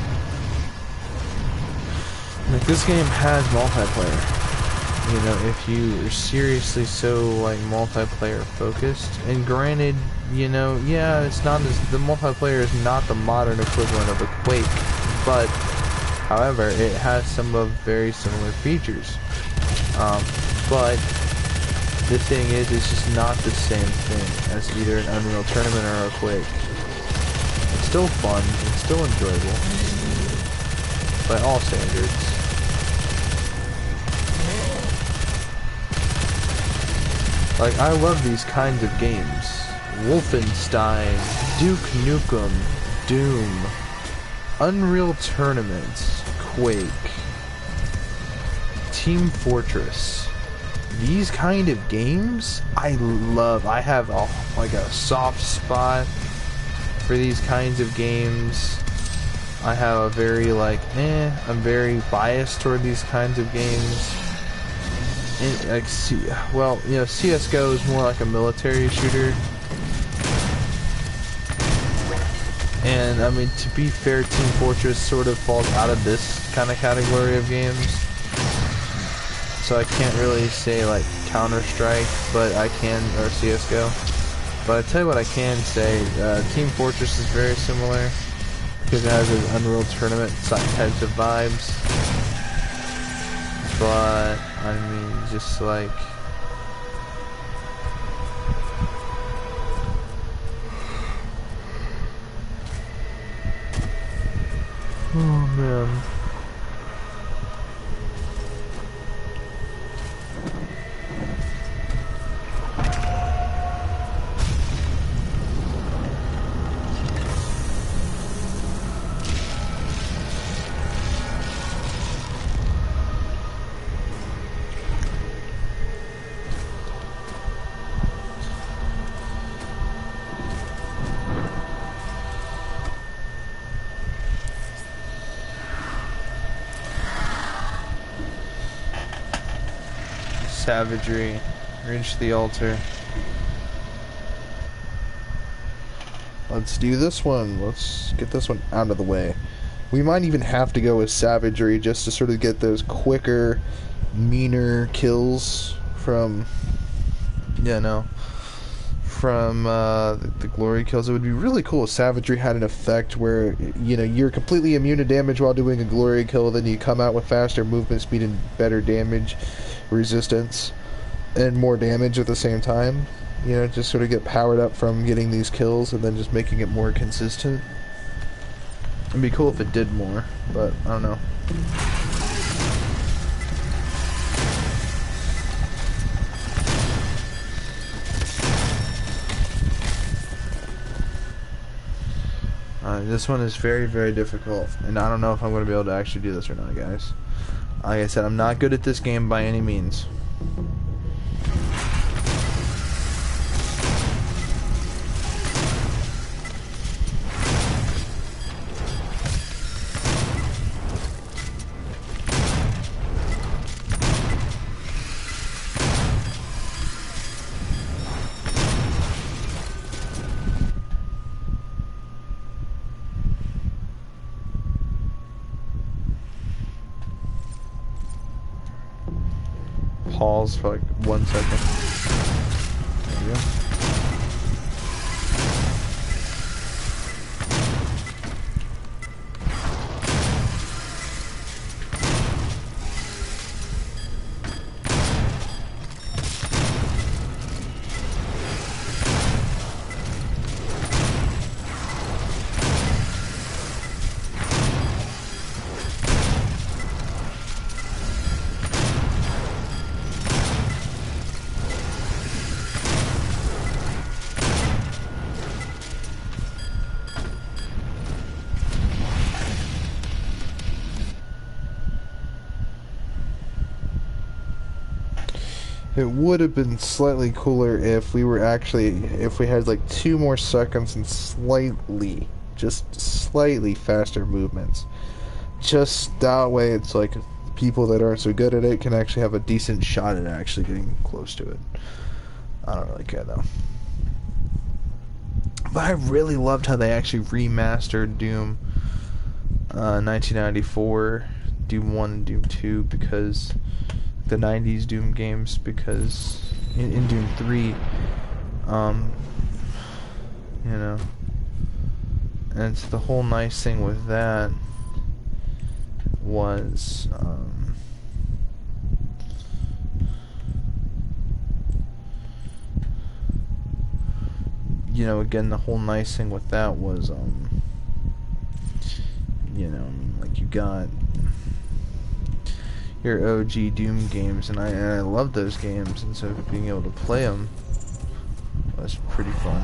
like this game has multiplayer. You know, if you are seriously so, like, multiplayer focused, and granted, you know, yeah, it's not as, the multiplayer is not the modern equivalent of a Quake, but, however, it has some of very similar features. But, the thing is, it's just not the same thing as either an Unreal Tournament or a Quake. It's still fun, it's still enjoyable, by all standards. Like, I love these kinds of games. Wolfenstein, Duke Nukem, Doom, Unreal Tournament, Quake, Team Fortress. These kind of games, I love. I have like a soft spot for these kinds of games. I have a very, like, I'm very biased toward these kinds of games. Like, well, you know, CSGO is more like a military shooter, and I mean, to be fair, Team Fortress sort of falls out of this kind of category of games, so I can't really say like Counter-Strike, but I can, or CSGO. But I tell you what I can say, Team Fortress is very similar because it has those Unreal Tournament types of vibes. But I mean, just like, oh man. Savagery, reach the altar. Let's do this one. Let's get this one out of the way. We might even have to go with Savagery just to sort of get those quicker, meaner kills from, you know, from the glory kills. It would be really cool if Savagery had an effect where, you know, you're completely immune to damage while doing a glory kill, then you come out with faster movement speed and better damage resistance and more damage at the same time. You know, just sort of get powered up from getting these kills and then just making it more consistent. It'd be cool if it did more, but I don't know. This one is very, very difficult, and I don't know if I'm going to be able to actually do this or not, guys. Like I said, I'm not good at this game by any means. pause for like 1 second. There you go. It would have been slightly cooler if we had like 2 more seconds and just slightly faster movements. Just that way it's like people that aren't so good at it can actually have a decent shot at actually getting close to it. I don't really care though. But I really loved how they actually remastered Doom 1994, Doom 1 and Doom 2, because the 90s Doom games, because in Doom 3, you know, and it's the whole nice thing with that was, you know, again, the whole nice thing with that was, you know, I mean, like, you got your OG Doom games, and I love those games, and so being able to play them was pretty fun.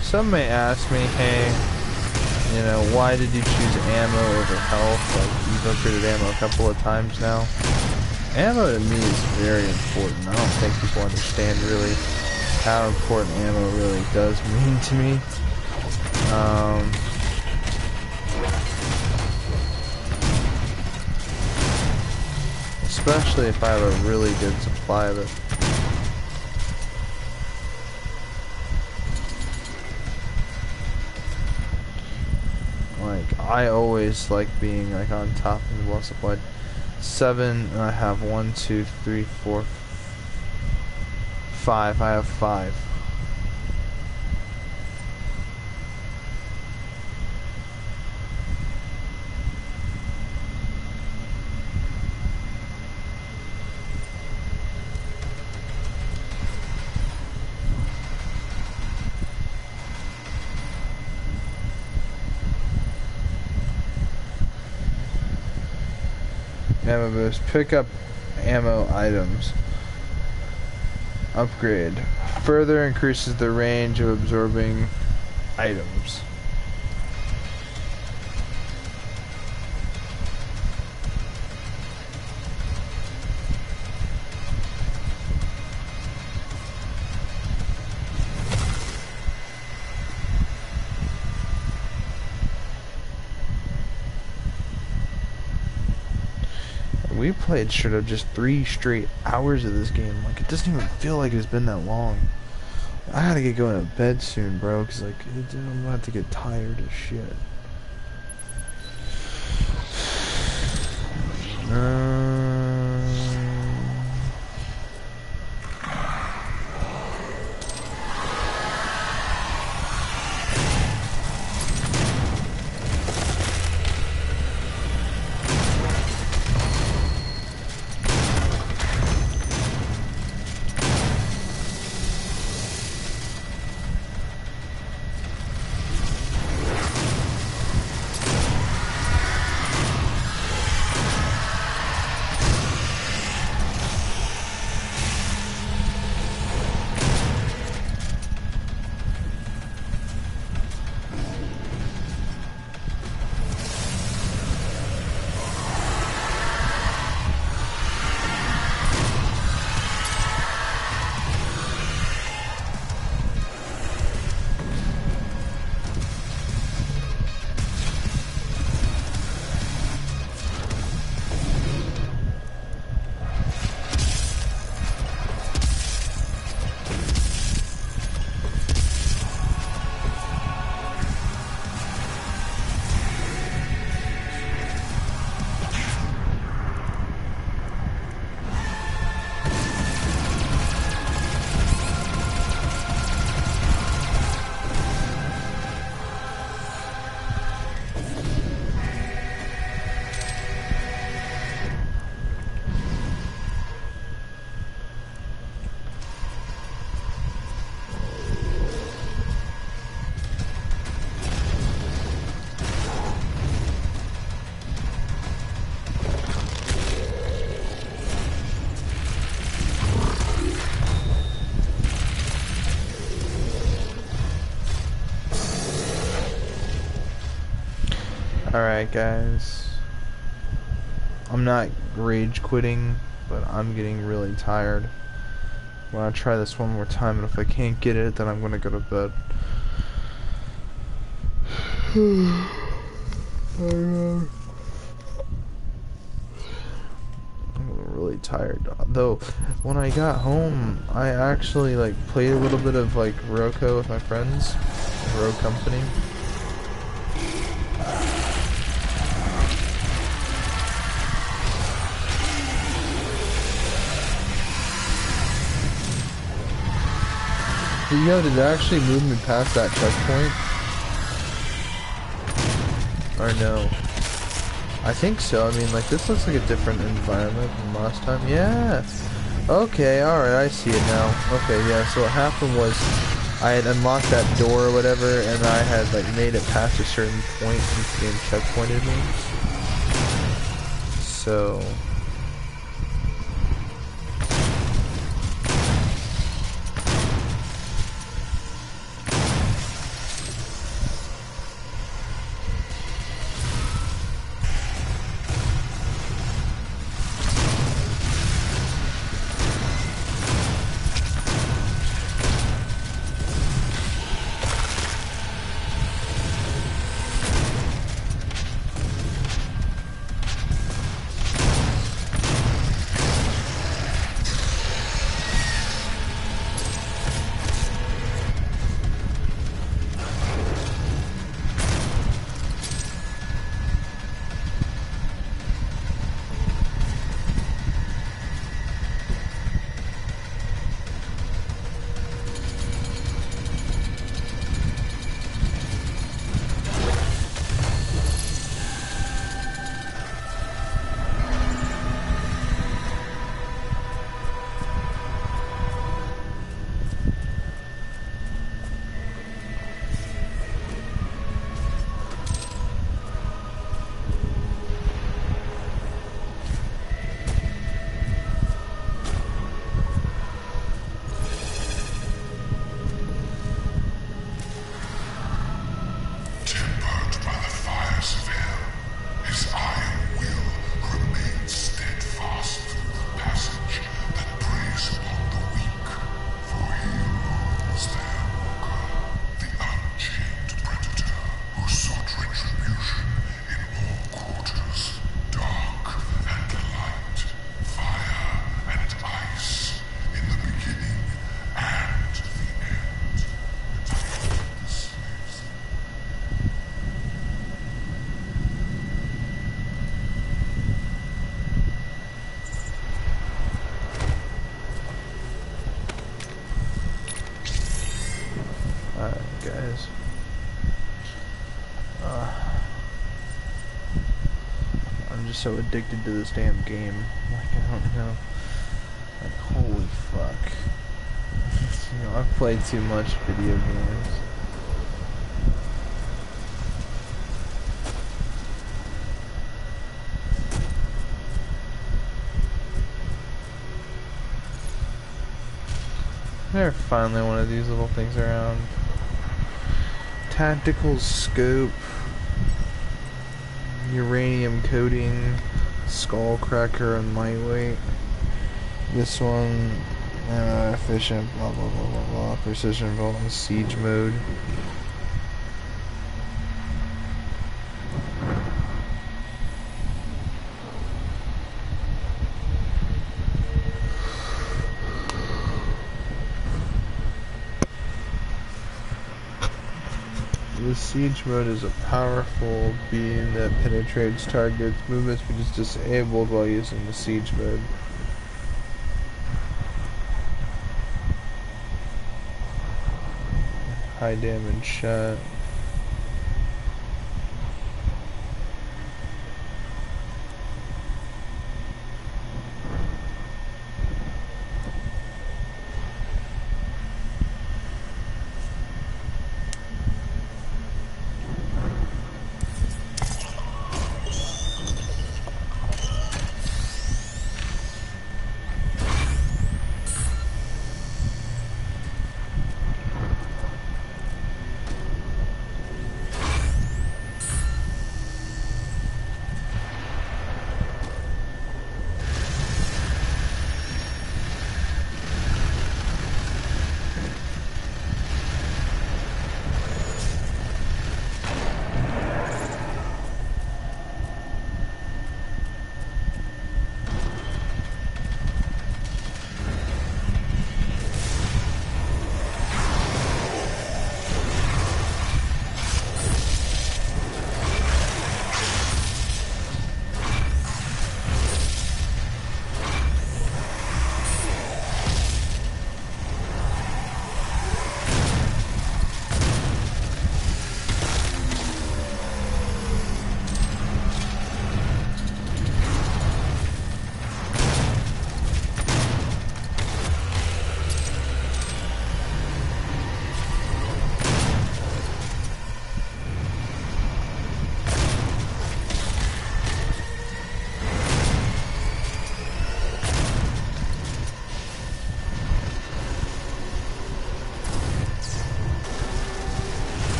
Some may ask me, hey, you know, why did you choose ammo over health? Like, you've upgraded ammo a couple of times now. Ammo to me is very important. I don't think people understand really how important ammo really does mean to me. Especially if I have a really good supply of it. Like, I always like being like on top and well supplied. 7, and I have 1, 2, 3, 4, 5. I have 5. Ammo boost. Pick up ammo items. Upgrade. Further increases the range of absorbing items. We played straight up just 3 straight hours of this game. Like, it doesn't even feel like it's been that long. I gotta get going to bed soon, bro, because, like, I'm about to get tired as shit. Alright, guys. I'm not rage quitting, but I'm getting really tired. I'm gonna try this one more time, and if I can't get it, then I'm gonna go to bed. I'm really tired. Though, when I got home, I actually like played a little bit of like Roco with my friends, Rogue Company. Yo, did it actually move me past that checkpoint? Or no? I think so. I mean, like, this looks like a different environment than last time. Yeah! Okay, alright, I see it now. Okay, yeah, so what happened was I had unlocked that door or whatever, and I had, like, made it past a certain point since the game checkpointed me. So... guys. I'm just so addicted to this damn game. Like, I don't know. Like, holy fuck. You know, I've played too much video games. There's finally one of these little things around. Tactical scope, uranium coating, skull cracker, and lightweight. This one, efficient, blah blah blah blah blah. Precision bolt and siege mode. The siege mode is a powerful beam that penetrates targets' movements but is disabled while using the siege mode. High damage shot.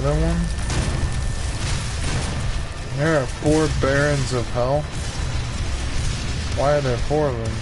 another one? There are 4 Barons of Hell. Why are there 4 of them?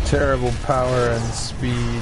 Terrible power and speed.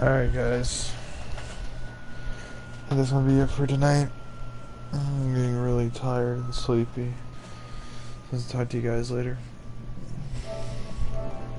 Alright, guys. I think that's gonna be it for tonight. I'm getting really tired and sleepy. I'll talk to you guys later.